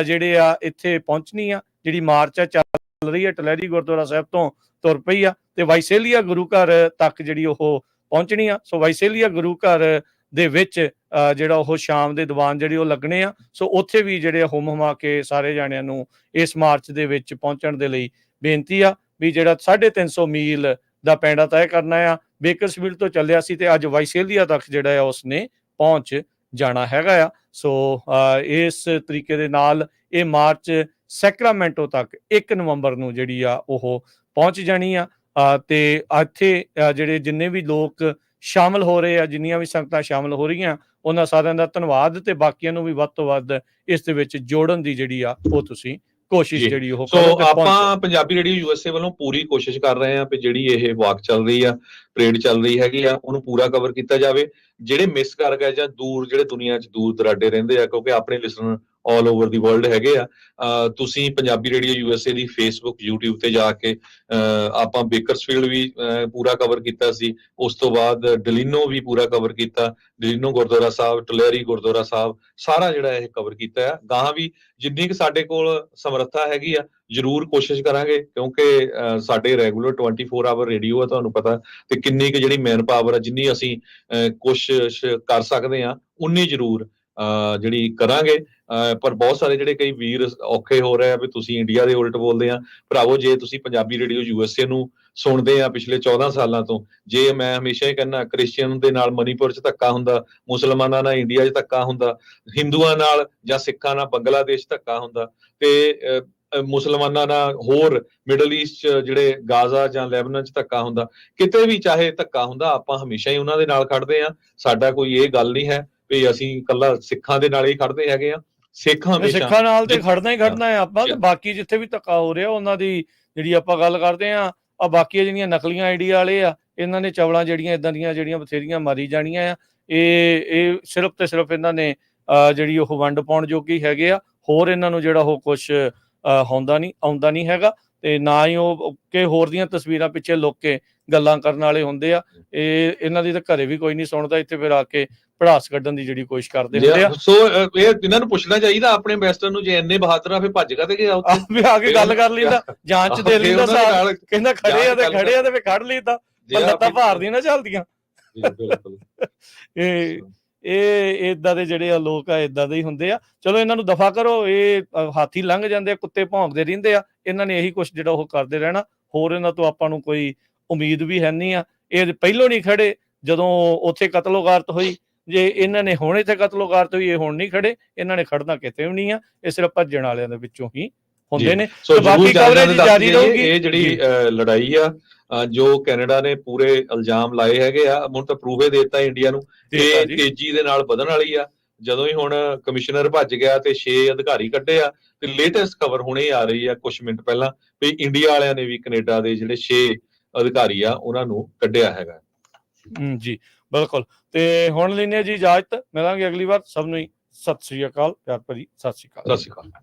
ਜਿਹੜੇ ਆ ਇੱਥੇ ਪਹੁੰਚਣੀ ਆ, ਜਿਹੜੀ ਮਾਰਚ ਚੱਲ ਰਹੀ ਹੈ ਟਲਹਿਰੀ ਗੁਰਦੁਆਰਾ ਸਾਹਿਬ ਤੋਂ ਤੁਰ ਪਈ ਆ ਤੇ ਵਾਈਸੇਲੀਆ ਗੁਰੂ ਘਰ ਤੱਕ ਜਿਹੜੀ ਉਹ ਪਹੁੰਚਣੀ ਆ। ਸੋ ਵਾਈਸੇਲੀਆ ਗੁਰੂ ਘਰ ਦੇ ਵਿੱਚ ਜਿਹੜਾ ਉਹ ਸ਼ਾਮ ਦੇ ਦੀਵਾਨ ਜਿਹੜੇ ਉਹ ਲੱਗਣੇ ਆ। ਸੋ ਉੱਥੇ ਵੀ ਜਿਹੜੇ ਹੁਮ ਹੁਮਾ ਕੇ ਸਾਰੇ ਜਾਣਿਆਂ ਨੂੰ ਇਸ ਮਾਰਚ ਦੇ ਵਿੱਚ ਪਹੁੰਚਣ ਦੇ ਲਈ ਬੇਨਤੀ ਆ ਵੀ ਜਿਹੜਾ 350 ਮੀਲ ਦਾ ਪੈਂਡਾ ਤੈਅ ਕਰਨਾ ਆ। ਬੇਕਰਸਵੀਲ ਤੋਂ ਚੱਲਿਆ ਸੀ ਤੇ ਅੱਜ ਵਾਈਸੇਲੀਆ ਤੱਕ ਜਿਹੜਾ ਆ ਉਸਨੇ ਪਹੁੰਚ ਜਾਣਾ ਹੈਗਾ ਆ। ਸੋ ਇਸ ਤਰੀਕੇ ਦੇ ਨਾਲ ਇਹ ਮਾਰਚ ਸੈਕਰਾਮੈਂਟੋ ਤੱਕ 1 ਨਵੰਬਰ ਨੂੰ ਜਿਹੜੀ ਆ ਉਹ ਪਹੁੰਚ ਜਾਣੀ ਆ। ਤੇ ਇੱਥੇ ਜਿਹੜੇ ਜਿੰਨੇ ਵੀ ਲੋਕ ਸ਼ਾਮਲ ਹੋ ਰਹੇ ਆ, ਜਿੰਨੀਆਂ ਵੀ ਸੰਗਤਾਂ ਸ਼ਾਮਲ ਹੋ ਰਹੀਆਂ, ਉਹਨਾਂ ਸਾਰਿਆਂ ਦਾ ਧੰਨਵਾਦ ਤੇ ਬਾਕੀਆਂ ਨੂੰ ਵੀ ਵੱਧ ਤੋਂ ਵੱਧ ਇਸ ਦੇ ਵਿੱਚ ਜੋੜਨ ਦੀ ਜਿਹੜੀ ਆ ਉਹ ਤੁਸੀਂ ਕੋਸ਼ਿਸ਼ ਜਿਹੜੀ ਉਹ ਸੋ ਆਪਾਂ ਪੰਜਾਬੀ ਰੇਡੀਓ USA ਵੱਲੋਂ ਪੂਰੀ ਕੋਸ਼ਿਸ਼ ਕਰ ਰਹੇ ਹਾਂ ਕਿ ਜਿਹੜੀ ਇਹ ਵਾਕ ਚੱਲ ਰਹੀ ਆ, ਪਰੇਡ ਚੱਲ ਰਹੀ ਹੈਗੀ ਆ, ਉਹਨੂੰ ਪੂਰਾ ਕਵਰ ਕੀਤਾ ਜਾਵੇ। ਜਿਹੜੇ ਮਿਸ ਕਰ ਗਏ ਜਾਂ ਦੂਰ ਜਿਹੜੇ ਦੁਨੀਆ 'ਚ ਦੂਰ ਦਰਾਡੇ ਰਹਿੰਦੇ ਆ, ਕਿਉਂਕਿ ਆਪਣੇ ਲਿਸਨਰ ਆਲ ਓਵਰ ਦੀ ਵਰਲਡ ਹੈਗੇ ਆ, ਤੁਸੀਂ ਪੰਜਾਬੀ ਰੇਡੀਓ USA ਦੀ ਫੇਸਬੁੱਕ YouTube ਤੇ ਜਾ ਕੇ ਆਪਾਂ ਬੇਕਰਸਫੀਲਡ ਵੀ ਪੂਰਾ ਕਵਰ ਕੀਤਾ ਸੀ। ਉਸ ਤੋਂ ਬਾਅਦ ਡਲੀਨੋ ਵੀ ਪੂਰਾ ਕਵਰ ਕੀਤਾ, ਡਲੀਨੋ ਗੁਰਦੁਆਰਾ ਸਾਹਿਬ, ਟਲਹਿਰੀ ਗੁਰਦੁਆਰਾ ਸਾਹਿਬ, ਸਾਰਾ ਜਿਹੜਾ ਇਹ ਕਵਰ ਕੀਤਾ ਆ। ਗਾਹਾਂ ਵੀ ਜਿੰਨੀ ਕੁ ਸਾਡੇ ਕੋਲ ਸਮਰੱਥਾ ਹੈਗੀ ਆ ਜ਼ਰੂਰ ਕੋਸ਼ਿਸ਼ ਕਰਾਂਗੇ, ਕਿਉਂਕਿ ਸਾਡੇ ਰੈਗੂਲਰ 24 ਆਵਰ ਰੇਡੀਓ ਆ, ਤੁਹਾਨੂੰ ਪਤਾ, ਤੇ ਕਿੰਨੀ ਕੁ ਜਿਹੜੀ ਮੈਨ ਪਾਵਰ ਆ, ਜਿੰਨੀ ਅਸੀਂ ਕੋਸ਼ਿਸ਼ ਕਰ ਸਕਦੇ ਹਾਂ ਉਨੀ ਜ਼ਰੂਰ ਜਿਹੜੀ ਕਰਾਂਗੇ। ਪਰ ਬਹੁਤ ਸਾਰੇ ਜਿਹੜੇ ਕਈ ਵੀਰ ਔਖੇ ਹੋ ਰਹੇ ਆ ਵੀ ਤੁਸੀਂ ਇੰਡੀਆ ਦੇ ਉਲਟ ਬੋਲਦੇ ਆ। ਭਰਾਵੋ, ਜੇ ਤੁਸੀਂ ਪੰਜਾਬੀ ਰੇਡੀਓ USA ਨੂੰ ਸੁਣਦੇ ਆ ਪਿਛਲੇ 14 ਸਾਲਾਂ ਤੋਂ, ਜੇ ਮੈਂ ਹਮੇਸ਼ਾ ਹੀ ਕਹਿੰਦਾ ਕ੍ਰਿਸਚੀਅਨ ਦੇ ਨਾਲ ਮਨੀਪੁਰ 'ਚ ਧੱਕਾ ਹੁੰਦਾ, ਮੁਸਲਮਾਨਾਂ ਨਾਲ ਇੰਡੀਆ 'ਚ ਧੱਕਾ ਹੁੰਦਾ, ਹਿੰਦੂਆਂ ਨਾਲ ਜਾਂ ਸਿੱਖਾਂ ਨਾਲ ਬੰਗਲਾਦੇਸ਼ ਧੱਕਾ ਹੁੰਦਾ, ਤੇ ਮੁਸਲਮਾਨਾਂ ਨਾਲ ਹੋਰ ਮਿਡਲ ਈਸਟ 'ਚ ਜਿਹੜੇ ਗਾਜ਼ਾ ਜਾਂ ਲੈਬਨਾਨ 'ਚ ਧੱਕਾ ਹੁੰਦਾ, ਕਿਤੇ ਵੀ ਚਾਹੇ ਧੱਕਾ ਹੁੰਦਾ, ਆਪਾਂ ਹਮੇਸ਼ਾ ਹੀ ਉਹਨਾਂ ਦੇ ਨਾਲ ਖੜਦੇ ਆ। ਸਾਡਾ ਕੋਈ ਇਹ ਗੱਲ ਨਹੀਂ ਹੈ ਵੀ ਅਸੀਂ ਇਕੱਲਾ ਸਿੱਖਾਂ ਦੇ ਨਾਲ ਹੀ ਖੜਦੇ ਹੈਗੇ ਆ। ਸਿੱਖਾਂ ਨਾਲ ਤੇ ਖੜਨਾ ਹੀ ਖੜਨਾ ਹੈ ਆਪਾਂ। ਤੇ ਬਾਕੀ ਜਿੱਥੇ ਵੀ ਧੱਕਾ ਹੋ ਰਿਹਾ ਉਹਨਾਂ ਦੀ ਜਿਹੜੀ ਆਪਾਂ ਗੱਲ ਕਰਦੇ ਆ, ਬਾਕੀ ਜਿਹੜੀਆਂ ਨਕਲੀਆਂ ਆਈਡੀਆ ਵਾਲੇ ਆ, ਇਹਨਾਂ ਨੇ ਚਵਲਾਂ ਜਿਹੜੀਆਂ ਇਦਾਂ ਦੀਆਂ ਜਿਹੜੀਆਂ ਬਥੇਰੀਆਂ ਮਾਰੀ ਜਾਣੀਆਂ ਆ। ਇਹ ਸਿਰਫ ਤੇ ਸਿਰਫ ਇਹਨਾਂ ਨੇ ਜਿਹੜੀ ਉਹ ਵੰਡ ਪਾਉਣ ਜੋਗੀ ਹੈਗੇ ਆ। ਹੋਰ ਇਹਨਾਂ ਨੂੰ ਜਿਹੜਾ ਉਹ ਕੁਛ ਆਉਂਦਾ ਨਹੀਂ ਹੈਗਾ, ਤੇ ਨਾ ਹੀ ਉਹ ਕਿ ਹੋਰ ਦੀਆਂ ਤਸਵੀਰਾਂ ਪਿੱਛੇ ਲੁੱਕ ਕੇ ਗੱਲਾਂ ਕਰਨ ਵਾਲੇ ਹੁੰਦੇ ਆ। ਇਹਨਾਂ ਦੀ ਤਾਂ ਘਰੇ ਵੀ ਕੋਈ ਨਹੀਂ ਸੁਣਦਾ, ਇੱਥੇ ਫਿਰ ਆ ਕੇ ਪੜਾਸ ਕੱਢਣ ਦੀ ਜਿਹੜੀ ਕੋਸ਼ਿਸ਼ ਕਰਦੇ ਹੁੰਦੇ ਆ। ਸੋ ਇਹ ਇਹਨਾਂ ਨੂੰ ਪੁੱਛਣਾ ਚਾਹੀਦਾ ਆਪਣੇ ਇਨਵੈਸਟਰ ਨੂੰ, ਜੇ ਇੰਨੇ ਬਹਾਦਰ ਆ ਫਿਰ ਭੱਜ ਕੇ ਗਿਆ ਉੱਥੇ ਆ ਕੇ ਗੱਲ ਕਰ ਲੈਂਦਾ, ਜਾਂਚ ਦੇ ਲੈਂਦਾ, ਕਹਿੰਦਾ ਖੜੇ ਆ ਤੇ ਫਿਰ ਖੜ ਲੈਂਦਾ, ਲੱਤਾਂ ਭਾਰਦੀਆਂ ਨਾ ਚੱਲਦੀਆਂ। ਇਹ ਏਦਾਂ ਦੇ ਜਿਹੜੇ ਆ ਲੋਕ ਆ ਏਦਾਂ ਦੇ ਹੀ ਹੁੰਦੇ ਆ। ਚਲੋ ਇਹਨਾਂ ਨੂੰ ਦਫਾ ਕਰੋ, ਇਹ ਹਾਥੀ ਲੰਘ ਜਾਂਦੇ ਆ, ਕੁੱਤੇ ਭੌਂਕਦੇ ਰਹਿੰਦੇ ਆ। ਇਹਨਾਂ ਨੇ ਇਹੀ ਕੁਛ ਜਿਹੜਾ ਉਹ ਕਰਦੇ ਰਹਿਣਾ, ਹੋਰ ਇਹਨਾਂ ਤੋਂ ਆਪਾਂ ਨੂੰ ਕੋਈ ਉਮੀਦ ਵੀ ਹੈ ਨਹੀਂ ਆ। ਇਹ ਪਹਿਲੋਂ ਨਹੀਂ ਖੜੇ ਜਦੋਂ ਉੱਥੇ ਕਤਲੋਗਾਰਤ ਹੋਈ, ਜੇ ਇਹਨਾਂ ਨੇ ਹੁਣ ਇੱਥੇ ਕਤਲੋਗਾਰਤ ਹੋਈ, ਇਹ ਹੁਣ ਨਹੀਂ ਖੜੇ। ਇਹਨਾਂ ਨੇ ਖੜਨਾ ਕਿਤੇ ਵੀ ਨਹੀਂ ਆ, ਇਹ ਸਿਰਫ ਭੱਜਣ ਵਾਲਿਆਂ ਦੇ ਵਿੱਚੋਂ ਹੀ ਹੁੰਦੇ ਨੇ। ਬਾਕੀ ਕਵਰੇਜ ਜਾਰੀ ਰਹੂਗੀ। ਇਹ ਜਿਹੜੀ ਲੜਾਈ ਆ ਜੋ ਕੈਨੇਡਾ ਨੇ ਪੂਰੇ ਇਲਜ਼ਾਮ ਲਾਏ ਹੈਗੇ ਆ, ਹੁਣ ਤਾਂ ਪ੍ਰੂਫ ਦੇ ਦਿੱਤਾ ਇੰਡੀਆ ਨੂੰ, ਇਹ ਤੇਜ਼ੀ ਦੇ ਨਾਲ ਵਧਣ ਵਾਲੀ ਆ। ਜਦੋਂ ਹੀ ਹੁਣ ਕਮਿਸ਼ਨਰ ਭੱਜ ਗਿਆ ਤੇ 6 ਅਧਿਕਾਰੀ ਕੱਢੇ ਆ, ਤੇ ਲੇਟੈਸਟ ਖਬਰ ਹੁਣੇ ਆ ਰਹੀ ਆ ਕੁਝ ਮਿੰਟ ਪਹਿਲਾਂ ਵੀ ਇੰਡੀਆ ਵਾਲਿਆਂ ਨੇ ਵੀ ਕੈਨੇਡਾ ਦੇ ਜਿਹੜੇ 6 ਅਧਿਕਾਰੀ ਆ ਉਹਨਾਂ ਨੂੰ ਕੱਢਿਆ ਹੈਗਾ। ਜੀ ਬਿਲਕੁਲ। ਤੇ ਹੁਣ ਲੈਣੇ ਜੀ ਇਜਾਜ਼ਤ, ਮਿਲਾਂਗੇ ਅਗਲੀ ਵਾਰ। ਸਭ ਨੂੰ ਸਤਿ ਸ੍ਰੀ ਅਕਾਲ, ਪਿਆਰ ਭਰੀ ਸਤਿ ਸ੍ਰੀ ਅਕਾਲ।